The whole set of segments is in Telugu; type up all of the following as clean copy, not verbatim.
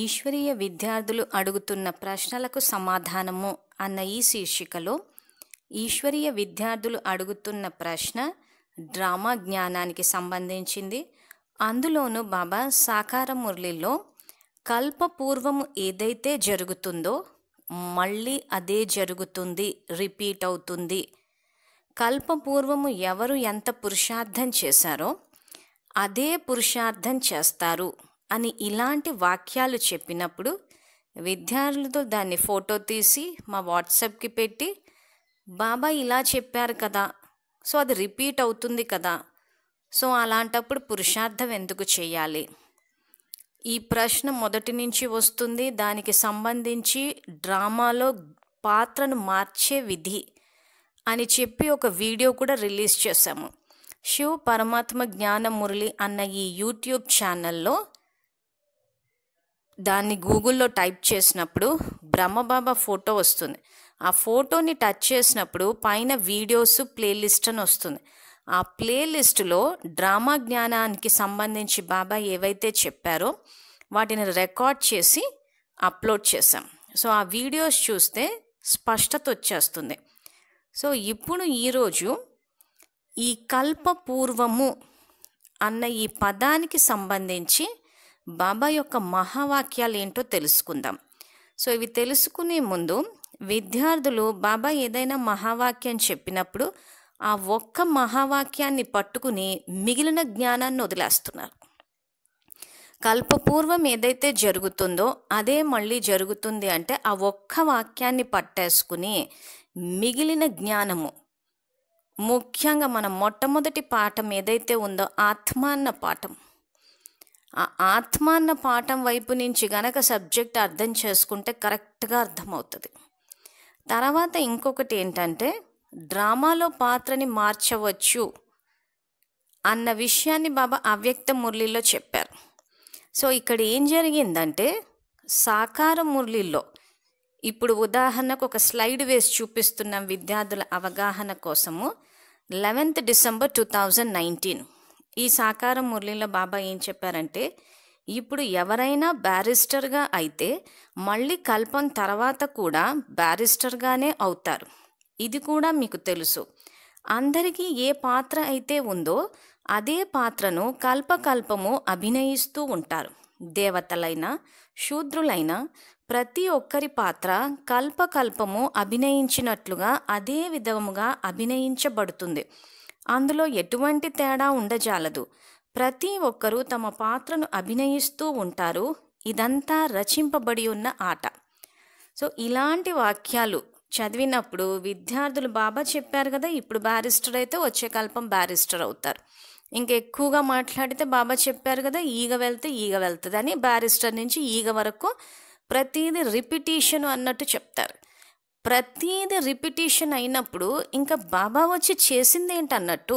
ఈశ్వరీయ విద్యార్థులు అడుగుతున్న ప్రశ్నలకు సమాధానము అన్న ఈ శీర్షికలో ఈశ్వరీయ విద్యార్థులు అడుగుతున్న ప్రశ్న డ్రామా జ్ఞానానికి సంబంధించింది. అందులోనూ బాబా సాకార మురళిలో కల్పపూర్వము ఏదైతే జరుగుతుందో మళ్ళీ అదే జరుగుతుంది, రిపీట్ అవుతుంది. కల్పపూర్వము ఎవరు ఎంత పురుషార్థం చేశారో అదే పురుషార్థం చేస్తారు అని ఇలాంటి వాక్యాలు చెప్పినప్పుడు విద్యార్థులతో దాన్ని ఫోటో తీసి మా వాట్సాప్కి పెట్టి, బాబా ఇలా చెప్పారు కదా, సో అది రిపీట్ అవుతుంది కదా, సో అలాంటప్పుడు పురుషార్థం ఎందుకు చేయాలి? ఈ ప్రశ్న మొదటి నుంచి వస్తుంది. దానికి సంబంధించి డ్రామాలో పాత్రను మార్చే విధి అని చెప్పి ఒక వీడియో కూడా రిలీజ్ చేశాము. శివ్ పరమాత్మ జ్ఞాన మురళి అన్న ఈ యూట్యూబ్ ఛానల్లో దాన్ని గూగుల్లో టైప్ చేసినప్పుడు బ్రహ్మబాబా ఫోటో వస్తుంది. ఆ ఫోటోని టచ్ చేసినప్పుడు పైన వీడియోస్ ప్లేలిస్ట్ అని వస్తుంది. ఆ ప్లేలిస్టులో డ్రామా జ్ఞానానికి సంబంధించి బాబా ఏవైతే చెప్పారో వాటిని రికార్డ్ చేసి అప్లోడ్ చేశాం. సో ఆ వీడియోస్ చూస్తే స్పష్టత వచ్చేస్తుంది. సో ఇప్పుడు ఈరోజు ఈ కల్పపూర్వము అన్న ఈ పదానికి సంబంధించి బాబా యొక్క మహావాక్యాలు ఏంటో తెలుసుకుందాం. సో ఇవి తెలుసుకునే ముందు విద్యార్థులు బాబా ఏదైనా మహావాక్యం చెప్పినప్పుడు ఆ ఒక్క మహావాక్యాన్ని పట్టుకుని మిగిలిన జ్ఞానాన్ని వదిలేస్తున్నారు. కల్పపూర్వం ఏదైతే జరుగుతుందో అదే మళ్ళీ జరుగుతుంది అంటే ఆ ఒక్క వాక్యాన్ని పట్టేసుకుని మిగిలిన జ్ఞానము, ముఖ్యంగా మన మొట్టమొదటి పాఠం ఏదైతే ఉందో ఆత్మ అన్న పాఠం, ఆ ఆత్మ అన్న పాఠం వైపు నుంచి గనక సబ్జెక్ట్ అర్థం చేసుకుంటే కరెక్ట్గా అర్థమవుతుంది. తర్వాత ఇంకొకటి ఏంటంటే డ్రామాలో పాత్రని మార్చవచ్చు అన్న విషయాన్ని బాబా అవ్యక్త మురళిలో చెప్పారు. సో ఇక్కడ ఏం జరిగిందంటే సాకార మురళిలో ఇప్పుడు ఉదాహరణకు ఒక స్లైడ్ వేసి చూపిస్తున్నాం విద్యార్థుల అవగాహన కోసము. 11th December 2019 ఈ సాకార మురళిలో బాబా ఏం చెప్పారంటే, ఇప్పుడు ఎవరైనా బ్యారిస్టర్గా అయితే మళ్ళీ కల్పం తర్వాత కూడా బ్యారిస్టర్గానే అవుతారు. ఇది కూడా మీకు తెలుసు. అందరికీ ఏ పాత్ర అయితే ఉందో అదే పాత్రను కల్పకల్పము అభినయిస్తూ ఉంటారు. దేవతలైనా శూద్రులైనా ప్రతి ఒక్కరి పాత్ర కల్పకల్పము అభినయించినట్లుగా అదే విధముగా అభినయించబడుతుంది. అందులో ఎటువంటి తేడా ఉండజాలదు. ప్రతి ఒక్కరూ తమ పాత్రను అభినయిస్తూ ఉంటారు. ఇదంతా రచింపబడి ఉన్న ఆట. సో ఇలాంటి వాక్యాలు చదివినప్పుడు విద్యార్థులు బాబా చెప్పారు కదా, ఇప్పుడు బ్యారిస్టర్ అయితే వచ్చే కల్పం బ్యారిస్టర్ అవుతారు. ఇంకెక్కువగా మాట్లాడితే బాబా చెప్పారు కదా, ఈగ వెళ్తే ఈగ వెళ్తుంది అని బ్యారిస్టర్ నుంచి ఈగ వరకు ప్రతీది రిపిటీషన్ అన్నట్టు చెప్తారు. ప్రతీది రిపిటీషన్ అయినప్పుడు ఇంకా బాబా వచ్చి చేసింది ఏంటన్నట్టు.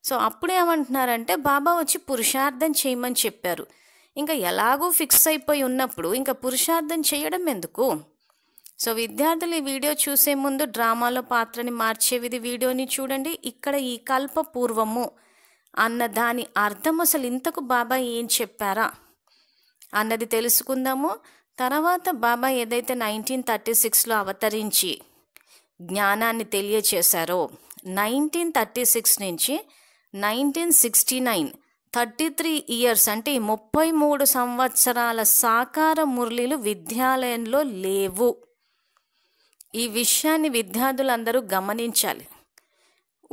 సో అప్పుడేమంటున్నారంటే బాబా వచ్చి పురుషార్థం చేయమని చెప్పారు. ఇంకా ఎలాగూ ఫిక్స్ అయిపోయి ఉన్నప్పుడు ఇంకా పురుషార్థం చేయడం ఎందుకు? సో విద్యార్థులు ఈ వీడియో చూసే ముందు డ్రామాలో పాత్రని మార్చే విధి వీడియోని చూడండి. ఇక్కడ ఈ కల్పపూర్వము అన్న దాని అర్థం అసలు ఇంతకు బాబా ఏం చెప్పారా అన్నది తెలుసుకుందాము. తర్వాత బాబా ఏదైతే 1936లో అవతరించి జ్ఞానాన్ని తెలియచేశారో 1936 నుంచి 1969 33 years అంటే ఈ 33 సంవత్సరాల సాకార మురళిలు విద్యాలయంలో లేవు. ఈ విషయాన్ని విద్యార్థులందరూ గమనించాలి.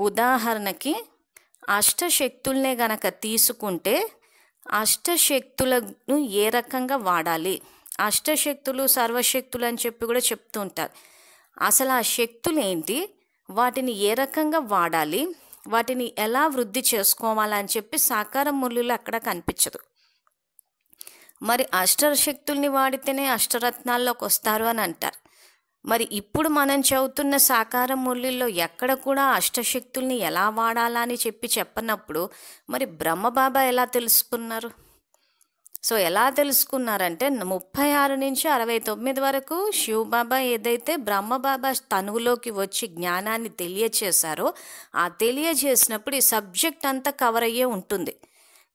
ఉదాహరణకి అష్టశక్తుల్నే గనక తీసుకుంటే అష్టశక్తులను ఏ రకంగా వాడాలి, అష్టశక్తులు సర్వశక్తులు అని చెప్పి కూడా చెప్తూ ఉంటారు. అసలు ఆ శక్తులు ఏంటి, వాటిని ఏ రకంగా వాడాలి, వాటిని ఎలా వృద్ధి చేసుకోవాలని చెప్పి సాకార మురళిలో అక్కడ కనిపించదు. మరి అష్టశక్తుల్ని వాడితేనే అష్టరత్నాల్లోకి వస్తారు అని అంటారు. మరి ఇప్పుడు మనం చదువుతున్న సాకార మురళిలో ఎక్కడ కూడా అష్టశక్తుల్ని ఎలా వాడాలా అని చెప్పనప్పుడు మరి బ్రహ్మబాబా ఎలా తెలుసుకున్నారు? సో ఎలా తెలుసుకున్నారంటే 36 నుంచి 69 వరకు శివబాబా ఏదైతే బ్రహ్మబాబా తనువులోకి వచ్చి జ్ఞానాన్ని తెలియచేశారో ఆ తెలియజేసినప్పుడు ఈ సబ్జెక్ట్ అంతా కవర్ అయ్యే ఉంటుంది.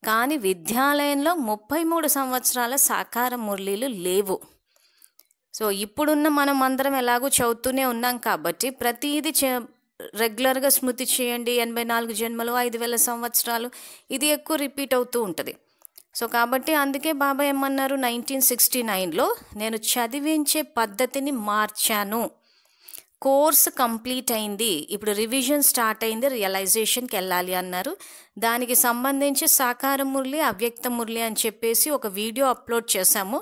కానీ విద్యాలయంలో 33 సంవత్సరాల సాకార మురళీలు లేవు. సో ఇప్పుడున్న మనం అందరం ఎలాగూ చదువుతూనే ఉన్నాం కాబట్టి ప్రతిదీ రెగ్యులర్గా స్మృతి చేయండి, 84 జన్మలు, 5000 సంవత్సరాలు, ఇది ఎక్కువ రిపీట్ అవుతూ ఉంటుంది. సో కాబట్టి అందుకే బాబా ఏమన్నారు, 1969లో నేను చదివించే పద్ధతిని మార్చాను, కోర్స్ కంప్లీట్ అయింది, ఇప్పుడు రివిజన్ స్టార్ట్ అయింది, రియలైజేషన్కి వెళ్ళాలి అన్నారు. దానికి సంబంధించి సాకార మురళి, అవ్యక్త మురళి అని చెప్పేసి ఒక వీడియో అప్లోడ్ చేశాము.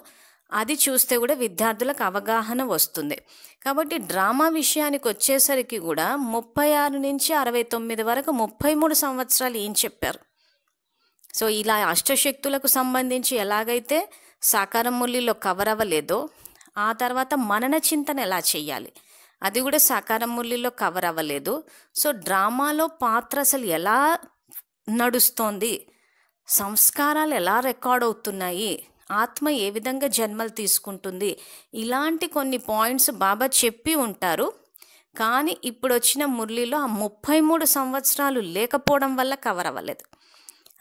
అది చూస్తే కూడా విద్యార్థులకు అవగాహన వస్తుంది. కాబట్టి డ్రామా విషయానికి వచ్చేసరికి కూడా 36 నుంచి 69 వరకు 33 సంవత్సరాలు ఏం చెప్పారు. సో ఇలా అష్టశక్తులకు సంబంధించి ఎలాగైతే సాకార మురళిలో కవర్ అవ్వలేదో, ఆ తర్వాత మనన చింతన ఎలా చేయాలి అది కూడా సాకార మురళిలో కవర్ అవ్వలేదు. సో డ్రామాలో పాత్ర అసలు ఎలా నడుస్తోంది, సంస్కారాలు ఎలా రికార్డ్ అవుతున్నాయి, ఆత్మ ఏ విధంగా జన్మలు తీసుకుంటుంది, ఇలాంటి కొన్ని పాయింట్స్ బాబా చెప్పి ఉంటారు. కానీ ఇప్పుడు వచ్చిన మురళిలో ఆ 33 సంవత్సరాలు లేకపోవడం వల్ల కవర్ అవ్వలేదు.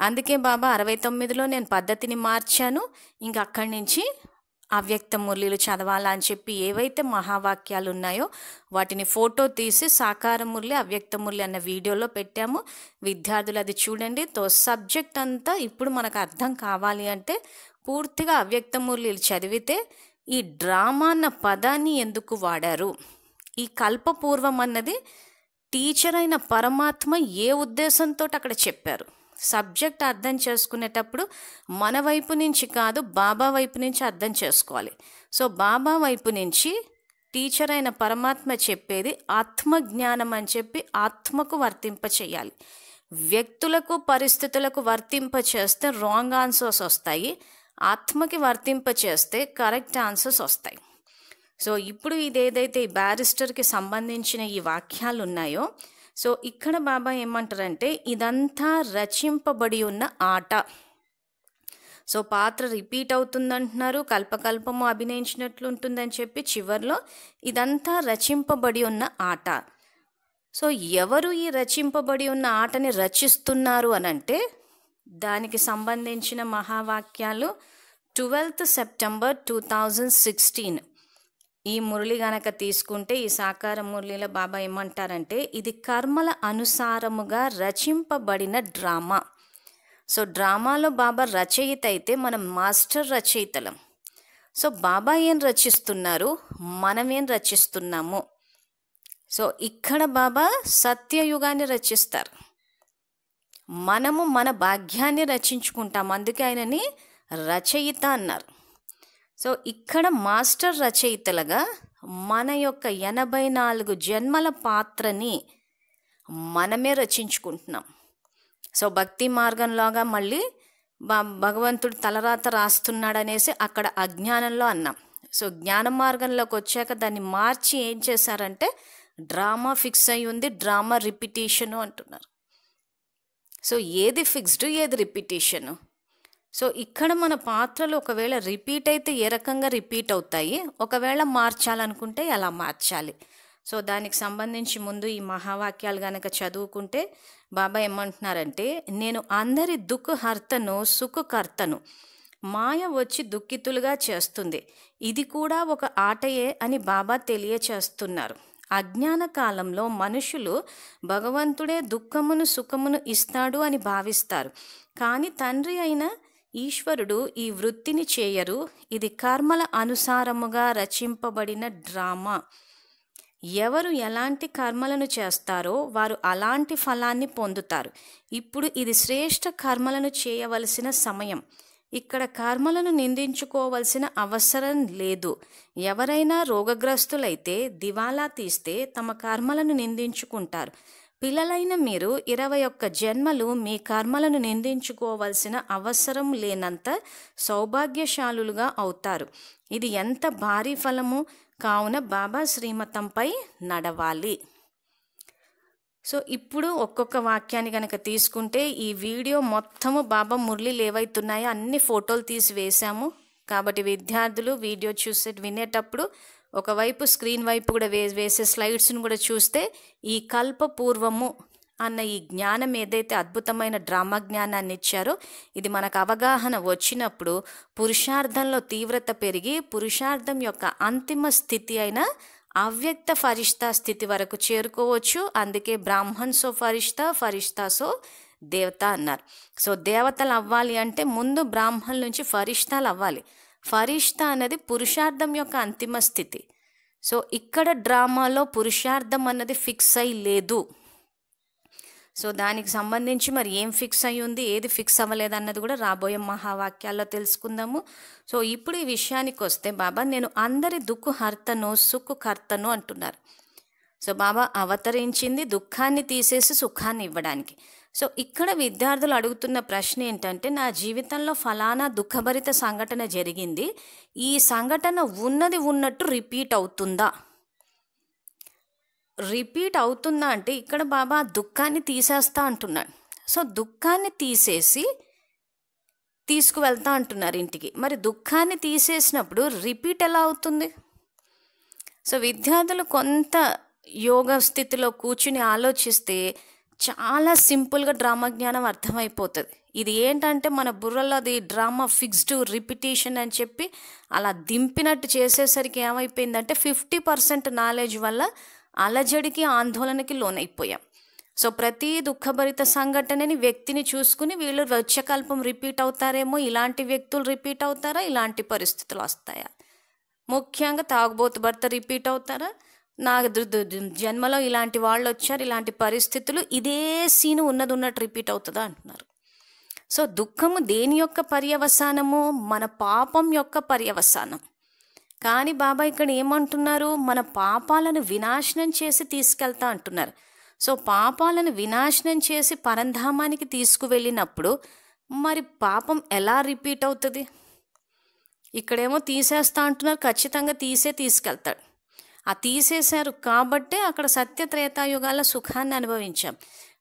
అందుకే బాబా 69లో నేను పద్ధతిని మార్చాను. ఇంకా అక్కడి నుంచి అవ్యక్త మురళిలు చదవాలా అని చెప్పి ఏవైతే మహావాక్యాలు ఉన్నాయో వాటిని ఫోటో తీసి సాకార మురళి, అవ్యక్త మురళి అన్న వీడియోలో పెట్టాము. విద్యార్థులు అది చూడండి. సబ్జెక్ట్ అంతా ఇప్పుడు మనకు అర్థం కావాలి అంటే పూర్తిగా అవ్యక్త మురళిలు చదివితే ఈ డ్రామా అన్న పదాన్ని ఎందుకు వాడారు, ఈ కల్పపూర్వం అన్నది టీచర్ అయిన పరమాత్మ ఏ ఉద్దేశంతో అక్కడ చెప్పారు, సబ్జెక్ట్ అర్థం చేసుకునేటప్పుడు మన వైపు నుంచి కాదు బాబా వైపు నుంచి అర్థం చేసుకోవాలి. సో బాబా వైపు నుంచి టీచర్ అయిన పరమాత్మ చెప్పేది ఆత్మజ్ఞానం అని చెప్పి ఆత్మకు వర్తింప చేయాలి. వ్యక్తులకు పరిస్థితులకు వర్తింప చేస్తే రాంగ్ ఆన్సర్స్ వస్తాయి, ఆత్మకి వర్తింప చేస్తే కరెక్ట్ ఆన్సర్స్ వస్తాయి. సో ఇప్పుడు ఇదేదైతే ఈ బ్యారిస్టర్కి సంబంధించిన ఈ వాక్యాలు ఉన్నాయో, సో ఇక్కడ బాబా ఏమంటారంటే ఇదంతా రచింపబడి ఉన్న ఆట. సో పాత్ర రిపీట్ అవుతుందంటున్నారు, కల్పకల్పము అభినయించినట్లు ఉంటుందని చెప్పి చివరిలో ఇదంతా రచింపబడి ఉన్న ఆట. సో ఎవరు ఈ రచింపబడి ఉన్న ఆటని రచిస్తున్నారు అనంటే దానికి సంబంధించిన మహావాక్యాలు 12th సెప్టెంబర్ 2016 ఈ మురళి గనక తీసుకుంటే ఈ సాకార మురళిలో బాబా ఏమంటారంటే ఇది కర్మల అనుసారముగా రచింపబడిన డ్రామా. సో డ్రామాలో బాబా రచయిత అయితే మనం మాస్టర్ రచయితలం. సో బాబా ఏం రచిస్తున్నారు, మనం ఏం రచిస్తున్నాము. సో ఇక్కడ బాబా సత్యయుగాన్ని రచిస్తారు, మనము మన భాగ్యాన్ని రచించుకుంటాం. అందుకే ఆయనని రచయిత అన్నారు. సో ఇక్కడ మాస్టర్ రచయితలుగా మన యొక్క 84 జన్మల పాత్రని మనమే రచించుకుంటున్నాం. సో భక్తి మార్గంలోగా మళ్ళీ భగవంతుడు తలరాత రాస్తున్నాడు అనేసి అక్కడ అజ్ఞానంలో అన్నాం. సో జ్ఞాన మార్గంలోకి వచ్చాక దాన్ని మార్చి ఏం చేశారంటే డ్రామా ఫిక్స్ అయి ఉంది, డ్రామా రిపిటేషను అంటున్నారు. సో ఏది ఫిక్స్డ్, ఏది రిపిటేషను. సో ఇక్కడ మన పాత్రలు ఒకవేళ రిపీట్ అయితే ఏ రకంగా రిపీట్ అవుతాయి, ఒకవేళ మార్చాలనుకుంటే ఎలా మార్చాలి. సో దానికి సంబంధించి ముందు ఈ మహావాక్యాలు కనుక చదువుకుంటే బాబా ఏమంటున్నారంటే నేను అందరి దుఃఖహర్తను సుఖకర్తను, మాయ వచ్చి దుఃఖితులుగా చేస్తుంది, ఇది కూడా ఒక ఆటయే అని బాబా తెలియచేస్తున్నారు. అజ్ఞాన కాలంలో మనుషులు భగవంతుడే దుఃఖమును సుఖమును ఇస్తాడు అని భావిస్తారు. కానీ తండ్రి అయిన ఈశ్వరుడు ఈ వృత్తిని చేయరు, ఇది కర్మల అనుసారముగా రచింపబడిన డ్రామా. ఎవరు ఎలాంటి కర్మలను చేస్తారో వారు అలాంటి ఫలాన్ని పొందుతారు. ఇప్పుడు ఇది శ్రేష్ఠ కర్మలను చేయవలసిన సమయం. ఇక్కడ కర్మలను నిందించుకోవలసిన అవసరం లేదు. ఎవరైనా రోగగ్రస్తులైతే దివాలా తీస్తే తమ కర్మలను నిందించుకుంటారు. పిల్లలైన మీరు 21 జన్మలు మీ కర్మలను నిందించుకోవలసిన అవసరం లేనంత సౌభాగ్యశాలులుగా అవుతారు. ఇది ఎంత భారీ ఫలము. కావున బాబా శ్రీమతంపై నడవాలి. సో ఇప్పుడు ఒక్కొక్క వాక్యాన్ని కనుక తీసుకుంటే ఈ వీడియో మొత్తము బాబా మురళిలు ఏవైతున్నాయో అన్ని ఫోటోలు తీసి వేశాము. కాబట్టి విద్యార్థులు వీడియో వినేటప్పుడు ఒకవైపు స్క్రీన్ వైపు కూడా వేసే స్లైడ్స్ను కూడా చూస్తే ఈ కల్పపూర్వము అన్న ఈ జ్ఞానం ఏదైతే అద్భుతమైన డ్రామా జ్ఞానాన్ని ఇచ్చారో ఇది మనకు అవగాహన వచ్చినప్పుడు పురుషార్థంలో తీవ్రత పెరిగి పురుషార్థం యొక్క అంతిమ స్థితి అయిన అవ్యక్త ఫరిష్తా స్థితి వరకు చేరుకోవచ్చు. అందుకే బ్రాహ్మణ్ సో ఫరిష్తా, ఫరిష్తా సో దేవత అన్నారు. సో దేవతలు అవ్వాలి అంటే ముందు బ్రాహ్మణుల నుంచి ఫరిష్తాలు అవ్వాలి. ఫరిష్తా అనేది పురుషార్థం యొక్క అంతిమ స్థితి. సో ఇక్కడ డ్రామాలో పురుషార్థం అన్నది ఫిక్స్ అయి లేదు. సో దానికి సంబంధించి మరి ఏం ఫిక్స్ అయి ఉంది, ఏది ఫిక్స్ అవ్వలేదు అన్నది కూడా రాబోయే మహావాక్యాల్లో తెలుసుకుందాము. సో ఇప్పుడు ఈ విషయానికి వస్తే బాబా నేను అందరి దుఃఖ హర్తను సుఖు కర్తను అంటున్నారు. సో బాబా అవతరించింది దుఃఖాన్ని తీసేసి సుఖాన్ని ఇవ్వడానికి. సో ఇక్కడ విద్యార్థులు అడుగుతున్న ప్రశ్న ఏంటంటే నా జీవితంలో ఫలానా దుఃఖభరిత సంఘటన జరిగింది, ఈ సంఘటన ఉన్నది ఉన్నట్టు రిపీట్ అవుతుందా? రిపీట్ అవుతుందా అంటే ఇక్కడ బాబా దుఃఖాన్ని తీసేస్తా అంటున్నాడు. సో దుఃఖాన్ని తీసేసి తీసుకువెళ్తా అంటున్నారు ఇంటికి. మరి దుఃఖాన్ని తీసేసినప్పుడు రిపీట్ ఎలా అవుతుంది? సో విద్యార్థులు కొంత యోగ స్థితిలో కూర్చుని ఆలోచిస్తే చాలా సింపుల్గా డ్రామా జ్ఞానం అర్థమైపోతుంది. ఇది ఏంటంటే మన బుర్రలో అది డ్రామా ఫిక్స్డ్ రిపిటేషన్ అని చెప్పి అలా దింపినట్టు చేసేసరికి ఏమైపోయిందంటే 50% నాలెడ్జ్ వల్ల అలజడికి ఆందోళనకి లోనైపోయాం. సో ప్రతి దుఃఖభరిత సంఘటనని వ్యక్తిని చూసుకుని వీళ్ళు వచ్చకల్పం రిపీట్ అవుతారేమో, ఇలాంటి వ్యక్తులు రిపీట్ అవుతారా, ఇలాంటి పరిస్థితులు వస్తాయా, ముఖ్యంగా తాగుబోతు భర్త రిపీట్ అవుతారా, నా జన్మలో ఇలాంటి వాళ్ళు వచ్చారు, ఇలాంటి పరిస్థితులు, ఇదే సీను ఉన్నది ఉన్నట్టు రిపీట్ అవుతుందా అంటున్నారు. సో దుఃఖము దేని యొక్క పర్యవసానము? మన పాపం యొక్క పర్యవసానం. కానీ బాబా ఇక్కడ ఏమంటున్నారు? మన పాపాలను వినాశనం చేసి తీసుకెళ్తా అంటున్నారు. సో పాపాలను వినాశనం చేసి పరంధామానికి తీసుకువెళ్ళినప్పుడు మరి పాపం ఎలా రిపీట్ అవుతుంది? ఇక్కడేమో తీసేస్తా అంటున్నారు, ఖచ్చితంగా తీసుకెళ్తాడు. ఆ తీసేశారు కాబట్టే అక్కడ సత్యత్రేతాయుగాల సుఖాన్ని అనుభవించాం.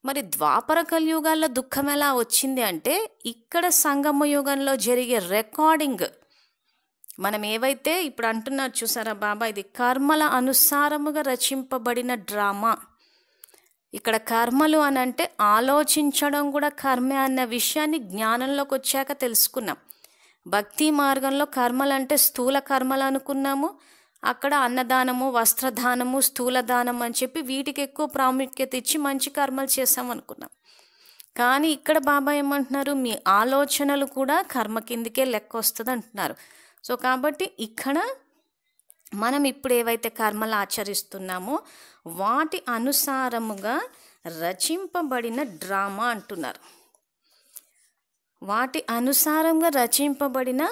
మరి ద్వాపర కలియుగాల్లో దుఃఖం ఎలా వచ్చింది అంటే ఇక్కడ సంగమ యుగంలో జరిగే రికార్డింగ్ మనం ఏవైతే ఇప్పుడు అంటున్నారు చూసారా బాబా, ఇది కర్మల అనుసారముగా రచింపబడిన డ్రామా. ఇక్కడ కర్మలు అని అంటే ఆలోచించడం కూడా కర్మే అన్న విషయాన్ని జ్ఞానంలోకి వచ్చాక తెలుసుకున్నాం. భక్తి మార్గంలో కర్మలు అంటే స్థూల కర్మలు అనుకున్నాము. అక్కడ అన్నదానము, వస్త్రదానము, స్థూల దానం అని చెప్పి వీటికి ఎక్కువ ప్రాముఖ్యత ఇచ్చి మంచి కర్మలు చేసామనుకున్నాం. కానీ ఇక్కడ బాబా ఏమంటున్నారు? మీ ఆలోచనలు కూడా కర్మ కిందికే లెక్క వస్తుంది అంటున్నారు. సో కాబట్టి ఇక్కడ మనం ఇప్పుడు ఏవైతే కర్మలు ఆచరిస్తున్నామో వాటి అనుసారముగా రచింపబడిన డ్రామా అంటున్నారు. వాటి అనుసారంగా రచింపబడిన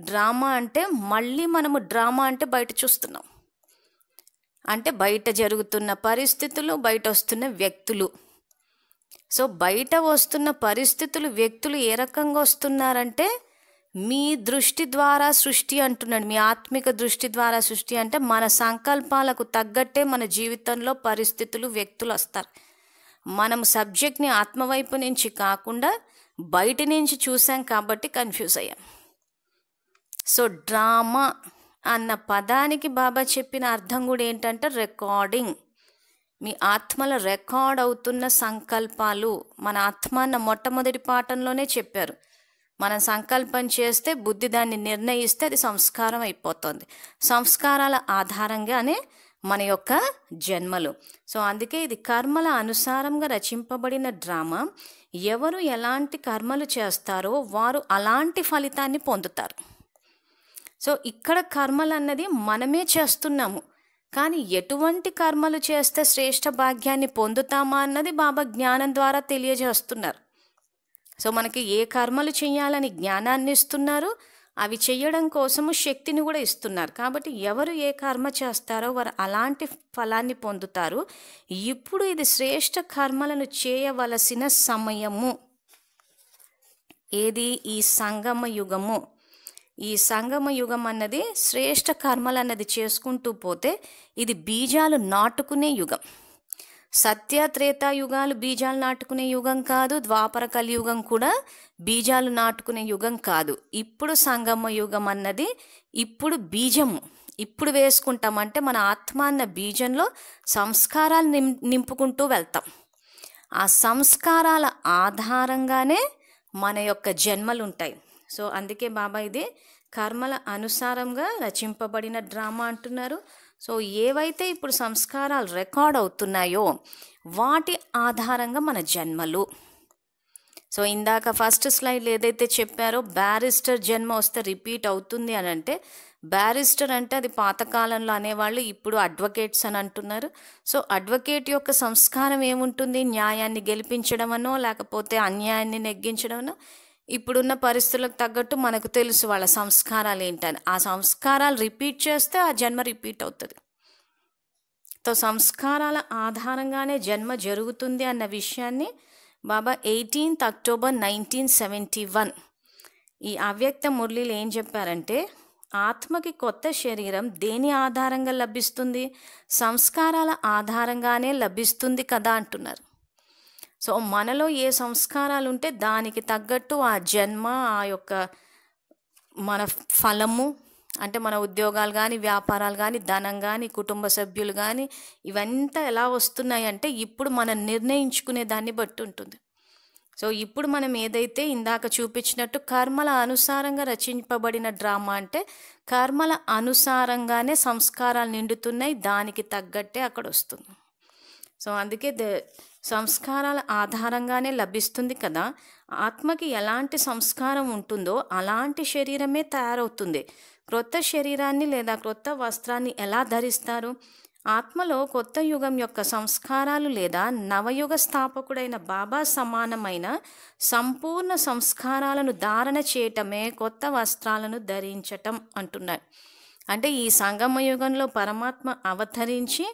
డ్రామా అంటే మళ్ళీ మనము డ్రామా అంటే బయట చూస్తున్నాం, అంటే బయట జరుగుతున్న పరిస్థితులు, బయట వస్తున్న వ్యక్తులు. సో బయట వస్తున్న పరిస్థితులు, వ్యక్తులు ఏ రకంగా వస్తున్నారంటే మీ దృష్టి ద్వారా సృష్టి అంటున్నాడు. మీ ఆత్మిక దృష్టి ద్వారా సృష్టి అంటే మన సంకల్పాలకు తగ్గట్టే మన జీవితంలో పరిస్థితులు, వ్యక్తులు వస్తారు. మనం సబ్జెక్ట్ని ఆత్మవైపు నుంచి కాకుండా బయట నుంచి చూసాం కాబట్టి కన్ఫ్యూజ్ అయ్యాం. సో డ్రామా అన్న పదానికి బాబా చెప్పిన అర్థం కూడా ఏంటంటే రికార్డింగ్. మీ ఆత్మలో రికార్డ్ అవుతున్న సంకల్పాలు. మన ఆత్మ అన్న మొట్టమొదటి పాఠంలోనే చెప్పారు, మనం సంకల్పం చేస్తే బుద్ధి దాన్ని నిర్ణయిస్తే అది సంస్కారం అయిపోతుంది. సంస్కారాల ఆధారంగానే మన యొక్క జన్మలు. సో అందుకే ఇది కర్మల అనుసారంగా రచింపబడిన డ్రామా. ఎవరు ఎలాంటి కర్మలు చేస్తారో వారు అలాంటి ఫలితాన్ని పొందుతారు. సో ఇక్కడ కర్మలు అన్నది మనమే చేస్తున్నాము, కానీ ఎటువంటి కర్మలు చేస్తే శ్రేష్ఠ భాగ్యాన్ని పొందుతామా అన్నది బాబా జ్ఞానం ద్వారా తెలియజేస్తున్నారు. సో మనకి ఏ కర్మలు చేయాలని జ్ఞానాన్ని ఇస్తున్నారు, అవి చేయడం కోసము శక్తిని కూడా ఇస్తున్నారు. కాబట్టి ఎవరు ఏ కర్మ చేస్తారో వారు అలాంటి ఫలాన్ని పొందుతారు. ఇప్పుడు ఇది శ్రేష్ఠ కర్మలను చేయవలసిన సమయము. ఏది? ఈ సంగమ యుగము. ఈ సంగమ యుగం అన్నది శ్రేష్ఠ కర్మలు అన్నది చేసుకుంటూ పోతే ఇది బీజాలు నాటుకునే యుగం. సత్య త్రేతాయుగాలు బీజాలు నాటుకునే యుగం కాదు, ద్వాపర కలియుగం కూడా బీజాలు నాటుకునే యుగం కాదు. ఇప్పుడు సంగమ యుగం అన్నది ఇప్పుడు బీజము. ఇప్పుడు వేసుకుంటామంటే మన ఆత్మ అన్న బీజంలో సంస్కారాలు నింపుకుంటూ వెళ్తాం. ఆ సంస్కారాల ఆధారంగానే మన యొక్క జన్మలు ఉంటాయి. సో అందుకే బాబా ఇది కర్మల అనుసారంగా రచింపబడిన డ్రామా అంటున్నారు. సో ఏవైతే ఇప్పుడు సంస్కారాలు రికార్డ్ అవుతున్నాయో వాటి ఆధారంగా మన జన్మలు. సో ఇందాక ఫస్ట్ స్లైడ్ ఏదైతే చెప్పారో బ్యారిస్టర్ జన్మ వస్తే రిపీట్ అవుతుంది అని అంటే, బ్యారిస్టర్ అంటే అది పాతకాలంలో అనేవాళ్ళు, ఇప్పుడు అడ్వకేట్స్ అని అంటున్నారు. సో అడ్వకేట్ యొక్క సంస్కారం ఏముంటుంది? న్యాయాన్ని గెలిపించడమనో లేకపోతే అన్యాయాన్ని నెగ్గించడమనో. ఇప్పుడున్న పరిస్థితులకు తగ్గట్టు మనకు తెలుసు వాళ్ళ సంస్కారాలు ఏంటని. ఆ సంస్కారాలు రిపీట్ చేస్తే ఆ జన్మ రిపీట్ అవుతుంది. సో సంస్కారాల ఆధారంగానే జన్మ జరుగుతుంది అన్న విషయాన్ని బాబా 18 అక్టోబర్ 1971 ఈ అవ్యక్త మురళిలో ఏం చెప్పారంటే, ఆత్మకి కొత్త శరీరం దేని ఆధారంగా లభిస్తుంది? సంస్కారాల ఆధారంగానే లభిస్తుంది కదా అంటున్నారు. సో మనలో ఏ సంస్కారాలు ఉంటే దానికి తగ్గట్టు ఆ జన్మ, ఆ యొక్క మన ఫలము అంటే మన ఉద్యోగాలు కానీ, వ్యాపారాలు కానీ, ధనం కానీ, కుటుంబ సభ్యులు కానీ, ఇవంతా ఎలా వస్తున్నాయి అంటే ఇప్పుడు మనం నిర్ణయించుకునే దాన్ని బట్టి ఉంటుంది. సో ఇప్పుడు మనం ఏదైతే ఇందాక చూపించినట్టు కర్మల అనుసారంగా రచింపబడిన డ్రామా అంటే కర్మల అనుసారంగానే సంస్కారాలు నిండుతున్నాయి, దానికి తగ్గట్టే అక్కడ వస్తుంది. సో అందుకే సంస్కారాల ఆధారంగానే లభిస్తుంది కదా. ఆత్మకి ఎలాంటి సంస్కారం ఉంటుందో అలాంటి శరీరమే తయారవుతుంది. క్రొత్త శరీరాన్ని లేదా క్రొత్త వస్త్రాన్ని ఎలా ధరిస్తారు? ఆత్మలో కొత్త యుగం యొక్క సంస్కారాలు లేదా నవయుగ స్థాపకుడైన బాబా సమానమైన సంపూర్ణ సంస్కారాలను ధారణ చేయటమే కొత్త వస్త్రాలను ధరించటం అంటున్నారు. అంటే ఈ సంగమ యుగంలో పరమాత్మ అవతరించి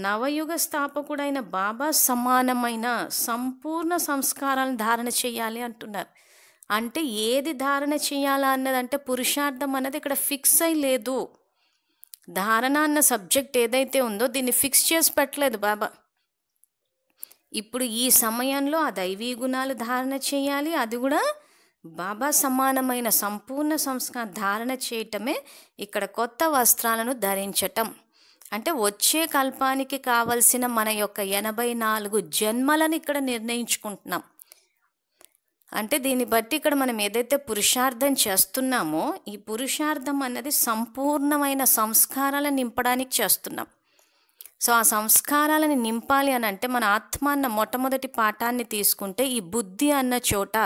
నవయుగ స్థాపకుడైన బాబా సమానమైన సంపూర్ణ సంస్కారాలను ధారణ చేయాలి అంటున్నారు. అంటే ఏది ధారణ చేయాలా అన్నదంటే పురుషార్థం అన్నది ఇక్కడ ఫిక్స్ అయి లేదు. ధారణ అన్న సబ్జెక్ట్ ఏదైతే ఉందో దీన్ని ఫిక్స్ చేసి పెట్టలేదు బాబా. ఇప్పుడు ఈ సమయంలో ఆ దైవీ గుణాలు ధారణ చేయాలి, అది కూడా బాబా సమానమైన సంపూర్ణ సంస్కారం ధారణ చేయటమే ఇక్కడ కొత్త వస్త్రాలను ధరించటం. అంటే వచ్చే కల్పానికి కావలసిన మన యొక్క 84 జన్మలను ఇక్కడ నిర్ణయించుకుంటున్నాం. అంటే దీన్ని బట్టి ఇక్కడ మనం ఏదైతే పురుషార్థం చేస్తున్నామో ఈ పురుషార్థం అన్నది సంపూర్ణమైన సంస్కారాలను నింపడానికి చేస్తున్నాం. సో ఆ సంస్కారాలను నింపాలి అని అంటే మన ఆత్మ అన్న మొట్టమొదటి పాఠాన్ని తీసుకుంటే ఈ బుద్ధి అన్న చోట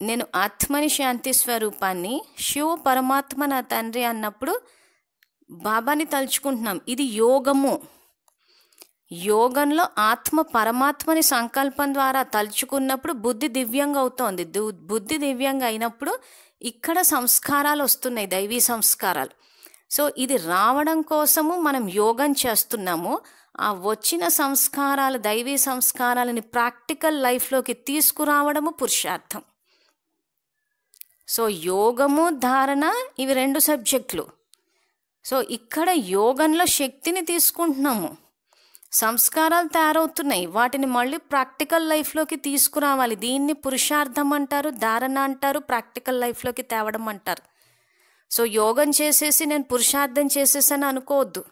నేను ఆత్మని శాంతి స్వరూపాన్ని, శివ పరమాత్మ నా తండ్రి అన్నప్పుడు బాబాని తలుచుకుంటున్నాం. ఇది యోగము. యోగంలో ఆత్మ పరమాత్మని సంకల్పం ద్వారా తలుచుకున్నప్పుడు బుద్ధి దివ్యంగా అవుతోంది. బుద్ధి దివ్యంగా అయినప్పుడు ఇక్కడ సంస్కారాలు వస్తున్నాయి, దైవీ సంస్కారాలు. సో ఇది రావడం కోసము మనం యోగం చేస్తున్నాము. ఆ వచ్చిన సంస్కారాలు, దైవీ సంస్కారాలని ప్రాక్టికల్ లైఫ్లోకి తీసుకురావడము పురుషార్థం. సో యోగము, ధారణ ఇవి 2 సబ్జెక్టులు. సో ఇక్కడ యోగంలో శక్తిని తీసుకుంటున్నాము, సంస్కారాలు తయారవుతున్నాయి, వాటిని మళ్ళీ ప్రాక్టికల్ లైఫ్లోకి తీసుకురావాలి. దీన్ని పురుషార్థం అంటారు, ధారణ అంటారు, ప్రాక్టికల్ లైఫ్లోకి తేవడం అంటారు. సో యోగం చేసేసి నేను పురుషార్థం చేసేసాను అనుకోవద్దు.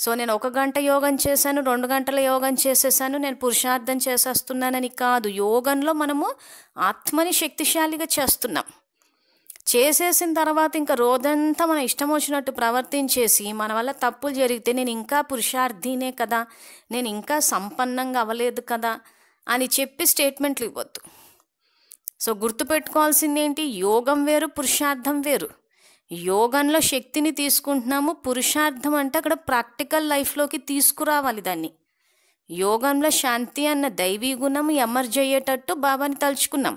సో నేను 1 గంట యోగం చేశాను, 2 గంటల యోగం చేసేసాను, నేను పురుషార్థం చేసేస్తున్నానని కాదు. యోగంలో మనము ఆత్మని శక్తిశాలిగా చేస్తున్నాం. చేసేసిన తర్వాత ఇంకా రోజంతా మన ఇష్టం వచ్చినట్టు ప్రవర్తించేసి మన వల్ల తప్పులు జరిగితే నేను ఇంకా పురుషార్థినే కదా, నేను ఇంకా సంపన్నంగా అవ్వలేదు కదా అని చెప్పి స్టేట్మెంట్లు ఇవ్వద్దు. సో గుర్తుపెట్టుకోవాల్సింది ఏంటి? యోగం వేరు, పురుషార్థం వేరు. యోగంలో శక్తిని తీసుకుంటున్నాము, పురుషార్థం అంటే అక్కడ ప్రాక్టికల్ లైఫ్లోకి తీసుకురావాలి దాన్ని. యోగంలో శాంతి అన్న దైవీ గుణం ఎమర్జ్ అయ్యేటట్టు బాబాని తలుచుకున్నాం.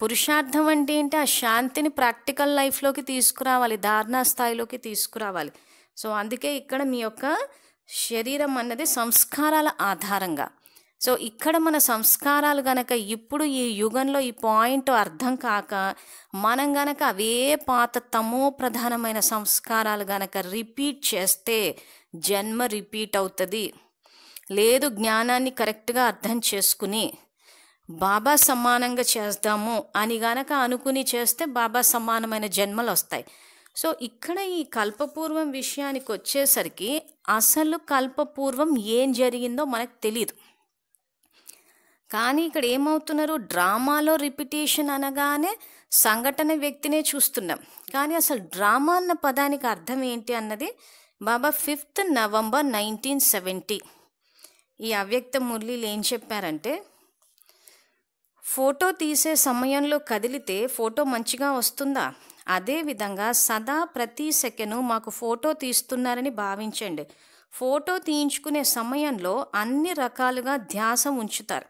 పురుషార్థం అంటే ఏంటి? ఆ శాంతిని ప్రాక్టికల్ లైఫ్లోకి తీసుకురావాలి, ధారణా స్థాయిలోకి తీసుకురావాలి. సో అందుకే ఇక్కడ మీ యొక్క శరీరం అన్నది సంస్కారాల ఆధారంగా. సో ఇక్కడ మన సంస్కారాలు గనక ఇప్పుడు ఈ యుగంలో ఈ పాయింట్ అర్థం కాక మనం గనక అవే పాత తమో ప్రధానమైన సంస్కారాలు గనక రిపీట్ చేస్తే జన్మ రిపీట్ అవుతుంది. లేదు జ్ఞానాన్ని కరెక్ట్గా అర్థం చేసుకుని బాబా సమానంగా చేద్దాము అని గనక అనుకుని చేస్తే బాబా సమానమైన జన్మలు వస్తాయి. సో ఇక్కడ ఈ కల్పపూర్వం విషయానికి వచ్చేసరికి అసలు కల్పపూర్వం ఏం జరిగిందో మనకు తెలియదు. కానీ ఇక్కడ ఏమవుతున్నారు, డ్రామాలో రిపిటేషన్ అనగానే సంఘటన వ్యక్తినే చూస్తున్నాం. కానీ అసలు డ్రామా అన్న పదానికి అర్థం ఏంటి అన్నది బాబా 5th నవంబర్ 1970 ఈ అవ్యక్త మురళీలు ఏం చెప్పారంటే, ఫోటో తీసే సమయంలో కదిలితే ఫోటో మంచిగా వస్తుందా? అదేవిధంగా సదా ప్రతి సెకను మాకు ఫోటో తీస్తున్నారని భావించండి. ఫోటో తీయించుకునే సమయంలో అన్ని రకాలుగా ధ్యాస ఉంచుతారు.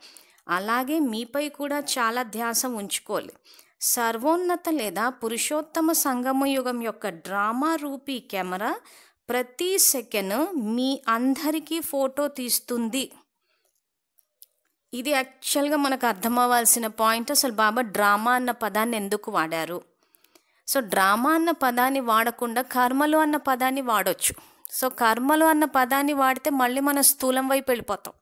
అలాగే మీపై కూడా చాలా ధ్యాస ఉంచుకోవాలి. సర్వోన్నత లేదా పురుషోత్తమ సంగమ యుగం యొక్క డ్రామా రూపీ కెమెరా ప్రతి సెకను మీ అందరికీ ఫోటో తీస్తుంది. ఇది యాక్చువల్గా మనకు అర్థం అవ్వాల్సిన పాయింట్. అసలు బాబా డ్రామా అన్న పదాన్ని ఎందుకు వాడారు? సో డ్రామా అన్న పదాన్ని వాడకుండా కర్మలు అన్న పదాన్ని వాడొచ్చు. సో కర్మలు అన్న పదాన్ని వాడితే మళ్ళీ మనం స్థూలం వైపు వెళ్ళిపోతాం.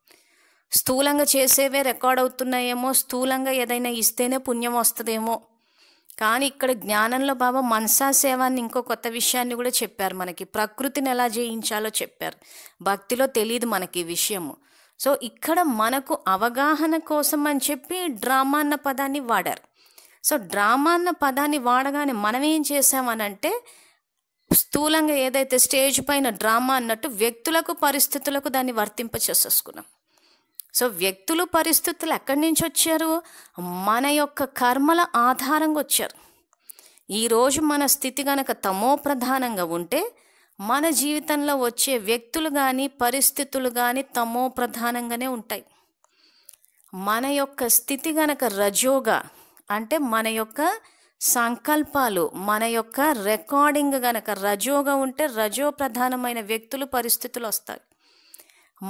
స్థూలంగా చేసేవే రికార్డ్ అవుతున్నాయేమో, స్థూలంగా ఏదైనా ఇస్తేనే పుణ్యం వస్తుందేమో. కానీ ఇక్కడ జ్ఞానంలో బాబా మనసా సేవాన్ని ఇంకో కొత్త విషయాన్ని కూడా చెప్పారు. మనకి ప్రకృతిని ఎలా జయించాలో చెప్పారు. భక్తిలో తెలియదు మనకి ఈ విషయము. సో ఇక్కడ మనకు అవగాహన కోసం అని చెప్పి డ్రామా అన్న పదాన్ని వాడారు. సో డ్రామా అన్న పదాన్ని వాడగానే మనం ఏం చేసామనంటే, స్థూలంగా ఏదైతే స్టేజ్ పైన డ్రామా అన్నట్టు వ్యక్తులకు పరిస్థితులకు దాన్ని వర్తింపచేసేసుకున్నాం. సో వ్యక్తులు పరిస్థితులు ఎక్కడి నుంచి వచ్చారు? మన యొక్క కర్మల ఆధారంగా వచ్చారు. ఈరోజు మన స్థితి గనక తమో ప్రధానంగా ఉంటే మన జీవితంలో వచ్చే వ్యక్తులు కానీ పరిస్థితులు కానీ తమో ప్రధానంగానే ఉంటాయి. మన యొక్క స్థితి గనక రజోగా అంటే మన యొక్క సంకల్పాలు, మన యొక్క రికార్డింగ్ గనక రజోగా ఉంటే రజో ప్రధానమైన వ్యక్తులు పరిస్థితులు వస్తాయి.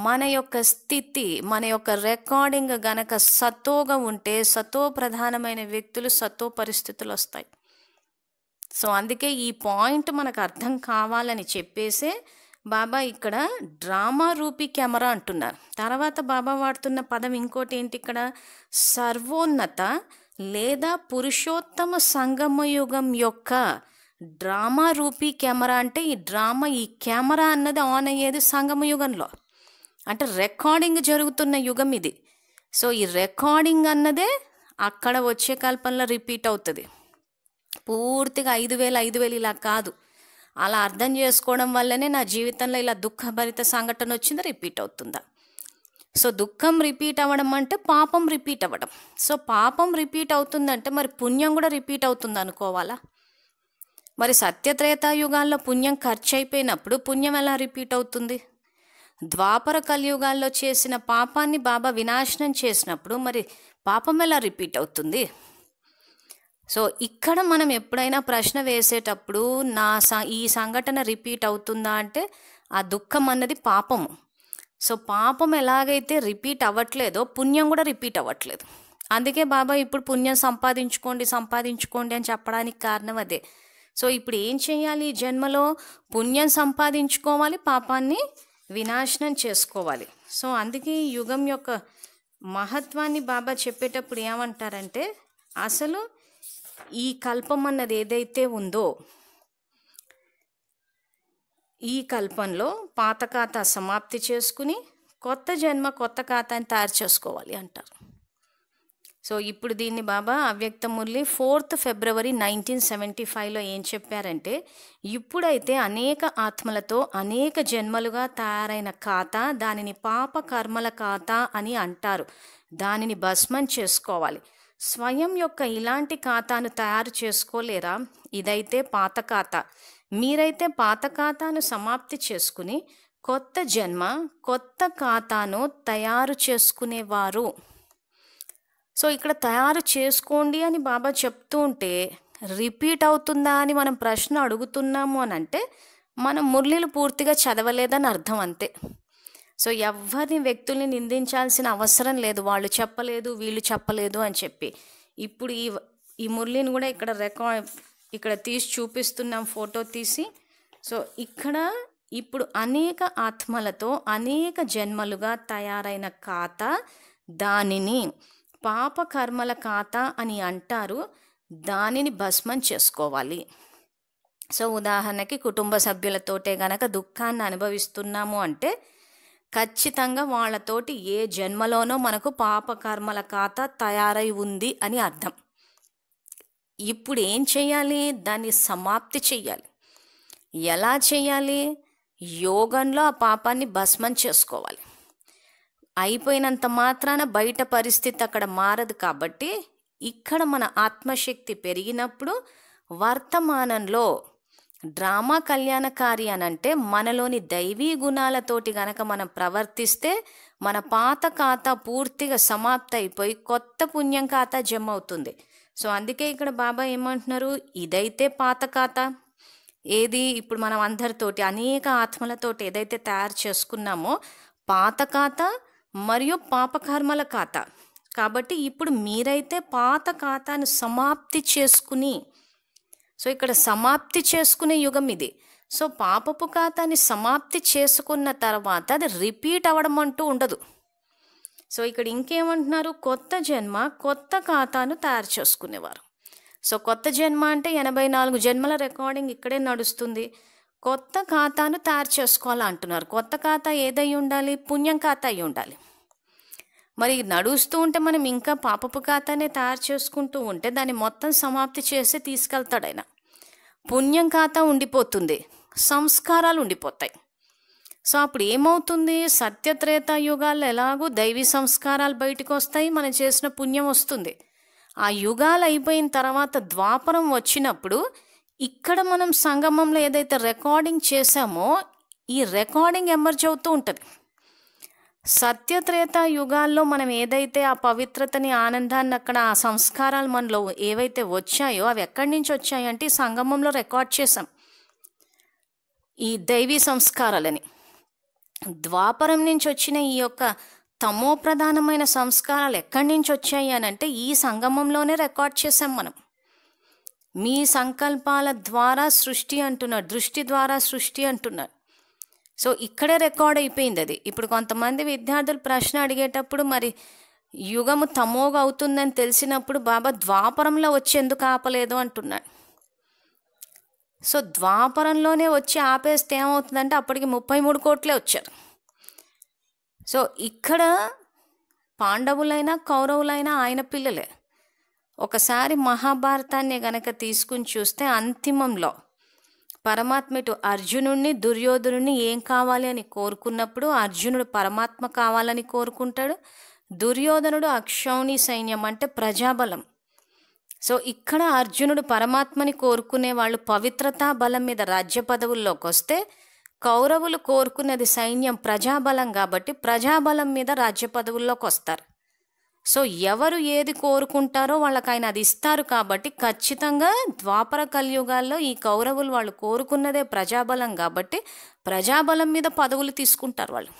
మన యొక్క స్థితి, మన యొక్క రికార్డింగ్ గనక సతోగా ఉంటే సతో ప్రధానమైన వ్యక్తులు, సతో పరిస్థితులు వస్తాయి. సో అందుకే ఈ పాయింట్ మనకు అర్థం కావాలని చెప్పేసే బాబా ఇక్కడ డ్రామా రూపీ కెమెరా అంటున్నారు. తర్వాత బాబా వాడుతున్న పదం ఇంకోటి ఏంటి ఇక్కడ, సర్వోన్నత లేదా పురుషోత్తమ సంగమయుగం యొక్క డ్రామా రూపీ కెమెరా. అంటే ఈ డ్రామా, ఈ కెమెరా అన్నది ఆన్ అయ్యేది సంగమయుగంలో, అంటే రికార్డింగ్ జరుగుతున్న యుగం ఇది. సో ఈ రికార్డింగ్ అన్నదే అక్కడ వచ్చే కల్పనలో రిపీట్ అవుతుంది. పూర్తిగా 5,000 ఇలా కాదు. అలా అర్థం చేసుకోవడం వల్లనే నా జీవితంలో ఇలా దుఃఖభరిత సంఘటన వచ్చింది, రిపీట్ అవుతుందా? సో దుఃఖం రిపీట్ అవ్వడం అంటే పాపం రిపీట్ అవ్వడం. సో పాపం రిపీట్ అవుతుందంటే మరి పుణ్యం కూడా రిపీట్ అవుతుంది అనుకోవాలా? మరి సత్యత్రేతాయుగాల్లో పుణ్యం ఖర్చు అయిపోయినప్పుడు పుణ్యం ఎలా రిపీట్ అవుతుంది? ద్వాపర కలియుగాల్లో చేసిన పాపాన్ని బాబా వినాశనం చేసినప్పుడు మరి పాపం ఎలా రిపీట్ అవుతుంది? సో ఇక్కడ మనం ఎప్పుడైనా ప్రశ్న వేసేటప్పుడు ఈ సంఘటన రిపీట్ అవుతుందా అంటే ఆ దుఃఖం అన్నది పాపము. సో పాపం ఎలాగైతే రిపీట్ అవ్వట్లేదో పుణ్యం కూడా రిపీట్ అవ్వట్లేదు. అందుకే బాబా ఇప్పుడు పుణ్యం సంపాదించుకోండి అని చెప్పడానికి కారణం అదే. సో ఇప్పుడు ఏం చేయాలి? ఈ జన్మలో పుణ్యం సంపాదించుకోవాలి, పాపాన్ని వినాశనం చేసుకోవాలి. సో అందుకే ఈ యుగం యొక్క మహత్వాన్ని బాబా చెప్పేటప్పుడు ఏమంటారంటే, అసలు ఈ కల్పం అన్నది ఏదైతే ఉందో ఈ కల్పంలో పాత ఖాతా సమాప్తి చేసుకుని కొత్త జన్మ కొత్త ఖాతాని తయారు చేసుకోవాలి అంటారు. సో ఇప్పుడు దీన్ని బాబా అవ్యక్త మురళి 4th ఫిబ్రవరి 1975లో ఏం చెప్పారంటే, ఇప్పుడైతే అనేక ఆత్మలతో అనేక జన్మలుగా తయారైన ఖాతా, దానిని పాప కర్మల ఖాతా అని అంటారు. దానిని భస్మం చేసుకోవాలి. స్వయం యొక్క ఇలాంటి ఖాతాను తయారు చేసుకోలేరా? ఇదైతే పాత ఖాతా. మీరైతే పాత ఖాతాను సమాప్తి చేసుకుని కొత్త జన్మ కొత్త ఖాతాను తయారు చేసుకునేవారు. సో ఇక్కడ తయారు చేసుకోండి అని బాబా చెప్తూ ఉంటే రిపీట్ అవుతుందా అని మనం ప్రశ్న అడుగుతున్నాము అని అంటే మనం మురళిలు పూర్తిగా చదవలేదని అర్థం, అంతే. సో ఎవరిని వ్యక్తుల్ని నిందించాల్సిన అవసరం లేదు, వాళ్ళు చెప్పలేదు వీళ్ళు చెప్పలేదు అని చెప్పి. ఇప్పుడు ఈ మురళిని కూడా ఇక్కడ తీసి చూపిస్తున్నాం, ఫోటో తీసి. సో ఇక్కడ ఇప్పుడు అనేక ఆత్మలతో అనేక జన్మలుగా తయారైన ఖాతా, దానిని పాప కర్మల ఖాతా అని అంటారు. దానిని భస్మం చేసుకోవాలి. సో ఉదాహరణకి కుటుంబ సభ్యులతోటే గనక దుఃఖాన్ని అనుభవిస్తున్నాము అంటే ఖచ్చితంగా వాళ్ళతోటి ఏ జన్మలోనో మనకు పాపకర్మల ఖాతా తయారై ఉంది అని అర్థం. ఇప్పుడు ఏం చేయాలి? దాన్ని సమాప్తి చెయ్యాలి. ఎలా చేయాలి? యోగంలో ఆ పాపాన్ని భస్మం చేసుకోవాలి. అయిపోయినంత మాత్రాన బయట పరిస్థితి అక్కడ మారదు కాబట్టి ఇక్కడ మన ఆత్మశక్తి పెరిగినప్పుడు వర్తమానంలో డ్రామా కళ్యాణకారి అనంటే మనలోని దైవీ గుణాలతోటి గనక మనం ప్రవర్తిస్తే మన పాత ఖాతా పూర్తిగా సమాప్తి అయిపోయి కొత్త పుణ్యం ఖాతా జమ అవుతుంది. సో అందుకే ఇక్కడ బాబా ఏమంటున్నారు, ఇదైతే పాత ఖాతా. ఏది ఇప్పుడు మనం అందరితోటి అనేక ఆత్మలతోటి ఏదైతే తయారు చేసుకున్నామో పాత ఖాతా మరియు పాపకర్మల ఖాతా. కాబట్టి ఇప్పుడు మీరైతే పాత ఖాతాను సమాప్తి చేసుకుని, సో ఇక్కడ సమాప్తి చేసుకునే యుగం ఇది. సో పాపపు ఖాతాని సమాప్తి చేసుకున్న తర్వాత అది రిపీట్ అవ్వడం అంటూ ఉండదు. సో ఇక్కడ ఇంకేమంటున్నారు, కొత్త జన్మ కొత్త ఖాతాను తయారు చేసుకునేవారు. సో కొత్త జన్మ అంటే 84 జన్మల రికార్డింగ్ ఇక్కడే నడుస్తుంది. కొత్త ఖాతాను తయారు చేసుకోవాలంటున్నారు. కొత్త ఖాతా ఏదై ఉండాలి? పుణ్యం ఖాతా అయి ఉండాలి. మరి నడుస్తూ ఉంటే మనం ఇంకా పాపపు ఖాతానే తయారు చేసుకుంటూ ఉంటే దాన్ని మొత్తం సమాప్తి చేసి తీసుకెళ్తాడు ఆయన. పుణ్యం ఖాతా ఉండిపోతుంది, సంస్కారాలు ఉండిపోతాయి. సో అప్పుడు ఏమవుతుంది? సత్యత్రేతా యుగాల్లో ఎలాగూ దైవీ సంస్కారాలు బయటకు వస్తాయి, మనం చేసిన పుణ్యం వస్తుంది. ఆ యుగాలు అయిపోయిన తర్వాత ద్వాపరం వచ్చినప్పుడు ఇక్కడ మనం సంగమంలో ఏదైతే రికార్డింగ్ చేశామో ఈ రికార్డింగ్ ఎమర్జ్ అవుతూ ఉంటుంది. సత్యత్రేతా యుగాల్లో మనం ఏదైతే ఆ పవిత్రతని ఆనందాన్ని అక్కడ ఆ సంస్కారాలు మనలో ఏవైతే వచ్చాయో అవి ఎక్కడి నుంచి వచ్చాయి అంటే ఈ సంగమంలో రికార్డ్ చేసాం ఈ దైవీ సంస్కారాలని. ద్వాపరం నుంచి వచ్చిన ఈ యొక్క తమో ప్రధానమైన సంస్కారాలు ఎక్కడి నుంచి వచ్చాయి అని అంటే ఈ సంగమంలోనే రికార్డ్ చేసాం మనం. మీ సంకల్పాల ద్వారా సృష్టి అంటున్నాడు, దృష్టి ద్వారా సృష్టి అంటున్నాడు. సో ఇక్కడే రికార్డ్ అయిపోయింది అది. ఇప్పుడు కొంతమంది విద్యార్థులు ప్రశ్న అడిగేటప్పుడు మరి యుగము తమోగా అవుతుందని తెలిసినప్పుడు బాబా ద్వాపరంలో వచ్చి ఎందుకు ఆపలేదు అంటున్నాడు. సో ద్వాపరంలోనే వచ్చి ఆపేస్తే ఏమవుతుందంటే అప్పటికి 33 కోట్లే వచ్చారు. సో ఇక్కడ పాండవులైనా కౌరవులైనా ఆయన పిల్లలే. ఒకసారి మహాభారతాన్ని గనక తీసుకుని చూస్తే అంతిమంలో పరమాత్మ ఇటు అర్జునుడిని దుర్యోధనుడిని ఏం కావాలి అని కోరుకున్నప్పుడు అర్జునుడు పరమాత్మ కావాలని కోరుకుంటాడు, దుర్యోధనుడు అక్షౌణి సైన్యం అంటే ప్రజాబలం. సో ఇక్కడ అర్జునుడు పరమాత్మని కోరుకునే వాళ్ళు పవిత్రతా బలం మీద రాజ్య పదవుల్లోకి వస్తే కౌరవులు కోరుకునేది సైన్యం ప్రజాబలం కాబట్టి ప్రజాబలం మీద రాజ్య పదవుల్లోకి వస్తారు. సో ఎవరు ఏది కోరుకుంటారో వాళ్ళకి ఆయన అది ఇస్తారు. కాబట్టి ఖచ్చితంగా ద్వాపర కలియుగాల్లో ఈ కౌరవులు వాళ్ళు కోరుకున్నదే ప్రజాబలం కాబట్టి ప్రజాబలం మీద పదవులు తీసుకుంటారు వాళ్ళు.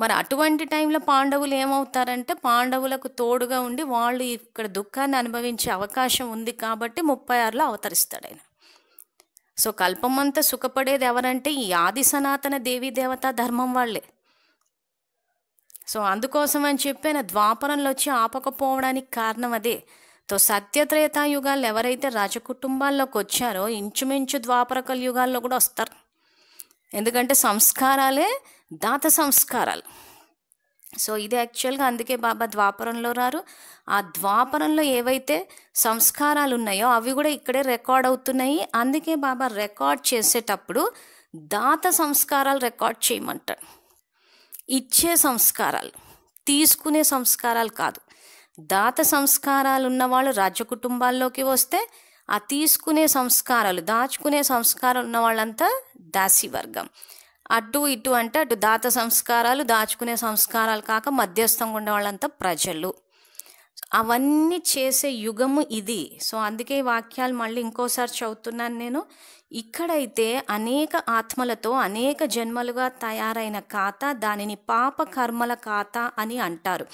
మరి అటువంటి టైంలో పాండవులు ఏమవుతారంటే పాండవులకు తోడుగా ఉండి వాళ్ళు ఇక్కడ దుఃఖాన్ని అనుభవించే అవకాశం ఉంది కాబట్టి 36లో అవతరిస్తాడు ఆయన. సో కల్పమంతా సుఖపడేది ఎవరంటే ఈ ఆది సనాతన దేవీ దేవతా ధర్మం వాళ్ళే. సో అందుకోసం అని చెప్పిన ద్వాపరంలో వచ్చి ఆపకపోవడానికి కారణం అదే. తో సత్యత్రేతాయుగాల్లో ఎవరైతే రాజకుటుంబాల్లోకి వచ్చారో ఇంచుమించు ద్వాపర కలియుగాల్లో కూడా వస్తారు. ఎందుకంటే సంస్కారాలే దాత సంస్కారాలు. సో ఇది యాక్చువల్గా అందుకే బాబా ద్వాపరంలో రారు. ఆ ద్వాపరంలో ఏవైతే సంస్కారాలు ఉన్నాయో అవి కూడా ఇక్కడే రికార్డ్ అవుతున్నాయి. అందుకే బాబా రికార్డ్ చేసేటప్పుడు దాత సంస్కారాలు రికార్డ్ చేయమంటాడు. ఇచ్చే సంస్కారాలు, తీసుకునే సంస్కారాలు కాదు. దాత సంస్కారాలు ఉన్నవాళ్ళు రాజ్య కుటుంబాల్లోకి వస్తే ఆ తీసుకునే సంస్కారాలు దాచుకునే సంస్కారాలు ఉన్న వాళ్ళంతా దాసి వర్గం. అటు ఇటు అంటే అటు దాత సంస్కారాలు దాచుకునే సంస్కారాలు కాక మధ్యస్థంగా ఉండే వాళ్ళంతా ప్రజలు. అవన్నీ చేసే యుగము ఇది. సో అందుకే ఈ వాక్యాలు మళ్ళీ ఇంకోసారి చదువుతున్నాను నేను. ఇక్కడైతే అనేక ఆత్మలతో అనేక జన్మలుగా తయారైన ఖాతా దానిని పాప కర్మల ఖాతా అని అంటారు.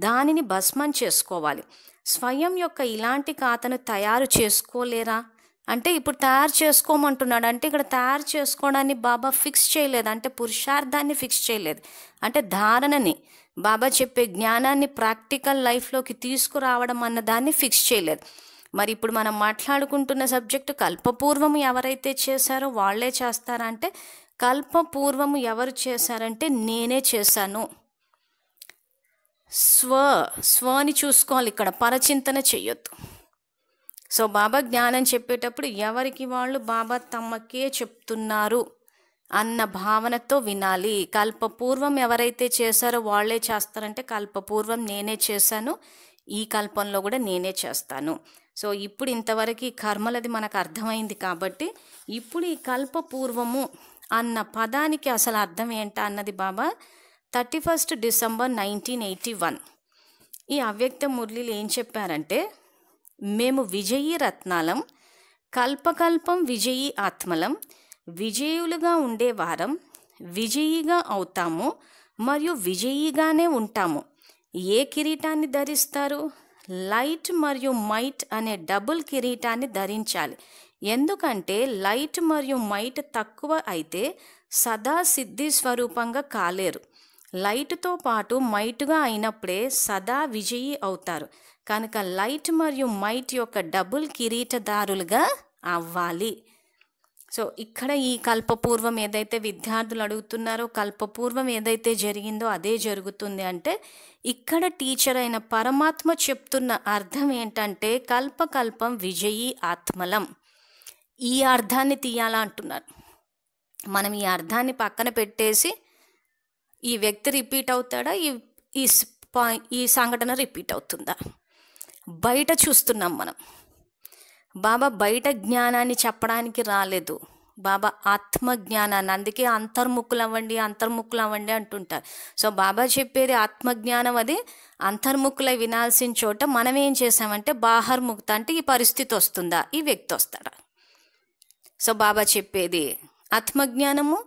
దానిని భస్మం చేసుకోవాలి. స్వయం యొక్క ఇలాంటి ఖాతాను తయారు చేసుకోలేరా అంటే ఇప్పుడు తయారు చేసుకోమంటున్నాడు. అంటే ఇక్కడ తయారు చేసుకోవడాన్ని బాబా ఫిక్స్ చేయలేదు, అంటే పురుషార్థాన్ని ఫిక్స్ చేయలేదు, అంటే ధారణని బాబా చెప్పే జ్ఞానాన్ని ప్రాక్టికల్ లైఫ్లోకి తీసుకురావడం అన్న దాన్ని ఫిక్స్ చేయలేదు. మరి ఇప్పుడు మనం మాట్లాడుకుంటున్న సబ్జెక్టు కల్పపూర్వం ఎవరైతే చేశారో వాళ్ళే చేస్తారా అంటే కల్పపూర్వము ఎవరు చేశారంటే నేనే చేశాను. స్వని చూసుకోవాలి, ఇక్కడ పరచింతన చెయ్యొద్దు. సో బాబా జ్ఞానం చెప్పేటప్పుడు ఎవరికి వాళ్ళు బాబా తమకే చెప్తున్నారు అన్న భావనతో వినాలి. కల్పపూర్వం ఎవరైతే చేశారో వాళ్ళే చేస్తారంటే కల్పపూర్వం నేనే చేశాను, ఈ కల్పంలో కూడా నేనే చేస్తాను. సో ఇప్పుడు ఇంతవరకు ఈ కర్మలది మనకు అర్థమైంది కాబట్టి ఇప్పుడు ఈ కల్పపూర్వము అన్న పదానికి అసలు అర్థం ఏంటా అన్నది బాబా 31 డిసెంబర్ 1981 ఈ అవ్యక్త మురళిలో ఏం చెప్పారంటే, మేము విజయీ రత్నాలం, కల్పకల్పం విజయీ ఆత్మలం, విజయులుగా ఉండేవారం, విజయీగా అవుతాము మరియు విజయీగానే ఉంటాము. ఏ కిరీటాన్ని ధరిస్తారు? లైట్ మరియు మైట్ అనే డబుల్ కిరీటాన్ని ధరించాలి. ఎందుకంటే లైట్ మరియు మైట్ తక్కువ అయితే సదా సిద్ధి స్వరూపంగా కాలేరు. లైట్తో పాటు మైట్గా అయినప్పుడే సదా విజయీ అవుతారు. కనుక లైట్ మరియు మైట్ యొక్క డబుల్ కిరీటదారులుగా అవ్వాలి. సో ఇక్కడ ఈ కల్పపూర్వం ఏదైతే విద్యార్థులు అడుగుతున్నారో, కల్పపూర్వం ఏదైతే జరిగిందో అదే జరుగుతుంది అంటే, ఇక్కడ టీచర్ అయిన పరమాత్మ చెప్తున్న అర్థం ఏంటంటే కల్పకల్పం విజయీ ఆత్మలం. ఈ అర్థాన్ని తీయాలా అంటున్నారు. మనం ఈ అర్థాన్ని పక్కన పెట్టేసి ఈ వ్యక్తి రిపీట్ అవుతాడా, ఈ సంఘటన రిపీట్ అవుతుందా, బయట చూస్తున్నాం మనం. బాబా బయట జ్ఞానాన్ని చెప్పడానికి రాలేదు, బాబా ఆత్మజ్ఞానాన్ని. అందుకే అంతర్ముఖులు అవ్వండి అంటుంటారు. సో బాబా చెప్పేది ఆత్మజ్ఞానం, అది అంతర్ముఖులై వినాల్సిన చోట మనం ఏం చేసామంటే బాహర్ముక్త అంటే ఈ పరిస్థితి వస్తుందా, ఈ వ్యక్తి వస్తాడా. సో బాబా చెప్పేది ఆత్మజ్ఞానము,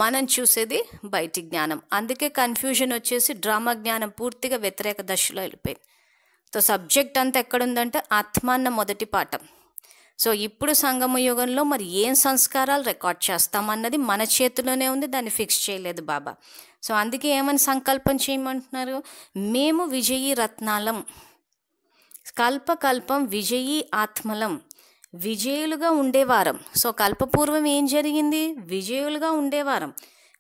మనం చూసేది బయటి జ్ఞానం. అందుకే కన్ఫ్యూజన్ వచ్చేసి డ్రామా జ్ఞానం పూర్తిగా వ్యతిరేక దశలో వెళ్ళిపోయింది. సో సబ్జెక్ట్ అంతా ఎక్కడుందంటే ఆత్మ అన్న మొదటి పాఠం. సో ఇప్పుడు సంగమ యుగంలో మరి ఏం సంస్కారాలు రికార్డ్ చేస్తామన్నది మన చేతిలోనే ఉంది, దాన్ని ఫిక్స్ చేయలేదు బాబా. సో అందుకే ఏమని సంకల్పం చేయమంటున్నారు, మేము విజయీ రత్నాలం, కల్పకల్పం విజయీ ఆత్మలం, విజయులుగా ఉండేవారం. సో కల్పపూర్వం ఏం జరిగింది, విజయులుగా ఉండేవారం.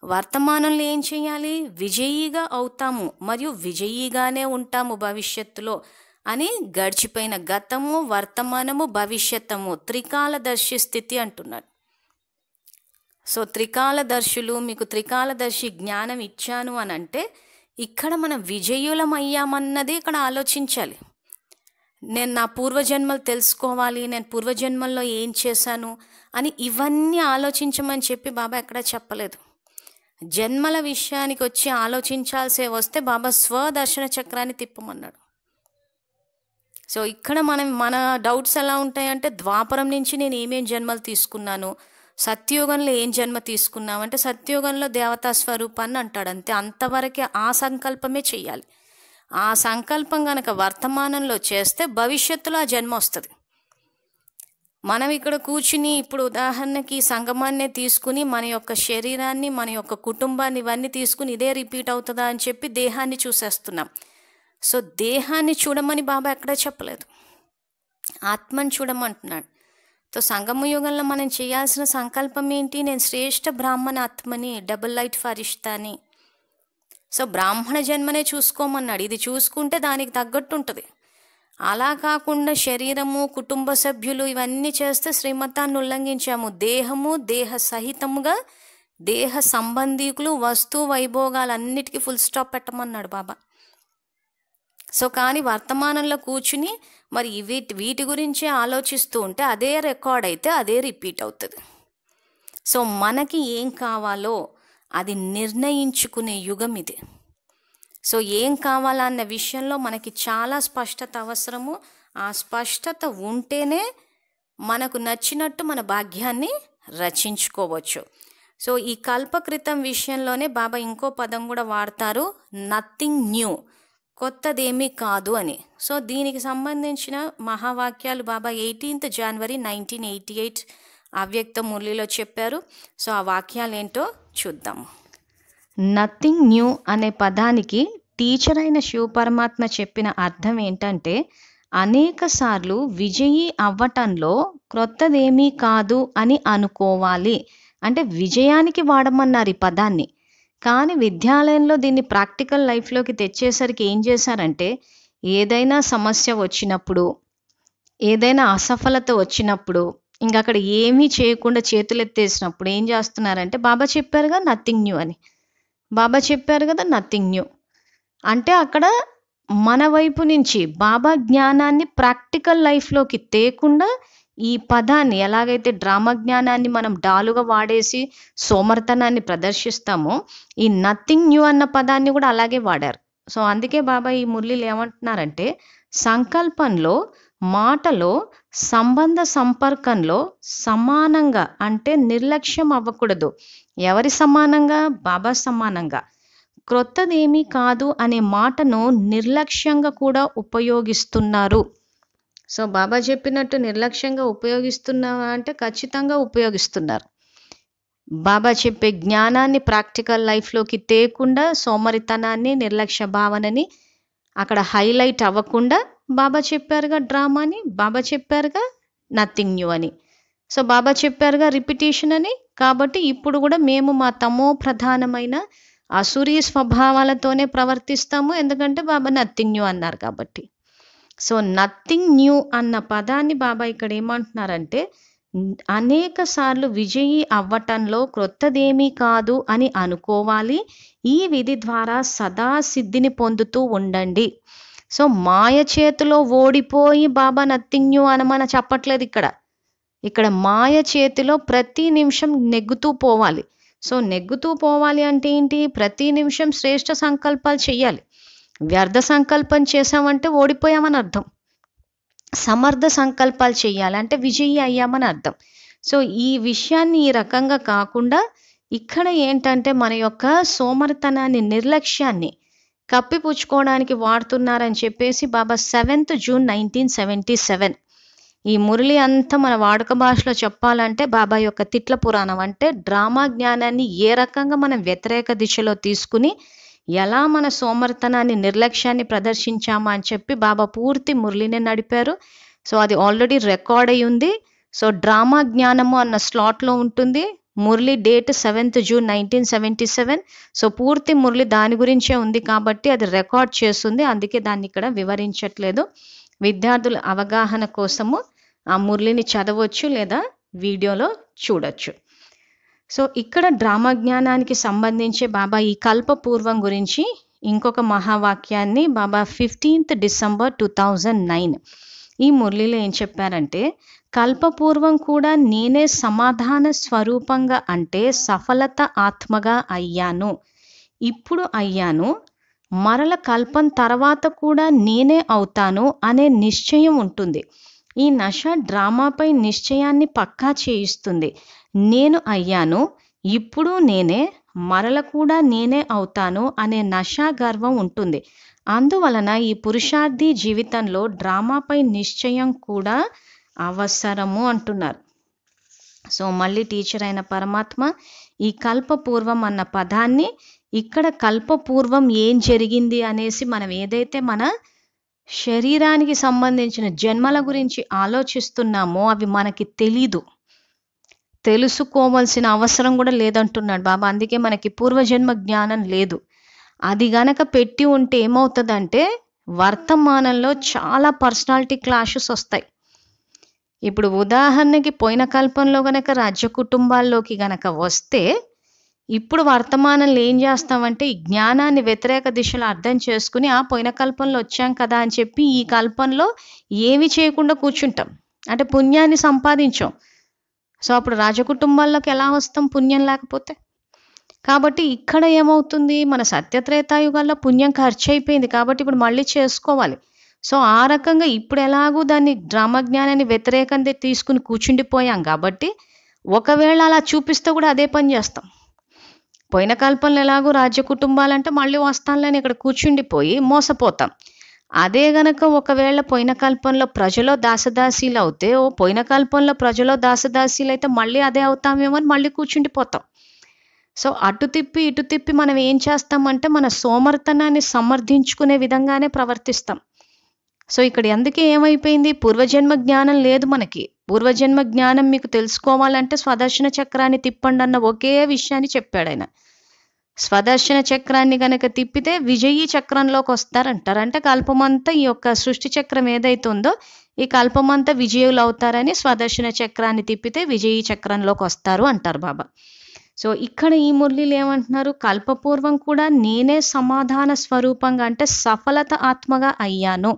వర్తమానంలో ఏం చేయాలి, విజయీగా అవుతాము మరియు విజయీగానే ఉంటాము భవిష్యత్తులో అని గడిచిపోయిన గతము, వర్తమానము, భవిష్యత్తము త్రికాలదర్శి స్థితి అంటున్నాడు. సో త్రికాలదర్శులు, మీకు త్రికాలదర్శి జ్ఞానం ఇచ్చాను అని అంటే ఇక్కడ మనం విజయులమయ్యామన్నది ఇక్కడ ఆలోచించాలి. నేను నా పూర్వజన్మలు తెలుసుకోవాలి, నేను పూర్వజన్మల్లో ఏం చేశాను అని ఇవన్నీ ఆలోచించమని చెప్పి బాబా ఎక్కడా చెప్పలేదు. జన్మల విషయానికి వచ్చి ఆలోచించాల్సే వస్తే బాబా స్వదర్శన చక్రాన్ని తిప్పమన్నాడు. సో ఇక్కడ మన డౌట్స్ ఎలా ఉంటాయంటే, ద్వాపరం నుంచి నేను ఏమేం జన్మలు తీసుకున్నాను, సత్యయుగంలో ఏం జన్మ తీసుకున్నామంటే సత్యయుగంలో దేవతా స్వరూపాన్ని అంటాడు. అంతే, అంతవరకే ఆ సంకల్పమే చెయ్యాలి. ఆ సంకల్పం కనుక వర్తమానంలో చేస్తే భవిష్యత్తులో ఆ జన్మ వస్తుంది. మనం ఇక్కడ కూర్చుని ఇప్పుడు ఉదాహరణకి సంగమాన్నే తీసుకుని మన యొక్క శరీరాన్ని, మన యొక్క కుటుంబాన్ని ఇవన్నీ తీసుకుని ఇదే రిపీట్ అవుతుందా అని చెప్పి దేహాన్ని చూసేస్తున్నాం. సో దేహాన్ని చూడమని బాబా ఎక్కడా చెప్పలేదు, ఆత్మని చూడమంటున్నాడు. సో సంగమ యుగంలో మనం చేయాల్సిన సంకల్పం ఏంటి, నేను శ్రేష్ఠ బ్రాహ్మణ ఆత్మని, డబుల్ లైట్ ఫరిష్తాని. సో బ్రాహ్మణ జన్మనే చూసుకోమన్నాడు. ఇది చూసుకుంటే దానికి తగ్గట్టు ఉంటుంది. అలా కాకుండా శరీరము, కుటుంబ సభ్యులు ఇవన్నీ చేస్తే శ్రీమతాన్ని ఉల్లంఘించాము. దేహము, దేహ సహితముగా దేహ సంబంధీకులు, వస్తు వైభోగాలన్నిటికీ ఫుల్ స్టాప్ పెట్టమన్నాడు బాబా. సో కానీ వర్తమానంలో కూర్చుని మరి వీటి గురించే ఆలోచిస్తూ ఉంటే అదే రికార్డ్ అయితే అదే రిపీట్ అవుతుంది. సో మనకి ఏం కావాలో అది నిర్ణయించుకునే యుగం ఇది. సో ఏం కావాలన్న విషయంలో మనకి చాలా స్పష్టత అవసరము. ఆ స్పష్టత ఉంటేనే మనకు నచ్చినట్టు మన భాగ్యాన్ని రచించుకోవచ్చు. సో ఈ కల్పకృతం విషయంలోనే బాబా ఇంకో పదం కూడా వాడతారు, నథింగ్ న్యూ, కొత్తదేమీ కాదు అని. సో దీనికి సంబంధించిన మహావాక్యాలు బాబా 18 జనవరి 1988 అవ్యక్త మురళిలో చెప్పారు. సో ఆ వాక్యాలు ఏంటో చూద్దాము. నథింగ్ న్యూ అనే పదానికి టీచర్ అయిన శివపరమాత్మ చెప్పిన అర్థం ఏంటంటే, అనేక సార్లు విజయీ అవ్వటంలో క్రొత్తదేమీ కాదు అని అనుకోవాలి. అంటే విజయానికి వాడమన్నారు ఈ పదాన్ని. కానీ విద్యాలయంలో దీన్ని ప్రాక్టికల్ లైఫ్‌లోకి తెచ్చేసరికి ఏం చేశారంటే, ఏదైనా సమస్య వచ్చినప్పుడు, ఏదైనా అసఫలత వచ్చినప్పుడు, ఇంకక్కడ ఏమీ చేయకుండా చేతులెత్తేసినప్పుడు ఏం చేస్తున్నారంటే, బాబా చెప్పారుగా నథింగ్ న్యూ అని. బాబా చెప్పారు కదా నథింగ్ న్యూ. అంటే అక్కడ మన వైపు నుంచి బాబా జ్ఞానాన్ని ప్రాక్టికల్ లైఫ్‌లోకి తేకుండా ఈ పదాన్ని ఎలాగైతే డ్రామా జ్ఞానాన్ని మనం డాలుగా వాడేసి సోమరితనాన్ని ప్రదర్శిస్తామో, ఈ నథింగ్ న్యూ అన్న పదాన్ని కూడా అలాగే వాడారు. సో అందుకే బాబా ఈ మురళిలో ఏమంటున్నారంటే, సంకల్పంలో, మాటలో, సంబంధ సంపర్కంలో సమానంగా అంటే నిర్లక్ష్యం అవ్వకూడదు. ఎవరి సమానంగా? బాబా సమానంగా. క్రొత్తదేమీ కాదు అనే మాటను నిర్లక్ష్యంగా కూడా ఉపయోగిస్తున్నారు. సో బాబా చెప్పినట్టు నిర్లక్ష్యంగా ఉపయోగిస్తున్నావా అంటే ఖచ్చితంగా ఉపయోగిస్తున్నారు. బాబా చెప్పే జ్ఞానాన్ని ప్రాక్టికల్ లైఫ్‌లోకి తేకుండా సోమరితనాన్ని, నిర్లక్ష్య భావనని అక్కడ హైలైట్ అవ్వకుండా బాబా చెప్పారుగా డ్రామాని, బాబా చెప్పారుగా నథింగ్ న్యూ అని. సో బాబా చెప్పారుగా రిపిటీషన్ అని. కాబట్టి ఇప్పుడు కూడా మేము మా తమో ప్రధానమైన అసురీ స్వభావాలతోనే ప్రవర్తిస్తాము. ఎందుకంటే బాబా నథింగ్ న్యూ అన్నారు కాబట్టి. సో నథింగ్ న్యూ అన్న పదాన్ని బాబా ఇక్కడ ఏమంటున్నారంటే, అనేక సార్లు విజయీ అవ్వటంలో క్రొత్తదేమీ కాదు అని అనుకోవాలి. ఈ విధి ద్వారా సదా సిద్ధిని పొందుతూ ఉండండి. సో మాయ చేతిలో ఓడిపోయి బాబా నథింగ్ న్యూ అనమని చెప్పట్లేదు ఇక్కడ. ఇక్కడ మాయ చేతిలో ప్రతి నిమిషం నెగ్గుతూ పోవాలి. సో నెగ్గుతూ పోవాలి అంటే ఏంటి? ప్రతి నిమిషం శ్రేష్ఠ సంకల్పాలు చెయ్యాలి. వ్యర్థ సంకల్పం చేసామంటే ఓడిపోయామని అర్థం. సమర్థ సంకల్పాలు చెయ్యాలి అంటే విజయీ అయ్యామని అర్థం. సో ఈ విషయాన్ని ఈ రకంగా కాకుండా ఇక్కడ ఏంటంటే మన యొక్క సోమరితనాన్ని, నిర్లక్ష్యాన్ని కప్పిపుచ్చుకోవడానికి వాడుతున్నారని చెప్పేసి బాబా 7th June 1977 ఈ మురళి అంతా మన వాడుక భాషలో చెప్పాలంటే బాబా యొక్క తిట్ల పురాణం. అంటే డ్రామా జ్ఞానాన్ని ఏ రకంగా మనం వ్యతిరేక దిశలో తీసుకుని ఎలా మన సోమరితనాన్ని, నిర్లక్ష్యాన్ని ప్రదర్శించామా అని చెప్పి బాబా పూర్తి మురళిని నడిపారు. సో అది ఆల్రెడీ రికార్డ్ అయి ఉంది. సో డ్రామా జ్ఞానము అన్న స్లాట్లో ఉంటుంది. Murali date 7th June 1977. So పూర్తి మురళి దాని గురించే ఉంది కాబట్టి అది రికార్డ్ చేస్తుంది. అందుకే దాన్ని ఇక్కడ వివరించట్లేదు. విద్యార్థుల అవగాహన కోసము ఆ మురళిని చదవచ్చు లేదా వీడియోలో చూడొచ్చు. సో ఇక్కడ డ్రామా జ్ఞానానికి సంబంధించి బాబా ఈ కల్పపూర్వం గురించి ఇంకొక మహావాక్యాన్ని బాబా 15th December 2009 ఈ మురళిలో ఏం చెప్పారంటే, కల్పపూర్వం కూడా నేనే సమాధాన స్వరూపంగా అంటే సఫలత ఆత్మగా అయ్యాను. ఇప్పుడు అయ్యాను. మరల కల్పం తర్వాత కూడా నేనే అవుతాను అనే నిశ్చయం ఉంటుంది. ఈ నశ డ్రామాపై నిశ్చయాన్ని పక్కా చేయిస్తుంది. నేను అయ్యాను, ఇప్పుడు నేనే, మరల కూడా నేనే అవుతాను అనే నశా గర్వం ఉంటుంది. అందువలన ఈ పురుషార్థి జీవితంలో డ్రామాపై నిశ్చయం కూడా అవసరము అంటున్నారు. సో మళ్ళీ టీచర్ అయిన పరమాత్మ ఈ కల్పపూర్వం అన్న పదాన్ని ఇక్కడ కల్పపూర్వం ఏం జరిగింది అనేసి మనం ఏదైతే మన శరీరానికి సంబంధించిన జన్మల గురించి ఆలోచిస్తున్నామో అవి మనకి తెలీదు, తెలుసుకోవాల్సిన అవసరం కూడా లేదంటున్నాడు బాబా. అందుకే మనకి పూర్వజన్మ జ్ఞానం లేదు. అది గనక పెట్టి ఉంటే ఏమవుతుందంటే వర్తమానంలో చాలా పర్సనాలిటీ క్లాషెస్ వస్తాయి. ఇప్పుడు ఉదాహరణకి పోయిన కల్పంలో గనక రాజ్య కుటుంబాల్లోకి గనక వస్తే ఇప్పుడు వర్తమానంలో ఏం చేస్తామంటే ఈ జ్ఞానాన్ని వ్యతిరేక దిశలో అర్థం చేసుకుని ఆ పోయిన కల్పంలో వచ్చాం కదా అని చెప్పి ఈ కల్పంలో ఏమి చేయకుండా కూర్చుంటాం. అంటే పుణ్యాన్ని సంపాదించాం. సో అప్పుడు రాజకుటుంబాల్లోకి ఎలా వస్తాం పుణ్యం లేకపోతే? కాబట్టి ఇక్కడ ఏమవుతుంది, మన సత్యత్రేతాయుగాల్లో పుణ్యం ఖర్చు అయిపోయింది కాబట్టి ఇప్పుడు మళ్ళీ చేసుకోవాలి. సో ఆ రకంగా ఇప్పుడు ఎలాగూ దాన్ని డ్రామా జ్ఞానాన్ని వ్యతిరేకంగా తీసుకుని కూర్చుండిపోయాం కాబట్టి ఒకవేళ అలా చూపిస్తే కూడా అదే పని చేస్తాం. పోయిన కల్పంలో ఎలాగో రాజ్య కుటుంబాలంటే మళ్ళీ వస్తానులేని ఇక్కడ కూర్చుండిపోయి మోసపోతాం. అదే గనక ఒకవేళ పోయిన కల్పంలో ప్రజలో దాసదాసీలు అవుతే పోయిన కల్పంలో ప్రజలో దాసదాసీలు అయితే మళ్ళీ అదే అవుతామేమో అని మళ్ళీ కూర్చుండిపోతాం. సో అటు తిప్పి ఇటు తిప్పి మనం ఏం చేస్తామంటే మన సోమర్తనాన్ని సమర్థించుకునే విధంగానే ప్రవర్తిస్తాం. సో ఇక్కడ అందుకే ఏమైపోయింది, పూర్వజన్మ జ్ఞానం లేదు మనకి. పూర్వజన్మ జ్ఞానం మీకు తెలుసుకోవాలంటే స్వదర్శన చక్రాన్ని తిప్పండి అన్న ఒకే విషయాన్ని చెప్పాడు ఆయన. స్వదర్శన చక్రాన్ని గనక తిప్పితే విజయీ చక్రంలోకి వస్తారంటారు. అంటే కల్పమంతా ఈ యొక్క సృష్టి చక్రం ఏదైతే ఉందో ఈ కల్పమంతా విజయులు అవుతారని స్వదర్శన చక్రాన్ని తిప్పితే విజయీ చక్రంలోకి వస్తారు అంటారు బాబా. సో ఇక్కడ ఈ మురళిలు ఏమంటున్నారు, కల్పపూర్వం కూడా నేనే సమాధాన స్వరూపంగా అంటే సఫలత ఆత్మగా అయ్యాను.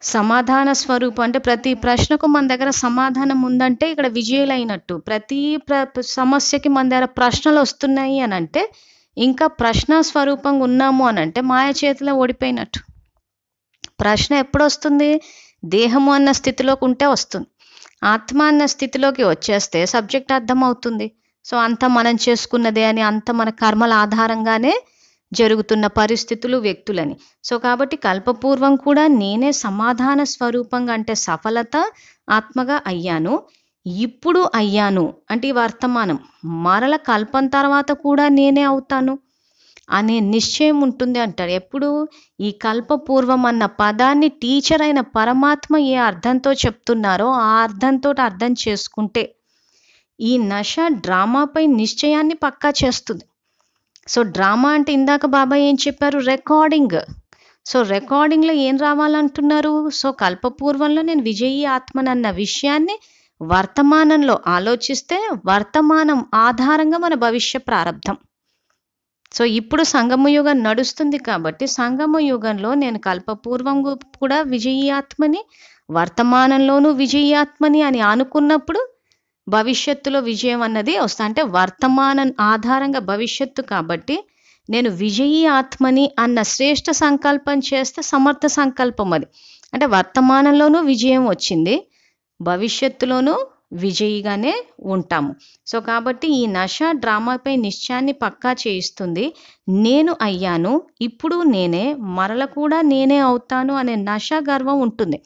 సమాధాన స్వరూపం అంటే ప్రతి ప్రశ్నకు మన దగ్గర సమాధానం ఉందంటే ఇక్కడ విజయులైనట్టు. ప్రతి సమస్యకి మన దగ్గర ప్రశ్నలు వస్తున్నాయి అని అంటే ఇంకా ప్రశ్న స్వరూపంగా ఉన్నాము అని అంటే మాయ చేతిలో ఓడిపోయినట్టు. ప్రశ్న ఎప్పుడు వస్తుంది, దేహము అన్న స్థితిలోకి ఉంటే వస్తుంది. ఆత్మ అన్న స్థితిలోకి వచ్చేస్తే సబ్జెక్ట్ అర్థమవుతుంది. సో అంత మనం చేసుకున్నదే అని, అంత మన కర్మల ఆధారంగానే జరుగుతున్న పరిస్థితులు వ్యక్తులని. సో కాబట్టి కల్పపూర్వం కూడా నేనే సమాధాన స్వరూపంగా అంటే సఫలత ఆత్మగా అయ్యాను, ఇప్పుడు అయ్యాను అంటే వర్తమానం, మరల కల్పం తర్వాత కూడా నేనే అవుతాను అనే నిశ్చయం ఉంటుంది అంటారు. ఎప్పుడు ఈ కల్పపూర్వం అన్న పదాన్ని టీచర్ అయిన పరమాత్మ ఏ అర్థంతో చెప్తున్నారో ఆ అర్థంతో అర్థం చేసుకుంటే ఈ నశ డ్రామాపై నిశ్చయాన్ని పక్కా చేస్తుంది. సో డ్రామా అంటే ఇందాక బాబా ఏం చెప్పారు, రికార్డింగ్. సో రికార్డింగ్లో ఏం రావాలంటున్నారు, సో కల్పపూర్వంలో నేను విజయీ ఆత్మనన్న విషయాన్ని వర్తమానంలో ఆలోచిస్తే వర్తమానం ఆధారంగా మన భవిష్య ప్రారంధం. సో ఇప్పుడు సంగమ యుగం నడుస్తుంది కాబట్టి సంగమ యుగంలో నేను కల్పపూర్వం కూడా విజయీ ఆత్మని, వర్తమానంలోనూ విజయీ ఆత్మని అని అనుకున్నప్పుడు భవిష్యత్తులో విజయం అన్నది వస్తా. అంటే వర్తమానం ఆధారంగా భవిష్యత్తు కాబట్టి నేను విజయీ ఆత్మని అన్న శ్రేష్ఠ సంకల్పం చేస్తే సమర్థ సంకల్పం అది. అంటే వర్తమానంలోనూ విజయం వచ్చింది, భవిష్యత్తులోనూ విజయిగానే ఉంటాము. సో కాబట్టి ఈ నశ డ్రామాపై నిశ్చయాన్ని పక్కా చేయిస్తుంది. నేను అయ్యాను, ఇప్పుడు నేనే, మరల కూడా నేనే అవుతాను అనే నశ గర్వం ఉంటుంది.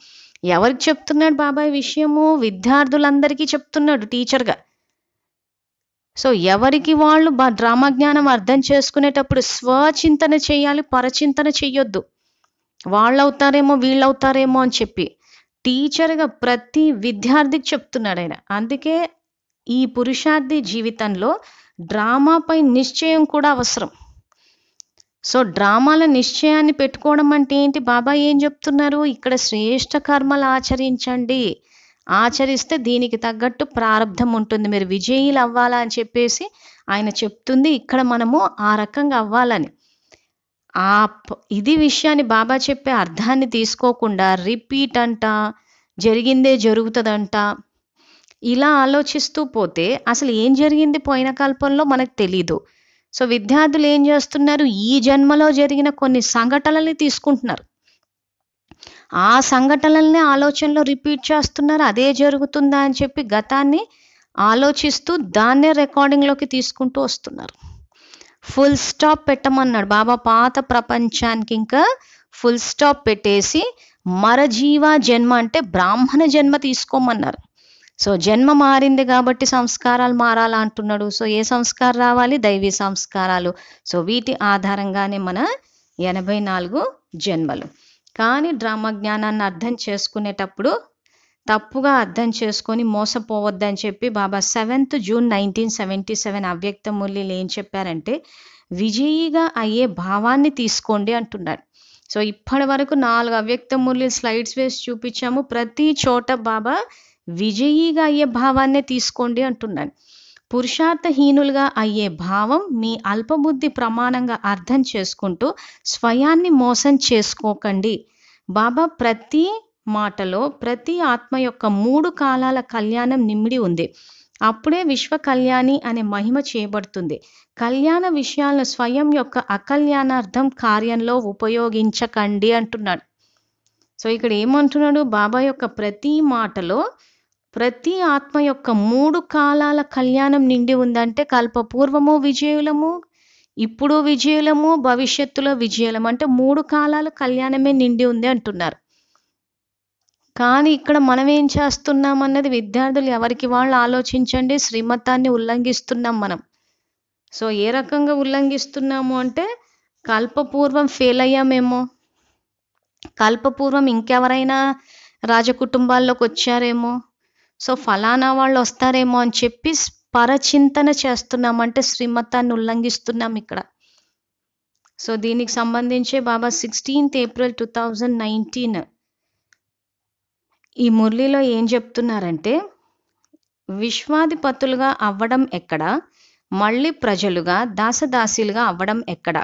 ఎవరికి చెప్తున్నాడు బాబాయ్ విషయము, విద్యార్థులందరికీ చెప్తున్నాడు టీచర్గా. సో ఎవరికి వాళ్ళు డ్రామా జ్ఞానం అర్థం చేసుకునేటప్పుడు స్వచింతన చేయాలి, పరచింతన చెయ్యొద్దు. వాళ్ళవుతారేమో వీళ్ళవుతారేమో అని చెప్పి టీచర్గా ప్రతి విద్యార్థికి చెప్తున్నాడు ఆయన. అందుకే ఈ పురుషార్థి జీవితంలో డ్రామాపై నిశ్చయం కూడా అవసరం. సో డ్రామాల నిశ్చయాన్ని పెట్టుకోవడం అంటే ఏంటి, బాబా ఏం చెప్తున్నారు, ఇక్కడ శ్రేష్ఠ కర్మలు ఆచరించండి, ఆచరిస్తే దీనికి తగ్గట్టు ప్రారంధం ఉంటుంది, మీరు విజయీలు అవ్వాలా అని చెప్పేసి ఆయన చెప్తుంది. ఇక్కడ మనము ఆ రకంగా అవ్వాలని ఇది విషయాన్ని బాబా చెప్పే అర్థాన్ని తీసుకోకుండా రిపీట్ అంట, జరిగిందే జరుగుతుందంట, ఇలా ఆలోచిస్తూ పోతే అసలు ఏం జరిగింది పోయిన కల్పంలో మనకు తెలీదు. సో విద్యార్థులు ఏం చేస్తున్నారు, ఈ జన్మలో జరిగిన కొన్ని సంఘటనల్ని తీసుకుంటున్నారు, ఆ సంఘటనల్ని ఆలోచనలో రిపీట్ చేస్తున్నారు, అదే జరుగుతుందా అని చెప్పి గతాన్ని ఆలోచిస్తూ దాన్నే రికార్డింగ్లోకి తీసుకుంటూ వస్తున్నారు. ఫుల్ స్టాప్ పెట్టమన్నాడు బాబా, పాత ప్రపంచానికి ఇంకా ఫుల్ స్టాప్ పెట్టేసి మరజీవ జన్మ అంటే బ్రాహ్మణ జన్మ తీసుకోమన్నారు. సో జన్మ మారింది కాబట్టి సంస్కారాలు మారాలా అంటున్నాడు. సో ఏ సంస్కారం రావాలి, దైవీ సంస్కారాలు. సో వీటి ఆధారంగానే మన 84 జన్మలు. కానీ డ్రామా జ్ఞానాన్ని అర్థం చేసుకునేటప్పుడు తప్పుగా అర్థం చేసుకొని మోసపోవద్దని చెప్పి బాబా 7th June 1977 అవ్యక్త మురళిలు ఏం చెప్పారంటే విజయీగా అయ్యే భావాన్ని తీసుకోండి అంటున్నాడు. సో ఇప్పటి వరకు 4 అవ్యక్త మురళి స్లైడ్స్ వేసి చూపించాము. ప్రతి చోట బాబా విజయీగా అయ్యే భావాన్నే తీసుకోండి అంటున్నాడు. పురుషార్థహీనులుగా అయ్యే భావం మీ అల్పబుద్ధి ప్రమాణంగా అర్థం చేసుకుంటూ స్వయాన్ని మోసం చేసుకోకండి. బాబా ప్రతి మాటలో ప్రతి ఆత్మ యొక్క 3 కాలాల కళ్యాణం నిమిడి ఉంది. అప్పుడే విశ్వ కళ్యాణి అనే మహిమ చేయబడుతుంది. కళ్యాణ విషయాలను స్వయం యొక్క అకల్యాణార్థం కార్యంలో ఉపయోగించకండి అంటున్నాడు. సో ఇక్కడ ఏమంటున్నాడు, బాబా యొక్క ప్రతి మాటలో ప్రతి ఆత్మ యొక్క 3 కాలాల కళ్యాణం నిండి ఉందంటే కల్పపూర్వము విజయులము, ఇప్పుడు విజయులము, భవిష్యత్తులో విజయులము అంటే 3 కాలాల కళ్యాణమే నిండి ఉంది అంటున్నారు. కానీ ఇక్కడ మనం ఏం చేస్తున్నాం అన్నది విద్యార్థులు ఎవరికి వాళ్ళు ఆలోచించండి. శ్రీమతాన్ని ఉల్లంఘిస్తున్నాం మనం. సో ఏ రకంగా ఉల్లంఘిస్తున్నాము అంటే కల్పపూర్వం ఫెయిల్ అయ్యామేమో, కల్పపూర్వం ఇంకెవరైనా రాజకుటుంబాల్లోకి వచ్చారేమో, సో ఫలానా వాళ్ళు వస్తారేమో అని చెప్పి పరచింతన చేస్తున్నామంటే శ్రీమతాన్ని ఉల్లంఘిస్తున్నాం ఇక్కడ. సో దీనికి సంబంధించే బాబా 16th April 2019 ఈ మురళిలో ఏం చెప్తున్నారంటే, విశ్వాధిపతులుగా అవ్వడం ఎక్కడ, మళ్ళీ ప్రజలుగా దాసదాసీలుగా అవ్వడం ఎక్కడ?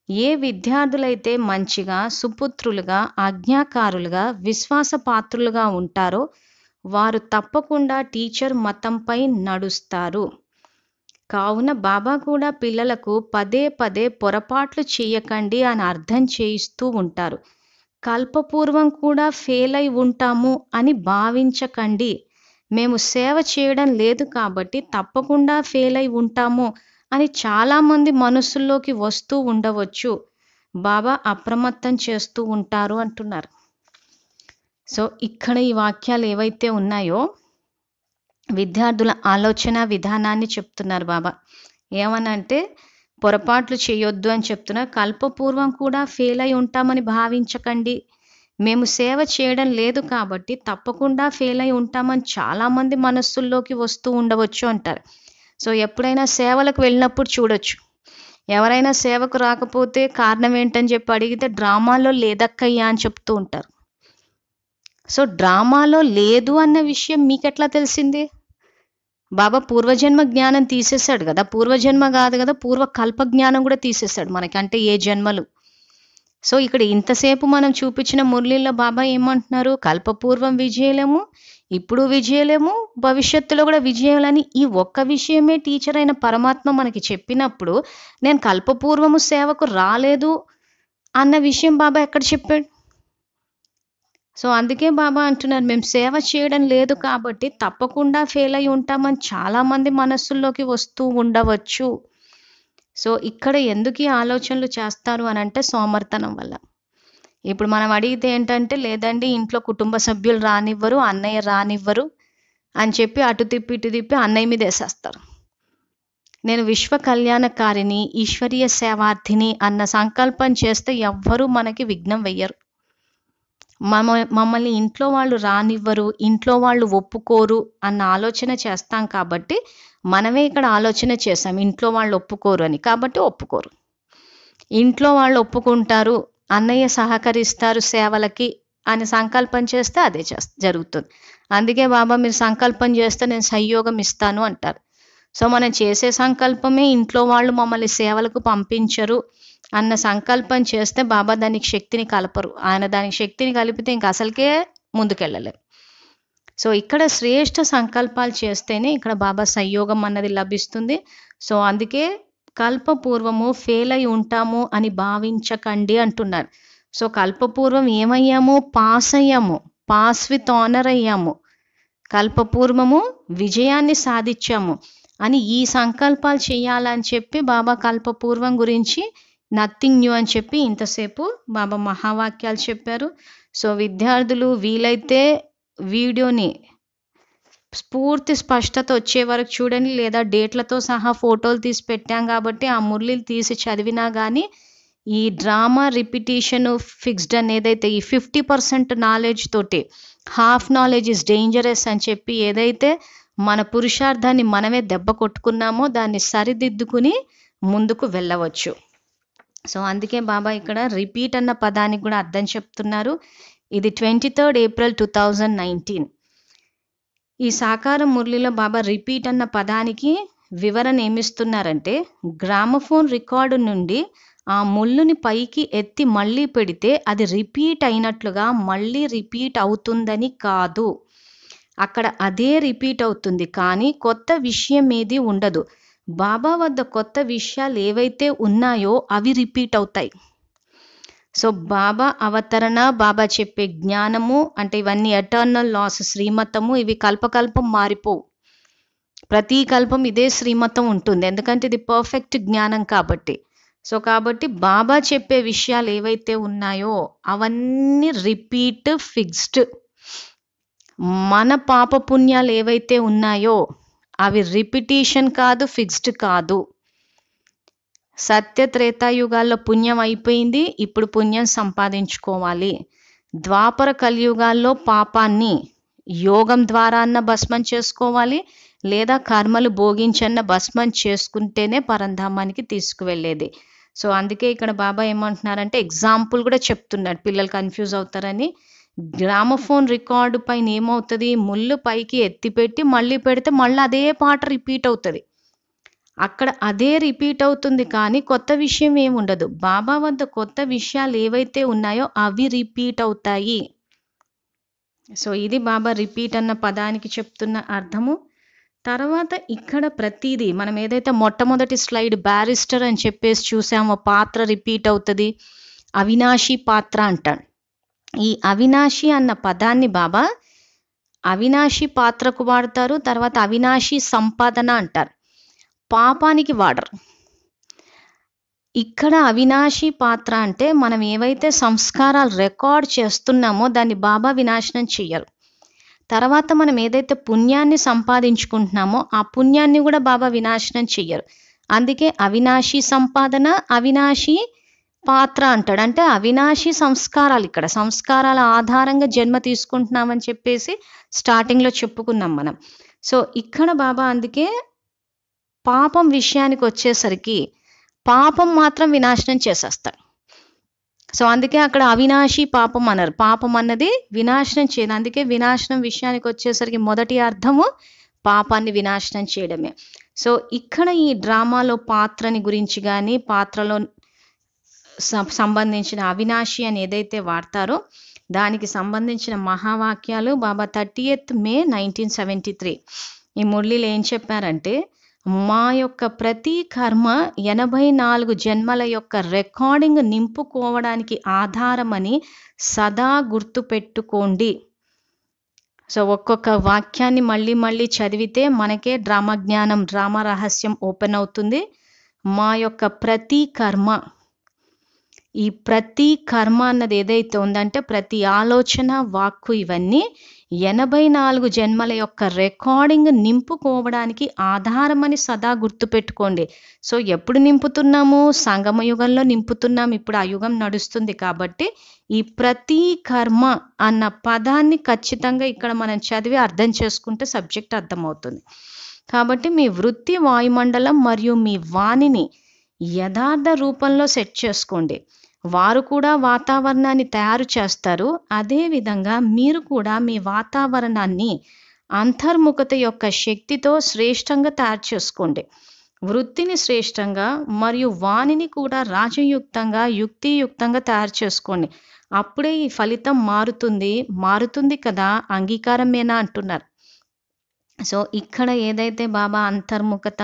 ఏ విద్యార్థులైతే మంచిగా, సుపుత్రులుగా, ఆజ్ఞాకారులుగా, విశ్వాసపాత్రులుగా ఉంటారో వారు తప్పకుండా టీచర్ మతంపై నడుస్తారు. కావున బాబా కూడా పిల్లలకు పదే పదే పొరపాట్లు చేయకండి అని అర్థం చేయిస్తూ ఉంటారు. కల్పపూర్వం కూడా ఫెయిల్ అయి ఉంటాము అని భావించకండి. మేము సేవ చేయడం లేదు కాబట్టి తప్పకుండా ఫెయిల్ అయి ఉంటాము అని చాలామంది మనసుల్లోకి వస్తూ ఉండవచ్చు. బాబా అప్రమత్తం చేస్తూ ఉంటారు అంటున్నారు. సో ఇక్కడ ఈ వాక్యాలు ఏవైతే ఉన్నాయో విద్యార్థుల ఆలోచన విధానాన్ని చెప్తున్నారు బాబా. ఏమనంటే పొరపాట్లు చేయొద్దు అని చెప్తున్నారు. కల్పపూర్వం కూడా ఫెయిల్ అయి ఉంటామని భావించకండి. మేము సేవ చేయడం లేదు కాబట్టి తప్పకుండా ఫెయిల్ అయి ఉంటామని చాలామంది మనస్సుల్లోకి వస్తూ ఉండవచ్చు అంటారు. సో ఎప్పుడైనా సేవలకు వెళ్ళినప్పుడు చూడొచ్చు, ఎవరైనా సేవకు రాకపోతే కారణం ఏంటని చెప్పి అడిగితే డ్రామాలో లేదక్కయ్యా అని చెప్తూ ఉంటారు. సో డ్రామాలో లేదు అన్న విషయం మీకెట్లా తెలిసింది? బాబా పూర్వజన్మ జ్ఞానం తీసేశాడు కదా, పూర్వజన్మ కాదు కదా, పూర్వ కల్ప జ్ఞానం కూడా తీసేశాడు మనకి, అంటే ఏ జన్మలు. సో ఇక్కడ ఇంతసేపు మనం చూపించిన మురళిలో బాబా ఏమంటున్నారు? కల్పపూర్వం విజయలేము, ఇప్పుడు విజయలేము, భవిష్యత్తులో కూడా విజయాలని ఈ ఒక్క విషయమే టీచర్ అయిన పరమాత్మ మనకి చెప్పినప్పుడు నేను కల్పపూర్వము సేవకు రాలేదు అన్న విషయం బాబా ఎక్కడ చెప్పాడు? సో అందుకే బాబా అంటున్నారు, మేము సేవ చేయడం లేదు కాబట్టి తప్పకుండా ఫెయిల్ అయి ఉంటామని చాలామంది మనస్సుల్లోకి వస్తూ ఉండవచ్చు. సో ఇక్కడ ఎందుకు ఈ ఆలోచనలు చేస్తారు అని అంటే సోమర్తనం వల్ల. ఇప్పుడు మనం అడిగితే ఏంటంటే, లేదండి ఇంట్లో కుటుంబ సభ్యులు రానివ్వరు, అన్నయ్య రానివ్వరు అని చెప్పి అటు తిప్పి ఇటు తిప్పి అన్నయ్య మీద వేసేస్తారు. నేను విశ్వ కళ్యాణకారిని, ఈశ్వరీయ సేవార్థిని అన్న సంకల్పం చేస్తే ఎవ్వరూ మనకి విఘ్నం వెయ్యరు. మమ్మల్ని ఇంట్లో వాళ్ళు రానివ్వరు, ఇంట్లో వాళ్ళు ఒప్పుకోరు అన్న ఆలోచన చేస్తాం కాబట్టి మనమే ఇక్కడ ఆలోచన చేసాం ఇంట్లో వాళ్ళు ఒప్పుకోరు అని, కాబట్టి ఒప్పుకోరు. ఇంట్లో వాళ్ళు ఒప్పుకుంటారు, అన్నయ్య సహకరిస్తారు సేవలకి అని సంకల్పం చేస్తే అదే జరుగుతుంది. అందుకే బాబా మీరు సంకల్పం చేస్తే నేను సహయోగం ఇస్తాను అంటారు. సో మనం చేసే సంకల్పమే ఇంట్లో వాళ్ళు మమ్మల్ని సేవలకు పంపించరు అన్న సంకల్పం చేస్తే బాబా దానికి శక్తిని కలపరు. ఆయన దానికి శక్తిని కలిపితే ఇంక అసలుకే ముందుకెళ్ళలేం. సో ఇక్కడ శ్రేష్ఠ సంకల్పాలు చేస్తేనే ఇక్కడ బాబా సంయోగం అన్నది లభిస్తుంది. సో అందుకే కల్పపూర్వము ఫెయిల్ అయి ఉంటాము అని భావించకండి అంటున్నారు. సో కల్పపూర్వం ఏమయ్యాము? పాస్ అయ్యాము, పాస్ విత్ ఆనర్ అయ్యాము, కల్పపూర్వము విజయాన్ని సాధించాము అని ఈ సంకల్పాలు చేయాలని చెప్పి బాబా కల్పపూర్వం గురించి నథింగ్ న్యూ అని చెప్పి ఇంతసేపు బాబా మహావాక్యాలు చెప్పారు. సో విద్యార్థులు వీలైతే వీడియోని పూర్తి స్పష్టత వచ్చే వరకు చూడండి, లేదా డేట్లతో సహా ఫోటోలు తీసి పెట్టాం కాబట్టి ఆ మురళిలు తీసి చదివినా కానీ ఈ డ్రామా రిపిటేషన్ ఫిక్స్డ్ అని ఏదైతే ఈ 50% నాలెడ్జ్ తోటి హాఫ్ నాలెడ్జ్ ఇస్ డేంజరస్ అని చెప్పి ఏదైతే మన పురుషార్థాన్ని మనమే దెబ్బ కొట్టుకున్నామో దాన్ని సరిదిద్దుకుని ముందుకు వెళ్ళవచ్చు. సో అందుకే బాబా ఇక్కడ రిపీట్ అన్న పదానికి కూడా అర్థం చెప్తున్నారు. ఇది 23rd April 2019 ఈ సాకార మురళిలో బాబా రిపీట్ అన్న పదానికి వివరణ ఏమిస్తున్నారంటే, గ్రామఫోన్ రికార్డు నుండి ఆ ముళ్ళుని పైకి ఎత్తి మళ్ళీ పెడితే అది రిపీట్ అయినట్లుగా మళ్ళీ రిపీట్ అవుతుందని కాదు. అక్కడ అదే రిపీట్ అవుతుంది, కానీ కొత్త విషయం ఏది ఉండదు. బాబా వద్ద కొత్త విషయాలు ఏవైతే ఉన్నాయో అవి రిపీట్ అవుతాయి. సో బాబా అవతరణ, బాబా చెప్పే జ్ఞానము అంటే ఇవన్నీ ఎటర్నల్ లాస్, శ్రీమతము, ఇవి కల్పకల్పం మారిపోవు. ప్రతి కల్పం ఇదే శ్రీమతం ఉంటుంది, ఎందుకంటే ఇది పర్ఫెక్ట్ జ్ఞానం కాబట్టి. సో కాబట్టి బాబా చెప్పే విషయాలు ఏవైతే ఉన్నాయో అవన్నీ రిపీట్, ఫిక్స్డ్. మన పాపపుణ్యాలు ఏవైతే ఉన్నాయో అవి రిపిటీషన్ కాదు, ఫిక్స్డ్ కాదు. సత్య త్రేతాయుగాల్లో పుణ్యం అయిపోయింది, ఇప్పుడు పుణ్యం సంపాదించుకోవాలి. ద్వాపర కలియుగాల్లో పాపాన్ని యోగం ద్వారా అన్న భస్మం చేసుకోవాలి, లేదా కర్మలు భోగించన్న భస్మం చేసుకుంటేనే పరంధామానికి తీసుకువెళ్ళేది. సో అందుకే ఇక్కడ బాబా ఏమంటున్నారంటే ఎగ్జాంపుల్ కూడా చెప్తున్నాడు, పిల్లలు కన్ఫ్యూజ్ అవుతారని. గ్రామఫోన్ రికార్డు పైన ఏమవుతుంది, ముళ్ళు పైకి ఎత్తిపెట్టి మళ్ళీ పెడితే మళ్ళీ అదే పాట రిపీట్ అవుతుంది. అక్కడ అదే రిపీట్ అవుతుంది కానీ కొత్త విషయం ఏమి ఉండదు. బాబా వద్ద కొత్త విషయాలు ఏవైతే ఉన్నాయో అవి రిపీట్ అవుతాయి. సో ఇది బాబా రిపీట్ అన్న పదానికి చెప్తున్న అర్థము. తర్వాత ఇక్కడ ప్రతిదీ మనం ఏదైతే మొట్టమొదటి స్లైడ్ బ్యారిస్టర్ అని చెప్పేసి చూసామో, పాత్ర రిపీట్ అవుతుంది, అవినాశి పాత్ర అంటాడు. ఈ అవినాశి అన్న పదాన్ని బాబా అవినాశి పాత్రకు వాడతారు, తర్వాత అవినాశి సంపాదన అంటారు, పాపానికి వాడరు. ఇక్కడ అవినాశి పాత్ర అంటే మనం ఏవైతే సంస్కారాలు రికార్డ్ చేస్తున్నామో దాన్ని బాబా వినాశనం చెయ్యరు. తర్వాత మనం ఏదైతే పుణ్యాన్ని సంపాదించుకుంటున్నామో ఆ పుణ్యాన్ని కూడా బాబా వినాశనం చెయ్యరు. అందుకే అవినాశి సంపాదన, అవినాశి పాత్ర అంటాడు. అంటే అవినాశి సంస్కారాలు, ఇక్కడ సంస్కారాల ఆధారంగా జన్మ తీసుకుంటున్నామని చెప్పేసి స్టార్టింగ్లో చెప్పుకున్నాం మనం. సో ఇక్కడ బాబా అందుకే పాపం విషయానికి వచ్చేసరికి పాపం మాత్రం వినాశనం చేసేస్తాడు. సో అందుకే అక్కడ అవినాశి పాపం అన్నారు, పాపం అన్నది వినాశనం చేయదు. అందుకే వినాశనం విషయానికి వచ్చేసరికి మొదటి అర్థము పాపాన్ని వినాశనం చేయడమే. సో ఇక్కడ ఈ డ్రామాలో పాత్రని గురించి కానీ పాత్రలో సంబంధించిన అవినాశి అని ఏదైతే వాడతారో దానికి సంబంధించిన మహావాక్యాలు బాబా 30th May 1973 ఈ మురళిలో ఏం చెప్పారంటే, మా యొక్క ప్రతి కర్మ 84 జన్మల యొక్క రికార్డింగ్ నింపుకోవడానికి ఆధారమని సదా గుర్తుపెట్టుకోండి. సో ఒక్కొక్క వాక్యాన్ని మళ్ళీ మళ్ళీ చదివితే మనకే డ్రామా జ్ఞానం, డ్రామా రహస్యం ఓపెన్ అవుతుంది. మా యొక్క ప్రతి కర్మ, ఈ ప్రతి కర్మ అన్నది ఏదైతే ఉందంటే ప్రతి ఆలోచన, వాక్కు ఇవన్నీ 84 జన్మల యొక్క రికార్డింగ్ నింపుకోవడానికి ఆధారమని సదా గుర్తుపెట్టుకోండి. సో ఎప్పుడు నింపుతున్నాము, సంగమయుగంలో నింపుతున్నాం. ఇప్పుడు ఆ యుగం నడుస్తుంది కాబట్టి ఈ ప్రతి కర్మ అన్న పదాన్ని ఖచ్చితంగా ఇక్కడ మనం చదివి అర్థం చేసుకుంటే సబ్జెక్ట్ అర్థమవుతుంది. కాబట్టి మీ వృత్తి వాయుమండలం మరియు మీ వాణిని యథార్థ రూపంలో సెట్ చేసుకోండి. వారు కూడా వాతావరణాన్ని తయారు చేస్తారు, అదేవిధంగా మీరు కూడా మీ వాతావరణాన్ని అంతర్ముఖత యొక్క శక్తితో శ్రేష్టంగా తయారు చేసుకోండి. వృత్తిని శ్రేష్టంగా మరియు వాణిని కూడా రాజయుక్తంగా, యుక్తియుక్తంగా తయారు చేసుకోండి. అప్పుడే ఈ ఫలితం మారుతుంది కదా, అంగీకారమేనా అంటున్నారు. సో ఇక్కడ ఏదైతే బాబా అంతర్ముఖత,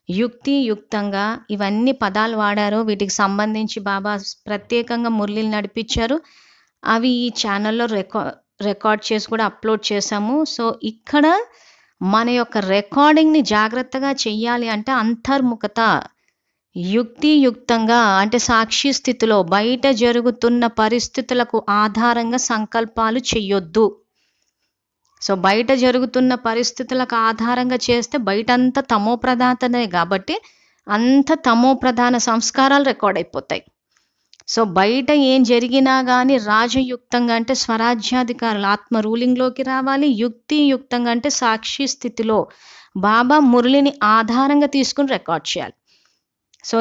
యుక్తియుక్తంగా ఇవన్నీ పదాలు వాడారో వీటికి సంబంధించి బాబా ప్రత్యేకంగా మురళీలు నడిపించారు. అవి ఈ ఛానల్లో రికార్డ్ చేసి కూడా అప్లోడ్ చేశాము. సో ఇక్కడ మన యొక్క రికార్డింగ్ని జాగ్రత్తగా చెయ్యాలి అంటే అంతర్ముఖత, యుక్తియుక్తంగా అంటే సాక్షి స్థితిలో బయట జరుగుతున్న పరిస్థితులకు ఆధారంగా సంకల్పాలు చెయ్యొద్దు. సో బయట జరుగుతున్న పరిస్థితులకు ఆధారంగా చేస్తే బయట అంతా తమో ప్రధానమే కాబట్టి అంత తమో ప్రధాన సంస్కారాలు రికార్డ్ అయిపోతాయి. సో బయట ఏం జరిగినా కానీ రాజయుక్తంగా అంటే స్వరాజ్యాధికారులు ఆత్మ రూలింగ్లోకి రావాలి, యుక్తియుక్తంగా అంటే సాక్షి స్థితిలో బాబా మురళిని ఆధారంగా తీసుకుని రికార్డ్ చేయాలి. సో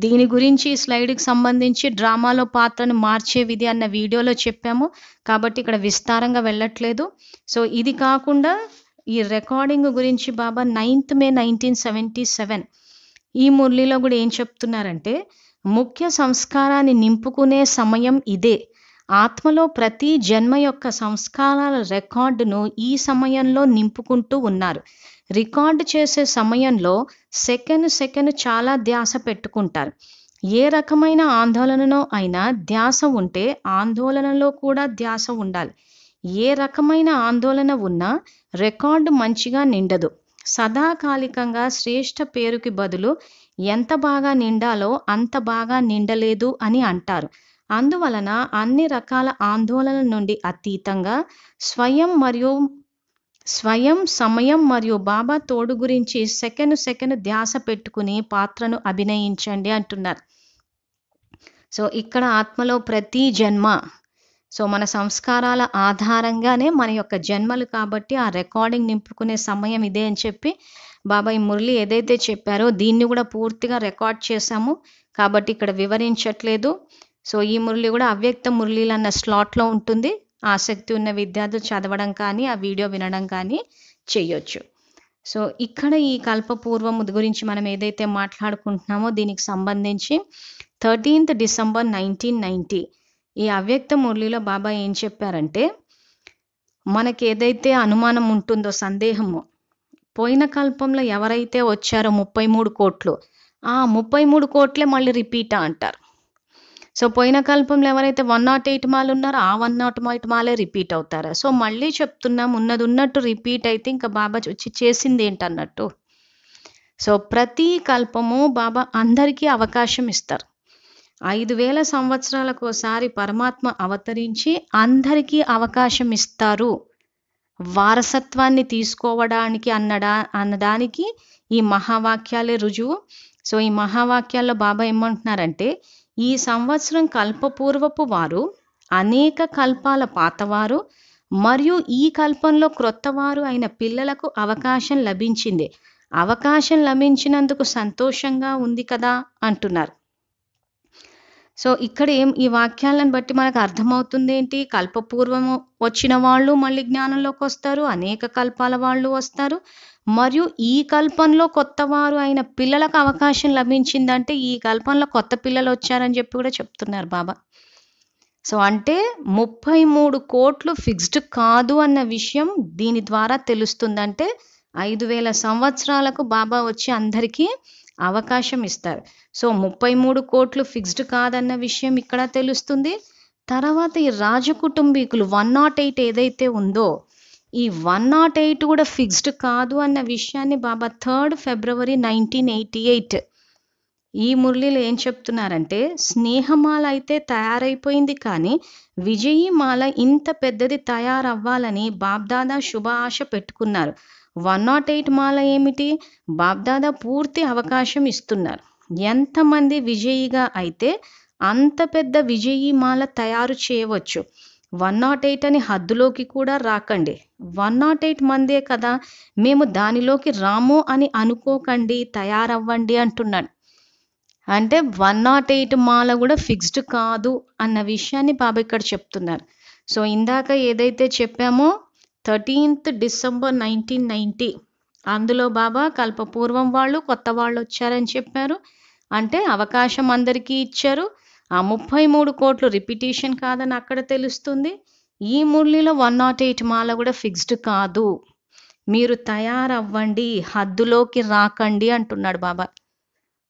దీని గురించి ఈ స్లైడ్కి సంబంధించి డ్రామాలో పాత్రను మార్చే విధి అన్న వీడియోలో చెప్పాము కాబట్టి ఇక్కడ విస్తారంగా వెళ్ళట్లేదు. సో ఇది కాకుండా ఈ రికార్డింగ్ గురించి బాబా 9th May 1977 ఈ మురళిలో కూడా ఏం చెప్తున్నారంటే, ముఖ్య సంస్కారాన్ని నింపుకునే సమయం ఇదే. ఆత్మలో ప్రతి జన్మ యొక్క సంస్కారాల రికార్డును ఈ సమయంలో నింపుకుంటూ ఉన్నారు. రికార్డు చేసే సమయంలో సెకండ్ చాలా ధ్యాస పెట్టుకుంటారు. ఏ రకమైన ఆందోళనలో అయినా ధ్యాస ఉంటే ఆందోళనలో కూడా ధ్యాస ఉండాలి. ఏ రకమైన ఆందోళన ఉన్నా రికార్డు మంచిగా నిండదు. సదాకాలికంగా శ్రేష్ఠ పేరుకి బదులు ఎంత బాగా నిండాలో అంత బాగా నిండలేదు అని అంటారు. అందువలన అన్ని రకాల ఆందోళన నుండి అతీతంగా స్వయం సమయం మరియు బాబా తోడు గురించి సెకండ్ ధ్యాస పెట్టుకుని పాత్రను అభినయించండి అంటున్నారు. సో ఇక్కడ ఆత్మలో ప్రతి జన్మ సో మన సంస్కారాల ఆధారంగానే మన యొక్క జన్మలు కాబట్టి ఆ రికార్డింగ్ నింపుకునే సమయం ఇదే అని చెప్పి బాబా ఈ మురళి ఏదైతే చెప్పారో దీన్ని కూడా పూర్తిగా రికార్డ్ చేశాము కాబట్టి ఇక్కడ వివరించట్లేదు. సో ఈ మురళి కూడా అవ్యక్త మురళీలు అన్న స్లాట్లో ఉంటుంది. ఆసక్తి ఉన్న విద్యార్థులు చదవడం కానీ ఆ వీడియో వినడం కానీ చేయొచ్చు. సో ఇక్కడ ఈ కల్పపూర్వం గురించి మనం ఏదైతే మాట్లాడుకుంటున్నామో దీనికి సంబంధించి 13th December 1990 ఈ అవ్యక్త మురళిలో బాబా ఏం చెప్పారంటే, మనకి ఏదైతే అనుమానం ఉంటుందో సందేహము, పోయిన కల్పంలో ఎవరైతే వచ్చారో 33 కోట్లు ఆ 33 కోట్లే మళ్ళీ రిపీటా అంటారు. సో పోయిన కల్పంలో ఎవరైతే 108 మాలు ఉన్నారో ఆ 108 మాలే రిపీట్ అవుతారా? సో మళ్ళీ చెప్తున్నాం, ఉన్నది ఉన్నట్టు రిపీట్ అయితే ఇంకా బాబా వచ్చి చేసింది ఏంటన్నట్టు. సో ప్రతి కల్పము బాబా అందరికీ అవకాశం ఇస్తారు. 5000 సంవత్సరాలకోసారి పరమాత్మ అవతరించి అందరికీ అవకాశం ఇస్తారు వారసత్వాన్ని తీసుకోవడానికి అన్నదానికి ఈ మహావాక్యాలే రుజువు. సో ఈ మహావాక్యాల్లో బాబా ఏమంటున్నారంటే, ఈ సంవత్సరం కల్పపూర్వపు వారు అనేక కల్పాల పాతవారు మరియు ఈ కల్పంలో క్రొత్తవారు అయిన పిల్లలకు అవకాశం లభించింది. అవకాశం లభించినందుకు సంతోషంగా ఉంది కదా అంటున్నారు. సో ఇక్కడ ఈ వాక్యాలను బట్టి మనకు అర్థమవుతుంది ఏంటి, కల్పపూర్వము వచ్చిన వాళ్ళు మళ్ళీ జ్ఞానంలోకి వస్తారు, అనేక కల్పాల వాళ్ళు వస్తారు, మరియు ఈ కల్పంలో కొత్తవారు అయిన పిల్లలకు అవకాశం లభించిందంటే ఈ కల్పంలో కొత్త పిల్లలు వచ్చారని చెప్పి కూడా చెప్తున్నారు బాబా. సో అంటే 33 కోట్లు ఫిక్స్డ్ కాదు అన్న విషయం దీని ద్వారా తెలుస్తుందంటే 5000 సంవత్సరాలకు బాబా వచ్చి అందరికీ అవకాశం ఇస్తారు. సో 33 కోట్లు ఫిక్స్డ్ కాదన్న విషయం ఇక్కడ తెలుస్తుంది. తర్వాత ఈ రాజకుటుంబీకులు 108 ఏదైతే ఉందో ఈ 108 కూడా ఫిక్స్డ్ కాదు అన్న విషయాన్ని బాబా 3rd February 1988 ఈ మురళిలో ఏం చెప్తున్నారంటే, స్నేహమాల అయితే తయారైపోయింది కానీ విజయీ మాల ఇంత పెద్దది తయారవ్వాలని బాబ్దాదా శుభ ఆశ పెట్టుకున్నారు. 108 మాల ఏమిటి, బాబ్దాదా పూర్తి అవకాశం ఇస్తున్నారు. ఎంతమంది విజయిగా అయితే అంత పెద్ద విజయీ మాల తయారు చేయవచ్చు. 108 అని హద్దులోకి కూడా రాకండి. 108 మందే కదా, మేము దానిలోకి రాము అని అనుకోకండి, తయారవ్వండి అంటున్నాడు. అంటే 108 మాల కూడా ఫిక్స్డ్ కాదు అన్న విషయాన్ని బాబా ఇక్కడ చెప్తున్నారు. సో ఇందాక ఏదైతే చెప్పామో 13th December 1990 అందులో బాబా కల్పపూర్వం వాళ్ళు కొత్త వాళ్ళు వచ్చారని చెప్పారు. అంటే అవకాశం అందరికీ ఇచ్చారు. ఆ 33 కోట్లు రిపిటేషన్ కాదని అక్కడ తెలుస్తుంది. ఈ మురళిలో 108 మాల కూడా ఫిక్స్డ్ కాదు, మీరు తయారవ్వండి, హద్దులోకి రాకండి అంటున్నాడు బాబా.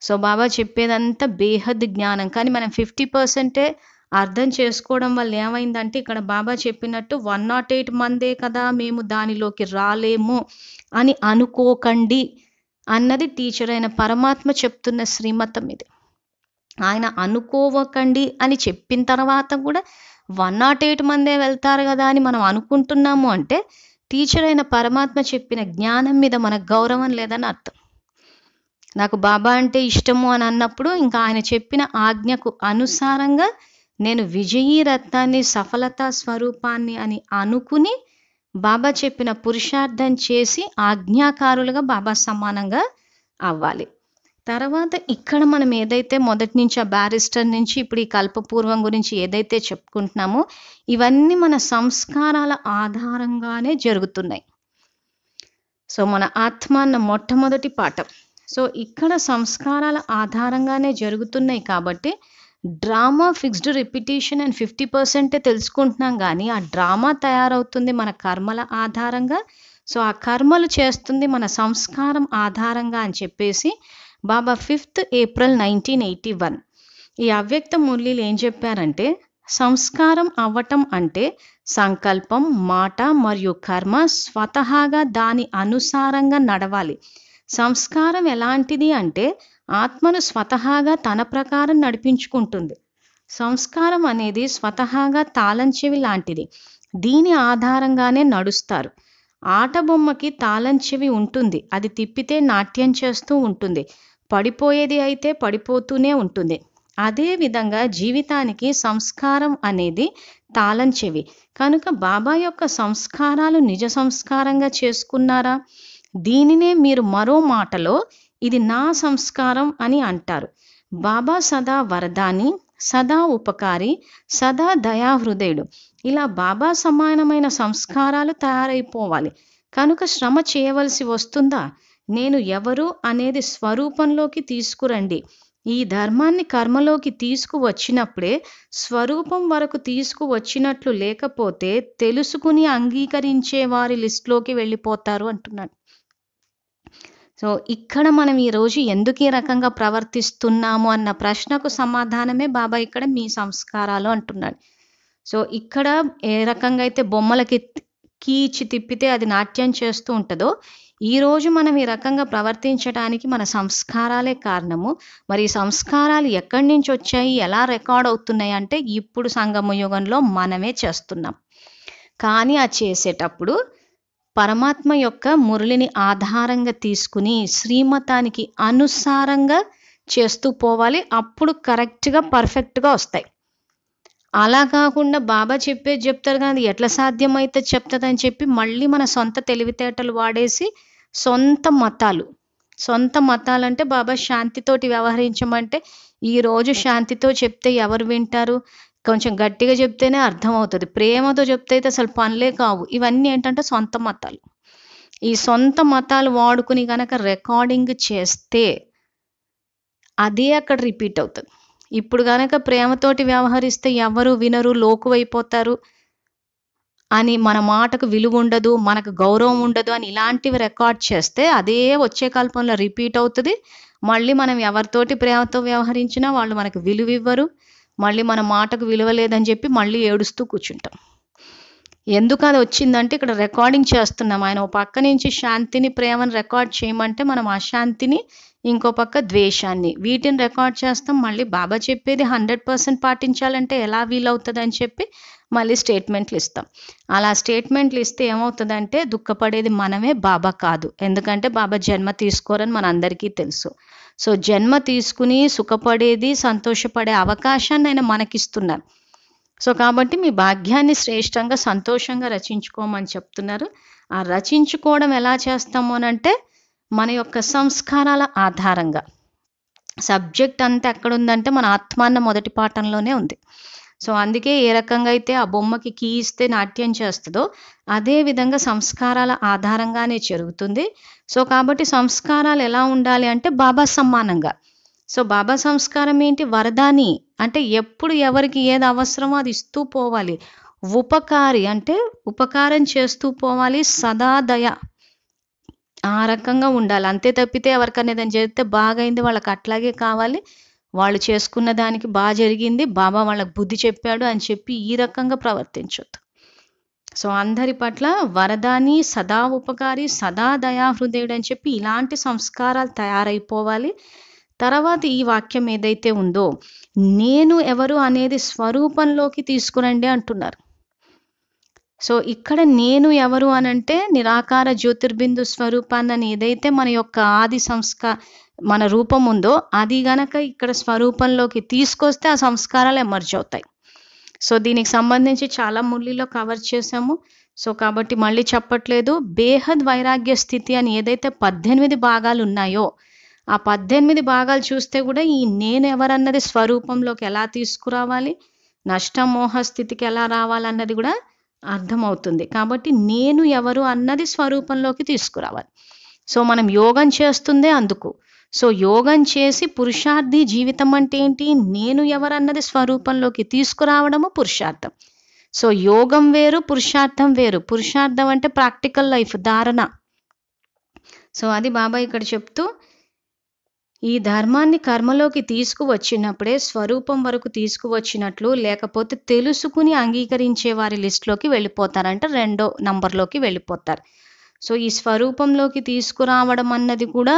సో బాబా చెప్పేదంతా బేహద్ జ్ఞానం, కానీ మనం 50% అర్థం చేసుకోవడం వల్ల ఏమైందంటే ఇక్కడ బాబా చెప్పినట్టు 108 మందే కదా, మేము దానిలోకి రాలేము అని అనుకోకండి అన్నది టీచర్ అయిన పరమాత్మ చెప్తున్న శ్రీమతం ఇది. ఆయన అనుకోవకండి అని చెప్పిన తర్వాత కూడా 108 మందే వెళ్తారు కదా అని మనం అనుకుంటున్నాము అంటే టీచర్ అయిన పరమాత్మ చెప్పిన జ్ఞానం మీద మనకు గౌరవం లేదని అర్థం. నాకు బాబా అంటే ఇష్టము అని అన్నప్పుడు ఇంకా ఆయన చెప్పిన ఆజ్ఞకు అనుసారంగా నేను విజయీ రత్నాన్ని సఫలతా స్వరూపాన్ని అని అనుకుని బాబా చెప్పిన పురుషార్థం చేసి ఆజ్ఞాకారులుగా బాబా సమానంగా అవ్వాలి. తర్వాత ఇక్కడ మనం ఏదైతే మొదటి నుంచి ఆ బ్యారిస్టర్ నుంచి ఇప్పుడు ఈ కల్పపూర్వం గురించి ఏదైతే చెప్పుకుంటున్నామో ఇవన్నీ మన సంస్కారాల ఆధారంగానే జరుగుతున్నాయి. సో మన ఆత్మ అన్న మొట్టమొదటి పాఠం. సో ఇక్కడ సంస్కారాల ఆధారంగానే జరుగుతున్నాయి కాబట్టి డ్రామా ఫిక్స్డ్ రిపిటేషన్ అండ్ 50% తెలుసుకుంటున్నాం కానీ ఆ డ్రామా తయారవుతుంది మన కర్మల ఆధారంగా. సో ఆ కర్మలు చేస్తుంది మన సంస్కారం ఆధారంగా అని చెప్పేసి బాబా 5th April 1981 ఈ అవ్యక్త మురళీలు ఏం చెప్పారంటే, సంస్కారం అవ్వటం అంటే సంకల్పం, మాట మరియు కర్మ స్వతహాగా దాని అనుసారంగా నడవాలి. సంస్కారం ఎలాంటిది అంటే ఆత్మను స్వతహాగా తన ప్రకారం నడిపించుకుంటుంది. సంస్కారం అనేది స్వతహాగా తాళం చెవి లాంటిది, దీని ఆధారంగానే నడుస్తారు. ఆట బొమ్మకి తాళం చెవి ఉంటుంది, అది తిప్పితే నాట్యం చేస్తూ ఉంటుంది, పడిపోయేది అయితే పడిపోతూనే ఉంటుంది. అదేవిధంగా జీవితానికి సంస్కారం అనేది తాళం చెవి. కనుక బాబా యొక్క సంస్కారాలు నిజ సంస్కారంగా చేసుకున్నారా? దీనినే మీరు మరో మాటలో ఇది నా సంస్కారం అని అంటారు. బాబా సదా వరదాని, సదా ఉపకారి, సదా దయాహృదయుడు. ఇలా బాబా సమానమైన సంస్కారాలు తయారైపోవాలి. కనుక శ్రమ చేయవలసి వస్తుందా? నేను ఎవరు అనేది స్వరూపంలోకి తీసుకురండి. ఈ ధర్మాన్ని కర్మలోకి తీసుకువచ్చినప్పుడే స్వరూపం వరకు తీసుకువచ్చినట్లు, లేకపోతే తెలుసుకుని అంగీకరించే వారి లిస్టులోకి వెళ్ళిపోతారు అంటున్నాడు. సో ఇక్కడ మనం ఈరోజు ఎందుకు ఈ రకంగా ప్రవర్తిస్తున్నాము అన్న ప్రశ్నకు సమాధానమే బాబా ఇక్కడ మీ సంస్కారాలు అంటున్నాడు. సో ఇక్కడ ఏ రకంగా అయితే బొమ్మలకి కీచి తిప్పితే అది నాట్యం చేస్తూ ఉంటుందో, ఈరోజు మనం ఈ రకంగా ప్రవర్తించడానికి మన సంస్కారాలే కారణము. మరి ఈ సంస్కారాలు ఎక్కడి నుంచి వచ్చాయి, ఎలా రికార్డ్ అవుతున్నాయి అంటే ఇప్పుడు సంగమ యుగంలో మనమే చేస్తున్నాం. కానీ ఆ చేసేటప్పుడు పరమాత్మ యొక్క మురళిని ఆధారంగా తీసుకుని శ్రీమతానికి అనుసారంగా చేస్తూ పోవాలి. అప్పుడు కరెక్ట్గా పర్ఫెక్ట్గా వస్తాయి. అలా కాకుండా బాబా చెప్పేది చెప్తారు కానీ అది ఎట్లా సాధ్యమైతే చెప్తుందని చెప్పి మళ్ళీ మన సొంత తెలివితేటలు వాడేసి సొంత మతాలు అంటే బాబా శాంతితోటి వ్యవహరించమంటే ఈరోజు శాంతితో చెప్తే ఎవరు వింటారు? కొంచెం గట్టిగా చెప్తేనే అర్థమవుతుంది. ప్రేమతో చెప్తే అయితే అసలు పనులే కావు. ఇవన్నీ ఏంటంటే సొంత మతాలు. ఈ సొంత మతాలు వాడుకుని కనుక రికార్డింగ్ చేస్తే అదే అక్కడ రిపీట్ అవుతుంది. ఇప్పుడు కనుక ప్రేమతోటి వ్యవహరిస్తే ఎవరు వినరు, లోకువైపోతారు అని, మన మాటకు విలువ ఉండదు, మనకు గౌరవం ఉండదు అని ఇలాంటివి రికార్డ్ చేస్తే అదే వచ్చే కల్పంలో రిపీట్ అవుతుంది. మళ్ళీ మనం ఎవరితోటి ప్రేమతో వ్యవహరించినా వాళ్ళు మనకు విలువ ఇవ్వరు. మళ్ళీ మన మాటకు విలువ లేదని చెప్పి మళ్ళీ ఏడుస్తూ కూర్చుంటాం. ఎందుకు అది వచ్చిందంటే ఇక్కడ రికార్డింగ్ చేస్తున్నాం. ఆయన ఒక పక్క నుంచి శాంతిని, ప్రేమను రికార్డ్ చేయమంటే మనం అశాంతిని, ఇంకో పక్క ద్వేషాన్ని, వీటిని రికార్డ్ చేస్తాం. మళ్ళీ బాబా చెప్పేది 100% పాటించాలంటే ఎలా వీలవుతుంది అని చెప్పి మళ్ళీ స్టేట్మెంట్లు ఇస్తాం. అలా స్టేట్మెంట్లు ఇస్తే ఏమవుతుందంటే దుఃఖపడేది మనమే, బాబా కాదు. ఎందుకంటే బాబా జన్మ తీసుకోరని మన అందరికీ తెలుసు. సో జన్మ తీసుకుని సుఖపడేది, సంతోషపడే అవకాశాన్ని ఆయన మనకిస్తున్నారు. సో కాబట్టి మీ భాగ్యాన్ని శ్రేష్టంగా సంతోషంగా రచించుకోమని చెప్తున్నారు. ఆ రచించుకోవడం ఎలా చేస్తాము అని అంటే మన యొక్క సంస్కారాల ఆధారంగా. సబ్జెక్ట్ అంతా ఎక్కడుందంటే మన ఆత్మాన్న మొదటి పాఠంలోనే ఉంది. సో అందుకే ఏ రకంగా అయితే ఆ బొమ్మకి కీ ఇస్తే నాట్యం చేస్తుందో అదే విధంగా సంస్కారాల ఆధారంగానే జరుగుతుంది. సో కాబట్టి సంస్కారాలు ఎలా ఉండాలి అంటే బాబా సమానంగా. సో బాబా సంస్కారం ఏంటి? వరదాని అంటే ఎప్పుడు ఎవరికి ఏది అవసరమో అది ఇస్తూ పోవాలి. ఉపకారి అంటే ఉపకారం చేస్తూ పోవాలి. సదా దయ, ఆ రకంగా ఉండాలి. అంతే తప్పితే ఎవరికైనా ఏదైనా చేస్తే బాగైంది వాళ్ళకి అట్లాగే కావాలి, వాళ్ళు చేసుకున్న దానికి బాగా జరిగింది, బాబా వాళ్ళకి బుద్ధి చెప్పాడు అని చెప్పి ఈ రకంగా ప్రవర్తించొద్దు. సో అందరి పట్ల వరదాని, సదా ఉపకారి, సదా దయాహృదయుడు అని చెప్పి ఇలాంటి సంస్కారాలు తయారైపోవాలి. తర్వాత ఈ వాక్యం ఏదైతే ఉందో, నేను ఎవరు అనేది స్వరూపంలోకి తీసుకురండి అంటున్నారు. సో ఇక్కడ నేను ఎవరు అనంటే నిరాకార జ్యోతిర్బిందు స్వరూపాన్ని ఏదైతే మన యొక్క ఆది మన రూపం ఉందో అది గనక ఇక్కడ స్వరూపంలోకి తీసుకొస్తే ఆ సంస్కారాలు ఎమర్జ్ అవుతాయి. సో దీనికి సంబంధించి చాలా మురళిలో కవర్ చేసాము. సో కాబట్టి మళ్ళీ చెప్పట్లేదు. బేహద్ వైరాగ్య స్థితి అని ఏదైతే 18 భాగాలు ఉన్నాయో ఆ 18 భాగాలు చూస్తే కూడా ఈ నేను ఎవరన్నది స్వరూపంలోకి ఎలా తీసుకురావాలి, నష్టమోహ స్థితికి ఎలా రావాలన్నది కూడా అర్థమవుతుంది. కాబట్టి నేను ఎవరు అన్నది స్వరూపంలోకి తీసుకురావాలి. సో మనం యోగం చేస్తుందే అందుకు. సో యోగం చేసి పురుషార్థి జీవితం అంటే ఏంటి? నేను ఎవరన్నది స్వరూపంలోకి తీసుకురావడము పురుషార్థం. సో యోగం వేరు, పురుషార్థం వేరు. పురుషార్థం అంటే ప్రాక్టికల్ లైఫ్, ధారణ. సో అది బాబా ఇక్కడ చెప్తూ ఈ ధర్మాన్ని కర్మలోకి తీసుకువచ్చినప్పుడే స్వరూపం వరకు తీసుకువచ్చినట్లు, లేకపోతే తెలుసుకుని అంగీకరించే వారి లిస్టులోకి వెళ్ళిపోతారంటే 2వ నంబర్లోకి వెళ్ళిపోతారు. సో ఈ స్వరూపంలోకి తీసుకురావడం అన్నది కూడా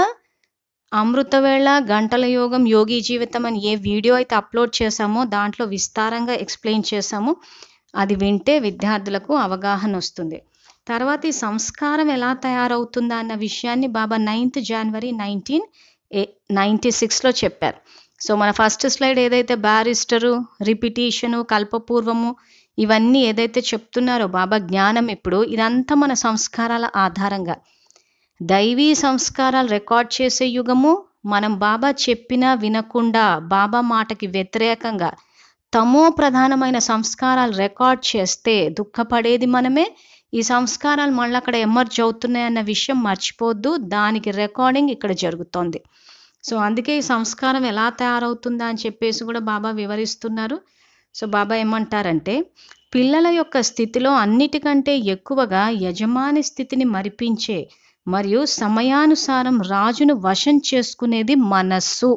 అమృతవేళ, గంటల యోగం, యోగి జీవితం అని ఏ వీడియో అయితే అప్లోడ్ చేశామో దాంట్లో విస్తారంగా ఎక్స్ప్లెయిన్ చేశాము. అది వింటే విద్యార్థులకు అవగాహన వస్తుంది. తర్వాత ఈ సంస్కారం ఎలా తయారవుతుందా అన్న విషయాన్ని బాబా 9th January 1996లో చెప్పారు. సో మన ఫస్ట్ స్లైడ్ ఏదైతే బ్యారిస్టరు, రిపిటీషను, కల్పపూర్వము ఇవన్నీ ఏదైతే చెప్తున్నారో బాబా జ్ఞానం, ఇప్పుడు ఇదంతా మన సంస్కారాల ఆధారంగా దైవీ సంస్కారాలు రికార్డ్ చేసే యుగము. మనం బాబా చెప్పినా వినకుండా బాబా మాటకి వ్యతిరేకంగా తమో ప్రధానమైన సంస్కారాలు రికార్డ్ చేస్తే దుఃఖపడేది మనమే. ఈ సంస్కారాలు మళ్ళీ అక్కడ ఎమర్జ్ అవుతున్నాయన్న విషయం మర్చిపోద్దు. దానికి రికార్డింగ్ ఇక్కడ జరుగుతోంది. సో అందుకే ఈ సంస్కారం ఎలా తయారవుతుందా అని చెప్పేసి కూడా బాబా వివరిస్తున్నారు. సో బాబా ఏమంటారంటే, పిల్లల యొక్క స్థితిలో అన్నిటికంటే ఎక్కువగా యజమాని స్థితిని మరిపించే మరియు సమయానుసారం రాజును వశం చేసుకునేది మనస్సు.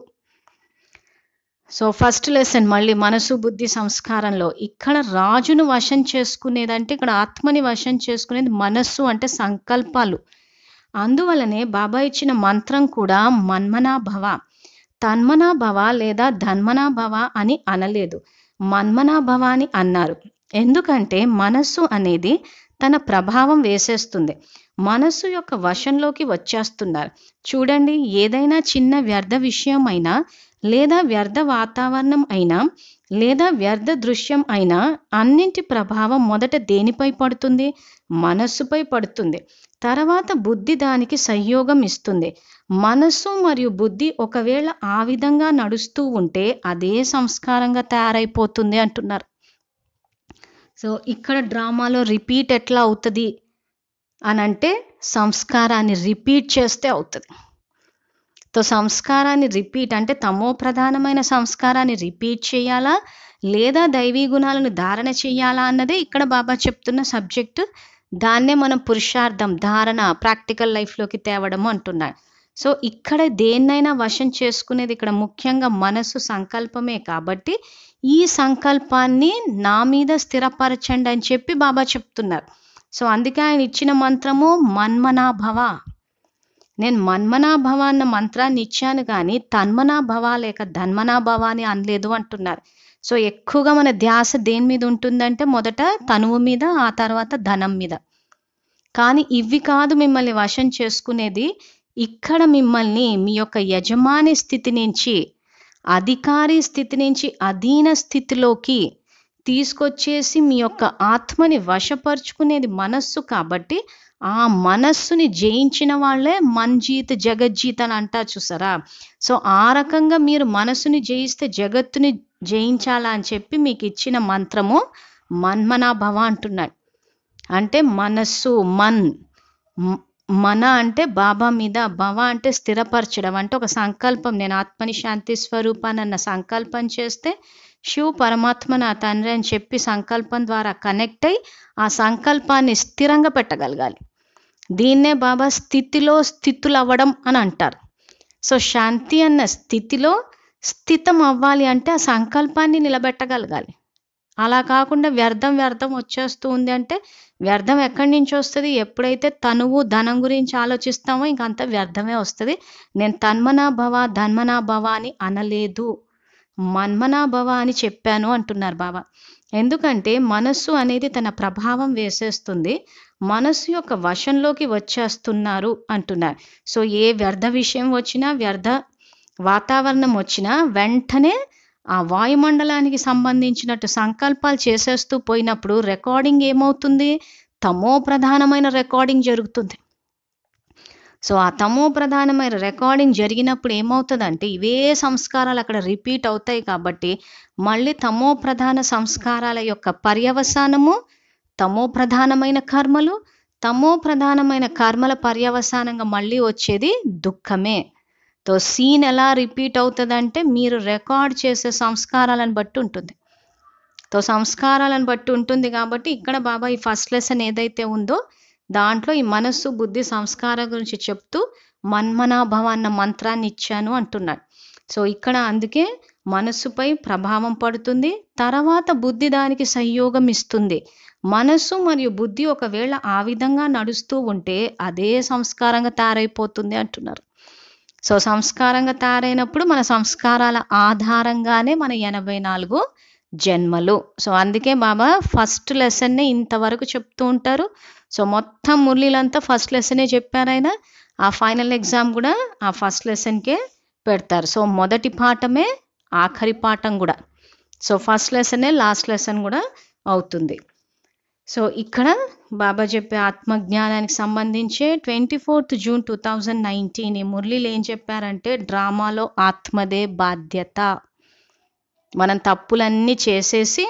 సో ఫస్ట్ లెసన్ మళ్ళీ మనసు బుద్ధి సంస్కారంలో ఇక్కడ రాజును వశం చేసుకునేదంటే ఇక్కడ ఆత్మని వశం చేసుకునేది మనస్సు అంటే సంకల్పాలు. అందువలనే బాబా ఇచ్చిన మంత్రం కూడా మన్మనాభవ, తన్మనాభవ లేదా ధన్మనాభవ అని అనలేదు, మన్మనాభవ అని అన్నారు. ఎందుకంటే మనస్సు అనేది తన ప్రభావం వేసేస్తుంది, మనస్సు యొక్క వశంలోకి వచ్చేస్తున్నారు. చూడండి, ఏదైనా చిన్న వ్యర్థ విషయం అయినా లేదా వ్యర్థ వాతావరణం అయినా లేదా వ్యర్థ దృశ్యం అయినా అన్నింటి ప్రభావం మొదట దేనిపై పడుతుంది? మనస్సుపై పడుతుంది. తర్వాత బుద్ధి దానికి సహయోగం ఇస్తుంది. మనస్సు మరియు బుద్ధి ఒకవేళ ఆ విధంగా నడుస్తూ ఉంటే అదే సంస్కారంగా తయారైపోతుంది అంటున్నారు. సో ఇక్కడ డ్రామాలో రిపీట్ ఎట్లా అవుతుంది అని అంటే సంస్కారాన్ని రిపీట్ చేస్తే అవుతుంది. సో సంస్కారాన్ని రిపీట్ అంటే తమో ప్రధానమైన సంస్కారాన్ని రిపీట్ చేయాలా లేదా దైవీ గుణాలను ధారణ చేయాలా అన్నదే ఇక్కడ బాబా చెప్తున్న సబ్జెక్టు. దాన్నే మనం పురుషార్థం, ధారణ, ప్రాక్టికల్ లైఫ్లోకి తేవడము అంటున్నాడు. సో ఇక్కడ దేన్నైనా వశం చేసుకునేది ఇక్కడ ముఖ్యంగా మనసు సంకల్పమే. కాబట్టి ఈ సంకల్పాన్ని నా మీద స్థిరపరచండి అని చెప్పి బాబా చెప్తున్నారు. సో అందుకే ఆయన ఇచ్చిన మంత్రము మన్మనాభవ. నేను మన్మనాభవ అన్న మంత్రాన్ని ఇచ్చాను కానీ తన్మనాభవ లేక ధన్మనాభవ అని అనలేదు అంటున్నారు. సో ఎక్కువగా మన ధ్యాస దేని మీద ఉంటుందంటే మొదట తనువు మీద, ఆ తర్వాత ధనం మీద. కానీ ఇవి కాదు మిమ్మల్ని వశం చేసుకునేది. ఇక్కడ మిమ్మల్ని మీ యొక్క యజమాని స్థితి నుంచి, అధికారి స్థితి నుంచి అధీన స్థితిలోకి తీసుకొచ్చేసి మీ యొక్క ఆత్మని వశపరుచుకునేది మనస్సు. కాబట్టి ఆ మనస్సుని జయించిన వాళ్ళే మన్జీత్ జగజ్జీత్ అని అంటారు చూసారా. సో ఆ రకంగా మీరు మనస్సుని జయిస్తే జగత్తుని జయించాలా అని చెప్పి మీకు ఇచ్చిన మంత్రము మన్మనాభవ అంటున్నాడు. అంటే మనస్సు, మన అంటే బాబా మీద, భవ అంటే స్థిరపరచడం, అంటే ఒక సంకల్పం. నేను ఆత్మని శాంతి స్వరూపాన్ని అన్న సంకల్పం చేస్తే శివ పరమాత్మ నా తండ్రి అని చెప్పి సంకల్పం ద్వారా కనెక్ట్ అయ్యి ఆ సంకల్పాన్ని స్థిరంగా పెట్టగలగాలి. దీన్నే బాబా స్థితిలో స్థితులు అవ్వడం అని అంటారు. సో శాంతి అన్న స్థితిలో స్థితం అవ్వాలి అంటే ఆ సంకల్పాన్ని నిలబెట్టగలగాలి. అలా కాకుండా వ్యర్థం వచ్చేస్తూ ఉంది అంటే వ్యర్థం ఎక్కడి నుంచి వస్తుంది? ఎప్పుడైతే తనువు ధనం గురించి ఆలోచిస్తామో ఇంకంత వ్యర్థమే వస్తుంది. నేను తన్మనాభవ ధన్మనాభవ అని అనలేదు, మన్మనాభవ అని చెప్పాను అంటున్నారు బాబా. ఎందుకంటే మనస్సు అనేది తన ప్రభావం వేసేస్తుంది, మనస్సు యొక్క వశంలోకి వచ్చేస్తున్నారు అంటున్నారు. సో ఏ వ్యర్థ విషయం వచ్చినా, వ్యర్థ వాతావరణం వచ్చినా వెంటనే ఆ వాయుమండలానికి సంబంధించినట్టు సంకల్పాలు చేసేస్తూ పోయినప్పుడు రికార్డింగ్ ఏమవుతుంది? తమో ప్రధానమైన రికార్డింగ్ జరుగుతుంది. సో ఆ తమో ప్రధానమైన రికార్డింగ్ జరిగినప్పుడు ఏమవుతుందంటే ఇవే సంస్కారాలు అక్కడ రిపీట్ అవుతాయి. కాబట్టి మళ్ళీ తమో ప్రధాన సంస్కారాల యొక్క పర్యవసానము తమో ప్రధానమైన కర్మలు, తమో ప్రధానమైన కర్మల పర్యవసానంగా మళ్ళీ వచ్చేది దుఃఖమే. తో సీన్ ఎలా రిపీట్ అవుతుందంటే మీరు రికార్డ్ చేసే సంస్కారాలను బట్టి ఉంటుంది. తో సంస్కారాలను బట్టి ఉంటుంది. కాబట్టి ఇక్కడ బాబా ఈ ఫస్ట్ లెసన్ ఏదైతే ఉందో దాంట్లో ఈ మనస్సు బుద్ధి సంస్కారం గురించి చెప్తూ మన్మనాభవ అన్న మంత్రాన్ని ఇచ్చాను అంటున్నాడు. సో ఇక్కడ అందుకే మనస్సుపై ప్రభావం పడుతుంది, తర్వాత బుద్ధి దానికి సహయోగం ఇస్తుంది. మనస్సు మరియు బుద్ధి ఒకవేళ ఆ విధంగా నడుస్తూ ఉంటే అదే సంస్కారంగా తయారైపోతుంది అంటున్నారు. సో సంస్కారంగా తయారైనప్పుడు మన సంస్కారాల ఆధారంగానే మన 84 జన్మలు. సో అందుకే బాబా ఫస్ట్ లెసన్నే ఇంతవరకు చెప్తూ ఉంటారు. సో మొత్తం మురళీలంతా ఫస్ట్ లెసనే చెప్పారు ఆయన. ఆ ఫైనల్ ఎగ్జామ్ కూడా ఆ ఫస్ట్ లెసన్కే పెడతారు. సో మొదటి పాఠమే ఆఖరి పాఠం కూడా. సో ఫస్ట్ లెసనే లాస్ట్ లెసన్ కూడా అవుతుంది. సో ఇక్కడ బాబా చెప్పే ఆత్మజ్ఞానానికి సంబంధించే 24th June 2019 ఈ మురళీలు ఏం చెప్పారంటే, డ్రామాలో ఆత్మదే బాధ్యత. మనం తప్పులన్నీ చేసేసి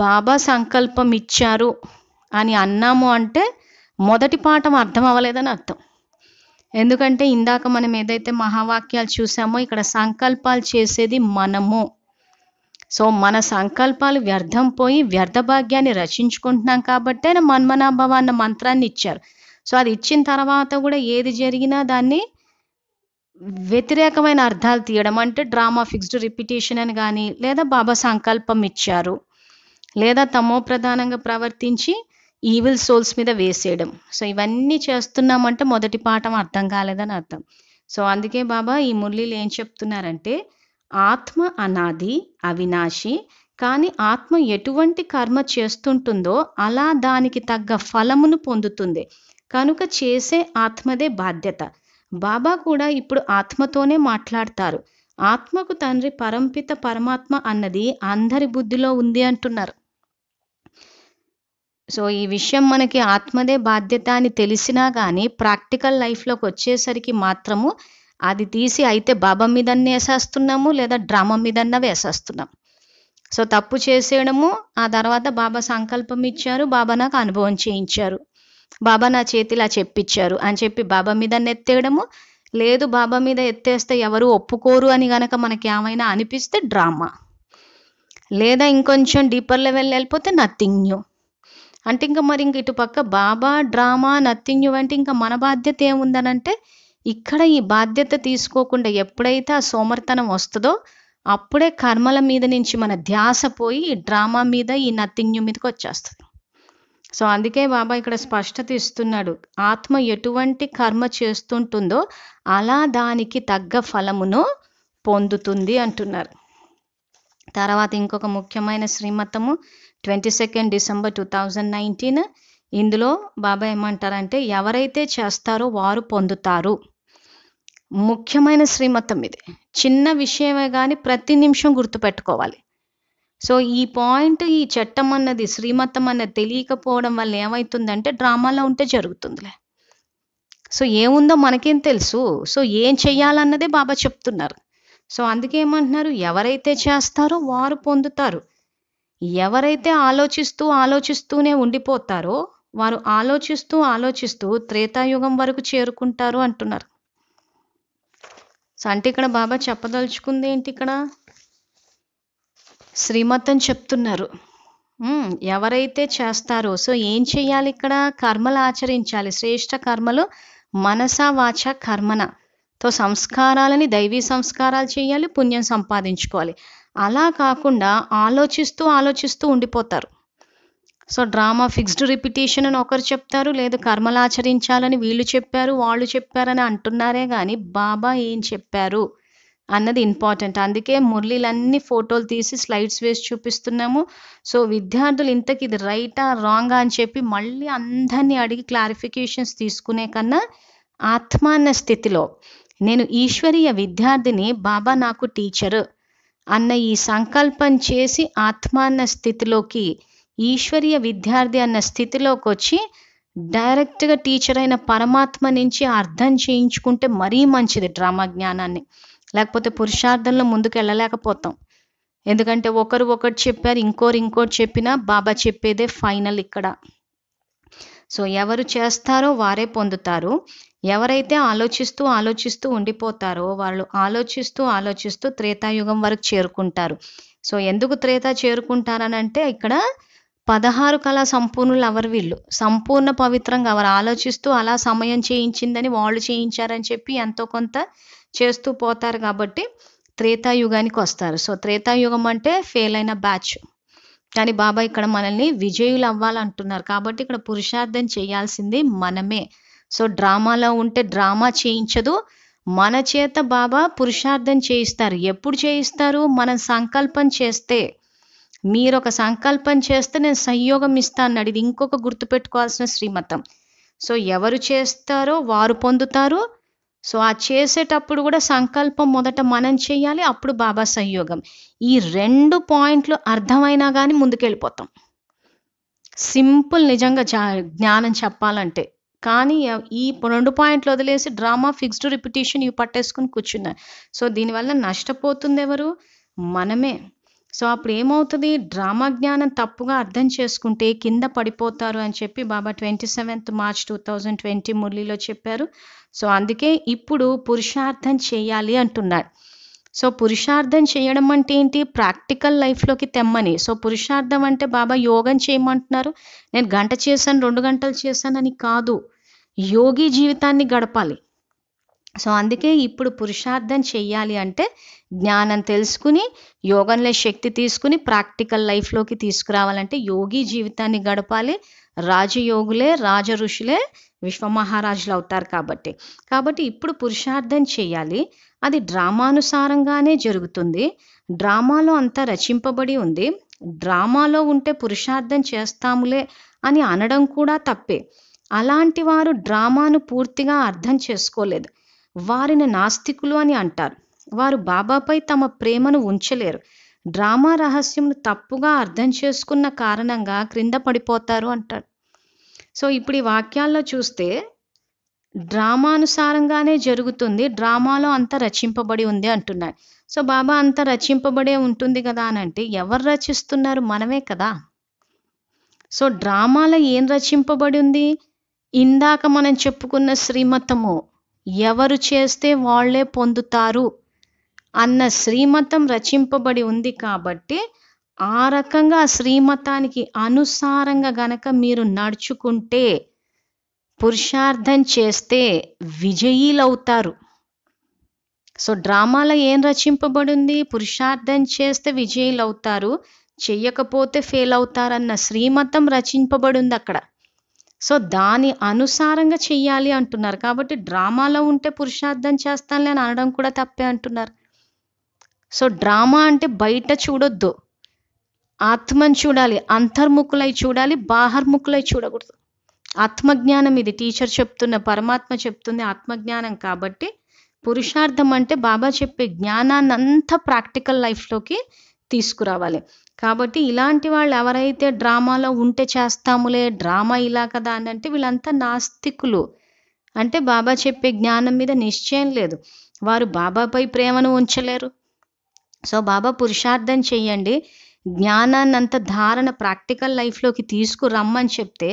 బాబా సంకల్పం ఇచ్చారు అని అన్నాము అంటే మొదటి పాఠం అర్థం అవ్వలేదని అర్థం. ఎందుకంటే ఇందాక మనం ఏదైతే మహావాక్యాలు చూసామో ఇక్కడ సంకల్పాలు చేసేది మనము. సో మన సంకల్పాలు వ్యర్థం పోయి వ్యర్థ భాగ్యాన్ని రచించుకుంటున్నాం కాబట్టే మన్మనాభవ అన్న మంత్రాన్ని ఇచ్చారు. సో అది ఇచ్చిన తర్వాత కూడా ఏది జరిగినా దాన్ని వ్యతిరేకమైన అర్థాలు తీయడం, అంటే డ్రామా ఫిక్స్డ్ రిపిటేషన్ అని కానీ, లేదా బాబా సంకల్పం ఇచ్చారు, లేదా తమో ప్రధానంగా ప్రవర్తించి ఈవిల్ సోల్స్ మీద వేసేయడం. సో ఇవన్నీ చేస్తున్నామంటే మొదటి పాఠం అర్థం కాలేదని అర్థం. సో అందుకే బాబా ఈ మురళీలు ఏం చెప్తున్నారంటే, ఆత్మ అనాది అవినాశి, కానీ ఆత్మ ఎటువంటి కర్మ చేస్తుంటుందో అలా దానికి తగ్గ ఫలమును పొందుతుంది. కనుక చేసే ఆత్మదే బాధ్యత. బాబా కూడా ఇప్పుడు ఆత్మతోనే మాట్లాడతారు. ఆత్మకు తండ్రి పరంపిత పరమాత్మ అన్నది అందరి బుద్ధిలో ఉంది అంటున్నారు. సో ఈ విషయం మనకి ఆత్మదే బాధ్యత అని తెలిసినా కానీ ప్రాక్టికల్ లైఫ్లోకి వచ్చేసరికి మాత్రము అది తీసి అయితే బాబా మీదన్న వేసేస్తున్నాము, లేదా డ్రామా మీదన్న వేసేస్తున్నాం. సో తప్పు చేసేయడము, ఆ తర్వాత బాబా సంకల్పం ఇచ్చారు, బాబా నాకు అనుభవం చేయించారు, బాబా నా చేతిలా చెప్పించారు అని చెప్పి బాబా మీద ఎత్తేయడము, లేదు బాబా మీద ఎత్తేస్తే ఎవరు ఒప్పుకోరు అని గనక మనకి ఏమైనా అనిపిస్తే డ్రామా, లేదా ఇంకొంచెం డీపర్ లెవెల్ వెళ్ళిపోతే నథింగ్ న్యూ. అంటే ఇంకా మరి ఇంక ఇటుపక్క బాబా డ్రామా నథింగ్ న్యూ అంటే ఇంకా మన బాధ్యత ఏముందనంటే, ఇక్కడ ఈ బాధ్యత తీసుకోకుండా ఎప్పుడైతే ఆ సోమర్తనం వస్తుందో అప్పుడే కర్మల మీద నుంచి మన ధ్యాస పోయి ఈ డ్రామా మీద ఈ నథింగ్ న్యూ మీదకి వచ్చేస్తుంది. సో అందుకే బాబా ఇక్కడ స్పష్టత ఇస్తున్నాడు, ఆత్మ ఎటువంటి కర్మ చేస్తుంటుందో అలా దానికి తగ్గ ఫలమును పొందుతుంది అంటున్నారు. తర్వాత ఇంకొక ముఖ్యమైన శ్రీమతము 22 December 2019. ఇందులో బాబా ఏమంటారంటే, ఎవరైతే చేస్తారో వారు పొందుతారు. ముఖ్యమైన శ్రీమతం ఇది. చిన్న విషయమే కానీ ప్రతి నిమిషం గుర్తుపెట్టుకోవాలి. సో ఈ పాయింట్, ఈ చట్టం అన్నది, శ్రీమతం అన్నది తెలియకపోవడం వల్ల ఏమవుతుందంటే డ్రామాలో ఉంటే జరుగుతుందిలే. సో ఏముందో మనకేం తెలుసు. సో ఏం చెయ్యాలన్నదే బాబా చెప్తున్నారు. సో అందుకే ఏమంటున్నారు, ఎవరైతే చేస్తారో వారు పొందుతారు. ఎవరైతే ఆలోచిస్తూనే ఉండిపోతారో వారు ఆలోచిస్తూ త్రేతాయుగం వరకు చేరుకుంటారు అంటున్నారు. సో అంటే ఇక్కడ బాబా చెప్పదలుచుకుంది ఏంటి, ఇక్కడ శ్రీమతం చెప్తున్నారు. ఎవరైతే చేస్తారో, సో ఏం చెయ్యాలి, ఇక్కడ కర్మలు ఆచరించాలి. శ్రేష్ఠ కర్మలు మనస వాచ కర్మనతో సంస్కారాలని, దైవీ సంస్కారాలు చేయాలి, పుణ్యం సంపాదించుకోవాలి. అలా కాకుండా ఆలోచిస్తూ ఉండిపోతారు. సో డ్రామా ఫిక్స్డ్ రిపిటేషన్ అని ఒకరు చెప్తారు, లేదు కర్మలు ఆచరించాలని వీళ్ళు చెప్పారు, వాళ్ళు చెప్పారని అంటున్నారే కానీ బాబా ఏం చెప్పారు అన్నది ఇంపార్టెంట్. అందుకే మురళీలన్నీ ఫోటోలు తీసి స్లైడ్స్ వేసి చూపిస్తున్నాము. సో విద్యార్థులు ఇంతకి ఇది రైటా రాంగా అని చెప్పి మళ్ళీ అందరినీ అడిగి క్లారిఫికేషన్స్ తీసుకునే కన్నా, ఆత్మ అన్న స్థితిలో నేను ఈశ్వరీయ విద్యార్థిని, బాబా నాకు టీచరు అన్న ఈ సంకల్పం చేసి ఆత్మ అన్న స్థితిలోకి, ఈశ్వరీయ విద్యార్థి అన్న స్థితిలోకి వచ్చి డైరెక్ట్గా టీచర్ అయిన పరమాత్మ నుంచి అర్థం చేయించుకుంటే మరీ మంచిది డ్రామా జ్ఞానాన్ని. లేకపోతే పురుషార్థంలో ముందుకు వెళ్ళలేకపోతాం. ఎందుకంటే ఒకటి చెప్పారు, ఇంకోటి చెప్పినా బాబా చెప్పేదే ఫైనల్ ఇక్కడ. సో ఎవరు చేస్తారో వారే పొందుతారు. ఎవరైతే ఆలోచిస్తూ ఉండిపోతారో వాళ్ళు ఆలోచిస్తూ త్రేతాయుగం వరకు చేరుకుంటారు. సో ఎందుకు త్రేత చేరుకుంటారనంటే, ఇక్కడ 16 కళా సంపూర్ణులు ఎవరు వీళ్ళు, సంపూర్ణ పవిత్రంగా ఎవరు ఆలోచిస్తూ అలా సమయం చేయించిందని వాళ్ళు చేయించారని చెప్పి ఎంతో కొంత చేస్తూ పోతారు కాబట్టి త్రేతాయుగానికి వస్తారు. సో త్రేతాయుగం అంటే ఫెయిల్ అయిన బ్యాచ్. కానీ బాబా ఇక్కడ మనల్ని విజయులు అవ్వాలంటున్నారు. కాబట్టి ఇక్కడ పురుషార్థం చేయాల్సింది మనమే. సో డ్రామాలో ఉంటే డ్రామా చేయించదు, మన చేత బాబా పురుషార్థం చేయిస్తారు. ఎప్పుడు చేయిస్తారు, మనం సంకల్పం చేస్తే. మీరు ఒక సంకల్పం చేస్తే నేను సంయోగం ఇస్తాను అన్నాడు. ఇది ఇంకొక గుర్తుపెట్టుకోవాల్సిన శ్రీమతం. సో ఎవరు చేస్తారో వారు పొందుతారు. సో ఆ చేసేటప్పుడు కూడా సంకల్పం మొదట మనం చేయాలి, అప్పుడు బాబా సంయోగం. ఈ 2 పాయింట్లు అర్థమైనా కానీ ముందుకెళ్ళిపోతాం. సింపుల్ నిజంగా జ్ఞానం చెప్పాలంటే. కానీ ఈ 2 పాయింట్లు వదిలేసి డ్రామా, ఫిక్స్డ్ రిపిటీషన్ ఇవి పట్టేసుకొని కూర్చున్నారు. సో దీనివల్ల నష్టపోతుంది ఎవరు? మనమే. సో అప్పుడు ఏమవుతుంది? డ్రామా జ్ఞానం తప్పుగా అర్థం చేసుకుంటే కింద పడిపోతారు అని చెప్పి బాబా 27th March 2020 మురళిలో చెప్పారు. సో అందుకే ఇప్పుడు పురుషార్థం చేయాలి అంటున్నాడు. సో పురుషార్థం చేయడం అంటే ఏంటి? ప్రాక్టికల్ లైఫ్లోకి తెమ్మని. సో పురుషార్థం అంటే బాబా యోగం చేయమంటున్నారు. నేను గంట చేశాను, 2 గంటలు చేశానని కాదు, యోగి జీవితాన్ని గడపాలి. సో అందుకే ఇప్పుడు పురుషార్థం చెయ్యాలి అంటే జ్ఞానం తెలుసుకుని, యోగంలో శక్తి తీసుకుని ప్రాక్టికల్ లైఫ్లోకి తీసుకురావాలంటే యోగి జీవితాన్ని గడపాలి. రాజయోగులే, రాజ ఋషులే విశ్వమహారాజులు అవుతారు కాబట్టి ఇప్పుడు పురుషార్థం చేయాలి. అది డ్రామానుసారంగానే జరుగుతుంది. డ్రామాలో అంతా రచింపబడి ఉంది. డ్రామాలో ఉంటే పురుషార్థం చేస్తాములే అని అనడం కూడా తప్పే. అలాంటి వారు డ్రామాను పూర్తిగా అర్థం చేసుకోలేదు. వారిని నాస్తికులు అని అంటారు. వారు బాబాపై తమ ప్రేమను ఉంచలేరు. డ్రామా రహస్యంను తప్పుగా అర్థం చేసుకున్న కారణంగా క్రింద పడిపోతారు అంటాడు. సో ఇప్పుడు ఈ వాక్యాల్లో చూస్తే డ్రామానుసారంగానే జరుగుతుంది, డ్రామాలో అంతా రచింపబడి ఉంది అంటున్నాడు. సో బాబా అంతా రచింపబడే ఉంటుంది కదా అని అంటే ఎవరు రచిస్తున్నారు? మనమే కదా. సో డ్రామాలో ఏం రచింపబడి ఉంది? ఇందాక మనం చెప్పుకున్న శ్రీమతము, ఎవరు చేస్తే వాళ్ళే పొందుతారు అన్న శ్రీమతం రచింపబడి ఉంది. కాబట్టి ఆ రకంగా ఆ శ్రీమతానికి అనుసారంగా గనక మీరు నడుచుకుంటే, పురుషార్థం చేస్తే విజయీలవుతారు. సో డ్రామాలో ఏం రచింపబడి ఉంది? పురుషార్థం చేస్తే విజయీలవుతారు, చెయ్యకపోతే ఫెయిల్ అవుతారన్న శ్రీమతం రచింపబడి ఉంది అక్కడ. సో దాని అనుసారంగా చెయ్యాలి అంటున్నారు. కాబట్టి డ్రామాలో ఉంటే పురుషార్థం చేస్తానులే అని అనడం కూడా తప్పే అంటున్నారు. సో డ్రామా అంటే బయట చూడొద్దు, ఆత్మను చూడాలి, అంతర్ముఖులై చూడాలి, బాహర్ముఖులై చూడకూడదు. ఆత్మజ్ఞానం ఇది టీచర్ చెప్తున్న, పరమాత్మ చెప్తుంది ఆత్మజ్ఞానం. కాబట్టి పురుషార్థం అంటే బాబా చెప్పే జ్ఞానాన్ని అంతా ప్రాక్టికల్ లైఫ్లోకి తీసుకురావాలి. కాబట్టి ఇలాంటి వాళ్ళు ఎవరైతే డ్రామాలో ఉంటే చేస్తాములే, డ్రామా ఇలా కదా అని అంటే వీళ్ళంతా నాస్తికులు. అంటే బాబా చెప్పే జ్ఞానం మీద నిశ్చయం లేదు, వారు బాబాపై ప్రేమను ఉంచలేరు. సో బాబా పురుషార్థం చెయ్యండి, జ్ఞానాన్ని అంత ధారణ ప్రాక్టికల్ లైఫ్లోకి తీసుకురమ్మని చెప్తే,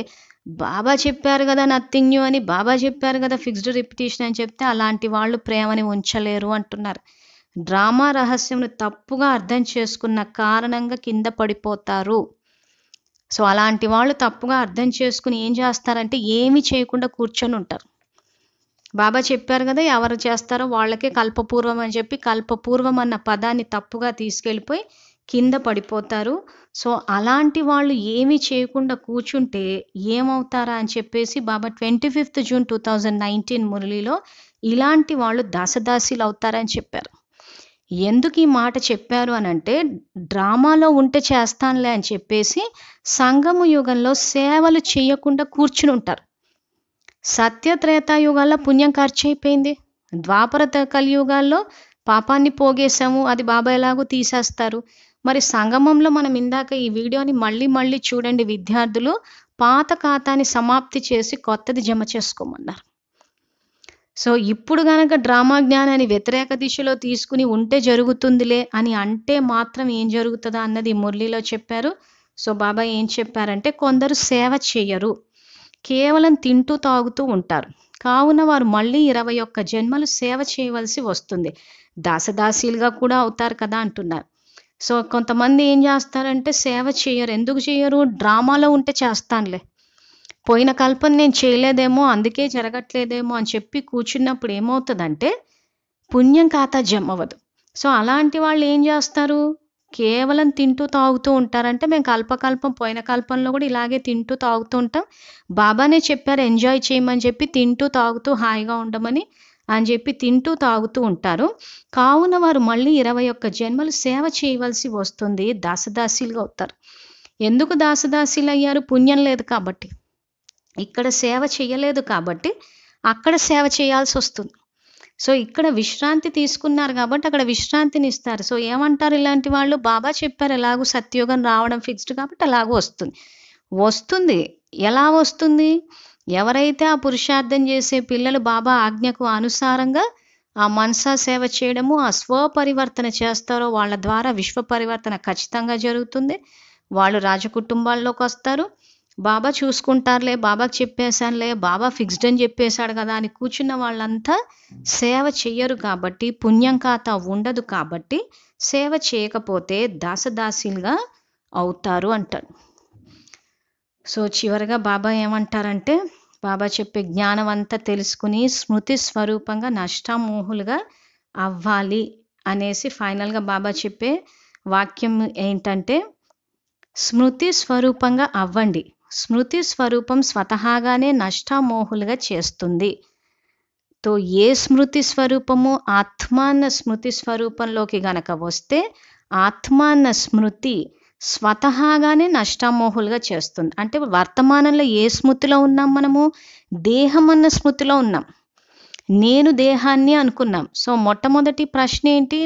బాబా చెప్పారు కదా నథింగ్ న్యూ అని, బాబా చెప్పారు కదా ఫిక్స్డ్ రిపిటీషన్ అని చెప్తే అలాంటి వాళ్ళు ప్రేమని ఉంచలేరు అంటున్నారు. డ్రామా రహస్యంను తప్పుగా అర్థం చేసుకున్న కారణంగా కింద పడిపోతారు. సో అలాంటి వాళ్ళు తప్పుగా అర్థం చేసుకుని ఏం చేస్తారంటే ఏమీ చేయకుండా కూర్చొని ఉంటారు. బాబా చెప్పారు కదా ఎవరు చేస్తారో వాళ్ళకే కల్పపూర్వం అని చెప్పి కల్పపూర్వం అన్న పదాన్ని తప్పుగా తీసుకెళ్ళిపోయి కింద పడిపోతారు. సో అలాంటి వాళ్ళు ఏమీ చేయకుండా కూర్చుంటే ఏమవుతారా అని చెప్పేసి బాబా 25th June 2019 మురళిలో ఇలాంటి వాళ్ళు దాసదాసీలు అవుతారని చెప్పారు. ఎందుకు ఈ మాట చెప్పారు అని అంటే, డ్రామాలో ఉంటే చేస్తానులే అని చెప్పేసి సంగమ యుగంలో సేవలు చేయకుండా కూర్చుని ఉంటారు. సత్యత్రేతాయుగాల్లో పుణ్యం ఖర్చు అయిపోయింది, ద్వాపర కలియుగాల్లో పాపాన్ని పోగేశాము, అది బాబా ఎలాగో తీసేస్తారు. మరి సంగమంలో మనం ఇందాక ఈ వీడియోని మళ్ళీ చూడండి విద్యార్థులు, పాత ఖాతాని సమాప్తి చేసి కొత్తది జమ చేసుకోమన్నారు. సో ఇప్పుడు గనక డ్రామా జ్ఞానాన్ని వ్యతిరేక దిశలో తీసుకుని ఉంటే జరుగుతుందిలే అని అంటే మాత్రం ఏం జరుగుతుందా అన్నది మురళిలో చెప్పారు. సో బాబా ఏం చెప్పారంటే, కొందరు సేవ చేయరు, కేవలం తింటూ తాగుతూ ఉంటారు, కావున వారు మళ్ళీ 21 జన్మలు సేవ చేయవలసి వస్తుంది, దాసదాసీలుగా కూడా అవుతారు కదా అంటున్నారు. సో కొంతమంది ఏం చేస్తారంటే సేవ చేయరు. ఎందుకు చేయరు? డ్రామాలో ఉంటే చేస్తానులే, పోయిన కల్పన నేను చేయలేదేమో అందుకే జరగట్లేదేమో అని చెప్పి కూర్చున్నప్పుడు ఏమవుతుందంటే పుణ్యం ఖాతా జమ అవ్వదు. సో అలాంటి వాళ్ళు ఏం చేస్తారు? కేవలం తింటూ తాగుతూ ఉంటారంటే, మేము కల్పకల్పం పోయిన కల్పంలో కూడా ఇలాగే తింటూ తాగుతూ ఉంటాం, బాబానే చెప్పారు ఎంజాయ్ చేయమని చెప్పి తింటూ తాగుతూ హాయిగా ఉండమని అని చెప్పి తింటూ తాగుతూ ఉంటారు. కావున వారు మళ్ళీ 21 జన్మలు సేవ చేయవలసి వస్తుంది, దాసదాసీలుగా అవుతారు. ఎందుకు దాసదాసీలు అయ్యారు? పుణ్యం లేదు కాబట్టి, ఇక్కడ సేవ చేయలేదు కాబట్టి అక్కడ సేవ చేయాల్సి వస్తుంది. సో ఇక్కడ విశ్రాంతి తీసుకున్నారు కాబట్టి అక్కడ విశ్రాంతిని ఇస్తారు. సో ఏమంటారు ఇలాంటి వాళ్ళు? బాబా చెప్పారు ఎలాగూ సత్యయుగం రావడం ఫిక్స్డ్ కాబట్టి అలాగూ వస్తుంది. వస్తుంది. ఎలా వస్తుంది? ఎవరైతే ఆ పురుషార్థం చేసే పిల్లలు బాబా ఆజ్ఞకు అనుసారంగా ఆ మనసా సేవ చేయడము, ఆ స్వపరివర్తన చేస్తారో వాళ్ళ ద్వారా విశ్వ పరివర్తన ఖచ్చితంగా జరుగుతుంది. వాళ్ళు రాజకుటుంబాల్లోకి వస్తారు. బాబా చూసుకుంటారులే, బాబాకి చెప్పేశానులే, బాబా ఫిక్స్డ్ అని చెప్పేశాడు కదా అని కూర్చున్న వాళ్ళంతా సేవ చెయ్యరు కాబట్టి, పుణ్యం ఖాతా ఉండదు కాబట్టి, సేవ చేయకపోతే దాసదాసీలుగా అవుతారు అంటాడు. సో చివరిగా బాబా ఏమంటారంటే, బాబా చెప్పే జ్ఞానం అంతా తెలుసుకుని స్మృతి స్వరూపంగా నష్టామోహులుగా అవ్వాలి అనేసి ఫైనల్గా బాబా చెప్పే వాక్యం ఏంటంటే, స్మృతి స్వరూపంగా అవ్వండి. స్మృతి స్వరూపం స్వతహాగానే నష్టామోహులుగా చేస్తుంది. తో ఏ స్మృతి స్వరూపము? ఆత్మాన్న స్మృతి స్వరూపంలోకి గనక వస్తే ఆత్మాన్న స్మృతి స్వతహాగానే నష్టామోహులుగా చేస్తుంది. అంటే వర్తమానంలో ఏ స్మృతిలో ఉన్నాం మనము? దేహం అన్న స్మృతిలో ఉన్నాం. నేను దేహాన్ని అనుకున్నాం. సో మొట్టమొదటి ప్రశ్న ఏంటి?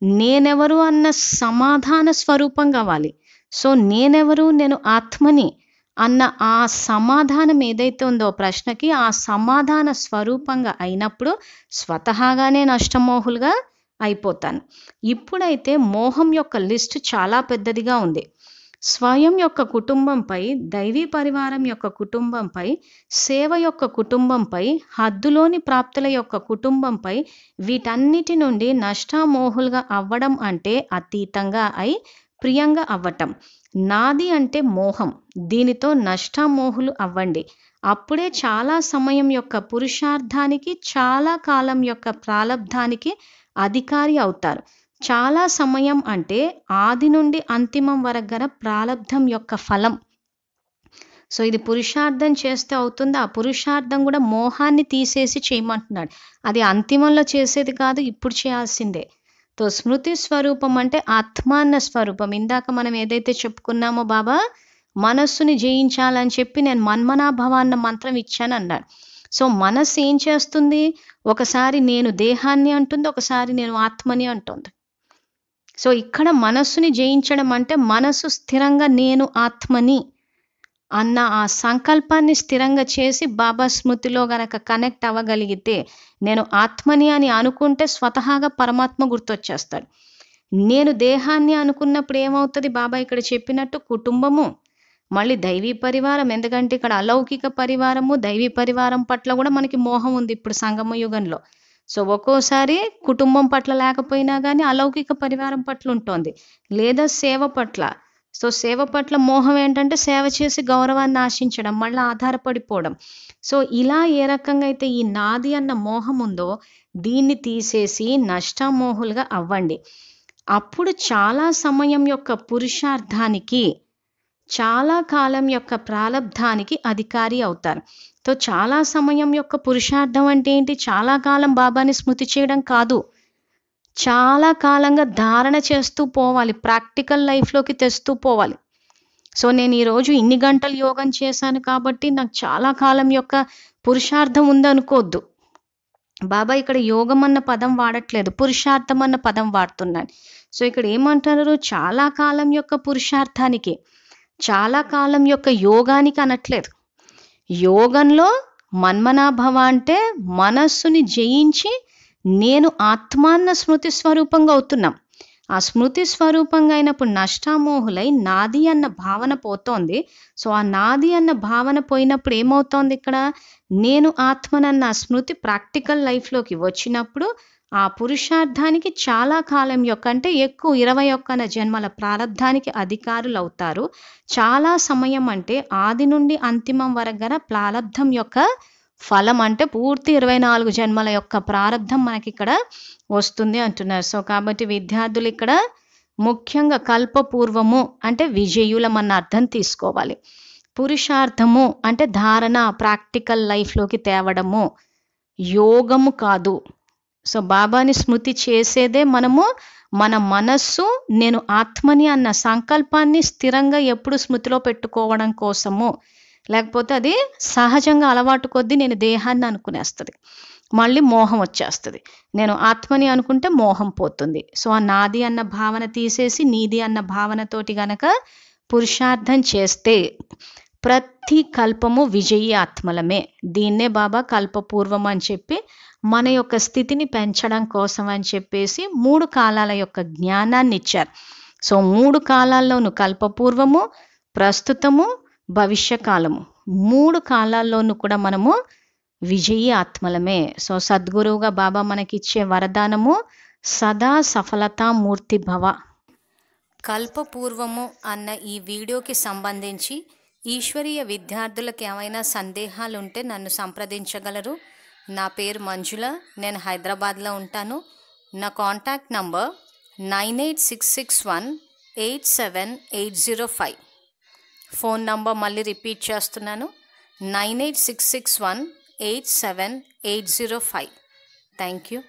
నేనెవరు అన్న సమాధాన స్వరూపం కావాలి. సో నేనెవరు? నేను ఆత్మని అన్న ఆ సమాధానం ఏదైతే ఉందో ప్రశ్నకి, ఆ సమాధాన స్వరూపంగా అయినప్పుడు స్వతహాగానే నష్టమోహులుగా అయిపోతాను. ఇప్పుడైతే మోహం యొక్క లిస్ట్ చాలా పెద్దదిగా ఉంది. స్వయం యొక్క కుటుంబంపై, దైవీ పరివారం యొక్క కుటుంబంపై, సేవ యొక్క కుటుంబంపై, హద్దులోని ప్రాప్తుల యొక్క కుటుంబంపై, వీటన్నిటి నుండి నష్టామోహులుగా అవ్వడం అంటే అతీతంగా అయి ప్రియంగా అవ్వటం. నాది అంటే మోహం. దీనితో నష్టామోహులు అవ్వండి. అప్పుడే చాలా సమయం యొక్క పురుషార్థానికి, చాలా కాలం యొక్క ప్రాలబ్ధానికి అధికారి అవుతారు. చాలా సమయం అంటే ఆది నుండి అంతిమం వరకు గల ప్రాలబ్ధం యొక్క ఫలం. సో ఇది పురుషార్థం చేస్తే అవుతుంది. ఆ పురుషార్థం కూడా మోహాన్ని తీసేసి చేయమంటున్నాడు. అది అంతిమంలో చేసేది కాదు, ఇప్పుడు చేయాల్సిందే. తో స్మృతి స్వరూపం అంటే ఆత్మాన్న స్వరూపం. ఇందాక మనం ఏదైతే చెప్పుకున్నామో బాబా మనస్సుని జయించాలని చెప్పి నేను మన్మనాభవ అన్న మంత్రం ఇచ్చాను అన్నాడు. సో మనస్సు ఏం చేస్తుంది? ఒకసారి నేను దేహాన్ని అంటుంది, ఒకసారి నేను ఆత్మని అంటుంది. సో ఇక్కడ మనస్సుని జయించడం అంటే మనస్సు స్థిరంగా నేను ఆత్మని అన్న ఆ సంకల్పాన్ని స్థిరంగా చేసి బాబా స్మృతిలో గనక కనెక్ట్ అవ్వగలిగితే, నేను ఆత్మని అని అనుకుంటే స్వతహాగా పరమాత్మ గుర్తొచ్చేస్తాడు. నేను దేహాన్ని అనుకున్నప్పుడు ఏమవుతుంది? బాబా ఇక్కడ చెప్పినట్టు కుటుంబము, మళ్ళీ దైవీ పరివారం. ఎందుకంటే ఇక్కడ అలౌకిక పరివారము, దైవీ పరివారం పట్ల కూడా మనకి మోహం ఉంది ఇప్పుడు సంగమ యుగంలో. సో ఒక్కోసారి కుటుంబం పట్ల లేకపోయినా కానీ అలౌకిక పరివారం పట్ల ఉంటుంది, లేదా సేవ పట్ల. సో సేవ పట్ల మోహం ఏంటంటే సేవ చేసి గౌరవాన్ని ఆశించడం, మళ్ళీ ఆధారపడిపోవడం. సో ఇలా ఏ రకంగా అయితే ఈ నాది అన్న మోహం ఉందో దీన్ని తీసేసి నష్టామోహులుగా అవ్వండి. అప్పుడు చాలా సమయం యొక్క పురుషార్థానికి, చాలా కాలం యొక్క ప్రాలబ్ధానికి అధికారి అవుతారు. తో చాలా సమయం యొక్క పురుషార్థం అంటే ఏంటి? చాలా కాలం బాబాని స్మృతి చేయడం కాదు, చాలా కాలంగా ధారణ చేస్తూ పోవాలి, ప్రాక్టికల్ లైఫ్లోకి తెస్తూ పోవాలి. సో నేను ఈరోజు ఇన్ని గంటలు యోగం చేశాను కాబట్టి నాకు చాలా కాలం యొక్క పురుషార్థం ఉందనుకోవద్దు. బాబా ఇక్కడ యోగం అన్న పదం వాడట్లేదు, పురుషార్థం అన్న పదం వాడుతున్నాడు. సో ఇక్కడ ఏమంటున్నారు? చాలా కాలం యొక్క పురుషార్థానికి, చాలా కాలం యొక్క యోగానికి అనట్లేదు. యోగంలో మన్మనాభవ అంటే మనస్సుని జయించి నేను ఆత్మాన్న స్మృతి స్వరూపంగా అవుతున్నాం. ఆ స్మృతి స్వరూపంగా అయినప్పుడు నష్టామోహులై నాది అన్న భావన పోతోంది. సో ఆ నాది అన్న భావన పోయినప్పుడు ఏమవుతోంది? ఇక్కడ నేను ఆత్మనన్న స్మృతి ప్రాక్టికల్ లైఫ్లోకి వచ్చినప్పుడు ఆ పురుషార్థానికి చాలా కాలం యొక్క అంటే ఎక్కువ 21 జన్మల ప్రారబ్ధానికి అధికారులు అవుతారు. చాలా సమయం అంటే ఆది నుండి అంతిమం వరకు గల ప్రారబ్ధం యొక్క ఫలం, అంటే పూర్తి 24 జన్మల యొక్క ప్రారబ్ధం మనకి ఇక్కడ వస్తుంది అంటున్నారు. సో కాబట్టి విద్యార్థులు ఇక్కడ ముఖ్యంగా కల్పపూర్వము అంటే విజయులం అన్న అర్థం తీసుకోవాలి. పురుషార్థము అంటే ధారణ, ప్రాక్టికల్ లైఫ్లోకి తేవడము, యోగము కాదు. సో బాబాని స్మృతి చేసేదే మనము మన మనస్సు నేను ఆత్మని అన్న సంకల్పాన్ని స్థిరంగా ఎప్పుడు స్మృతిలో పెట్టుకోవడం కోసము. లేకపోతే అది సహజంగా అలవాటు కొద్దీ నేను దేహాన్ని అనుకునేస్తుంది. మళ్ళీ మోహం వచ్చేస్తుంది. నేను ఆత్మని అనుకుంటే మోహం పోతుంది. సో ఆ నాది అన్న భావన తీసేసి నీది అన్న భావనతోటి గనక పురుషార్థం చేస్తే ప్రతి కల్పము విజయీ ఆత్మలమే. దీన్నే బాబా కల్పపూర్వం అని చెప్పి మన యొక్క స్థితిని పెంచడం కోసం అని చెప్పేసి 3 కాలాల యొక్క జ్ఞానాన్ని ఇచ్చారు. సో 3 కాలాల్లోనూ కల్పపూర్వము, ప్రస్తుతము, భవిష్యకాలము 3 కాలాల్లోనూ కూడా మనము విజయీ ఆత్మలమే. సో సద్గురువుగా బాబా మనకిచ్చే వరదానము సదా సఫలతామూర్తి భవ. కల్పపూర్వము అన్న ఈ వీడియోకి సంబంధించి ఈశ్వరీయ విద్యార్థులకు ఏమైనా సందేహాలు ఉంటే నన్ను సంప్రదించగలరు. నా పేరు మంజుల, నేను హైదరాబాద్లో ఉంటాను. నా కాంటాక్ట్ నంబర్ 9866187805. ఫోన్ నంబర్ మళ్ళీ రిపీట్ చేస్తున్నాను, 9866187805. Thank you.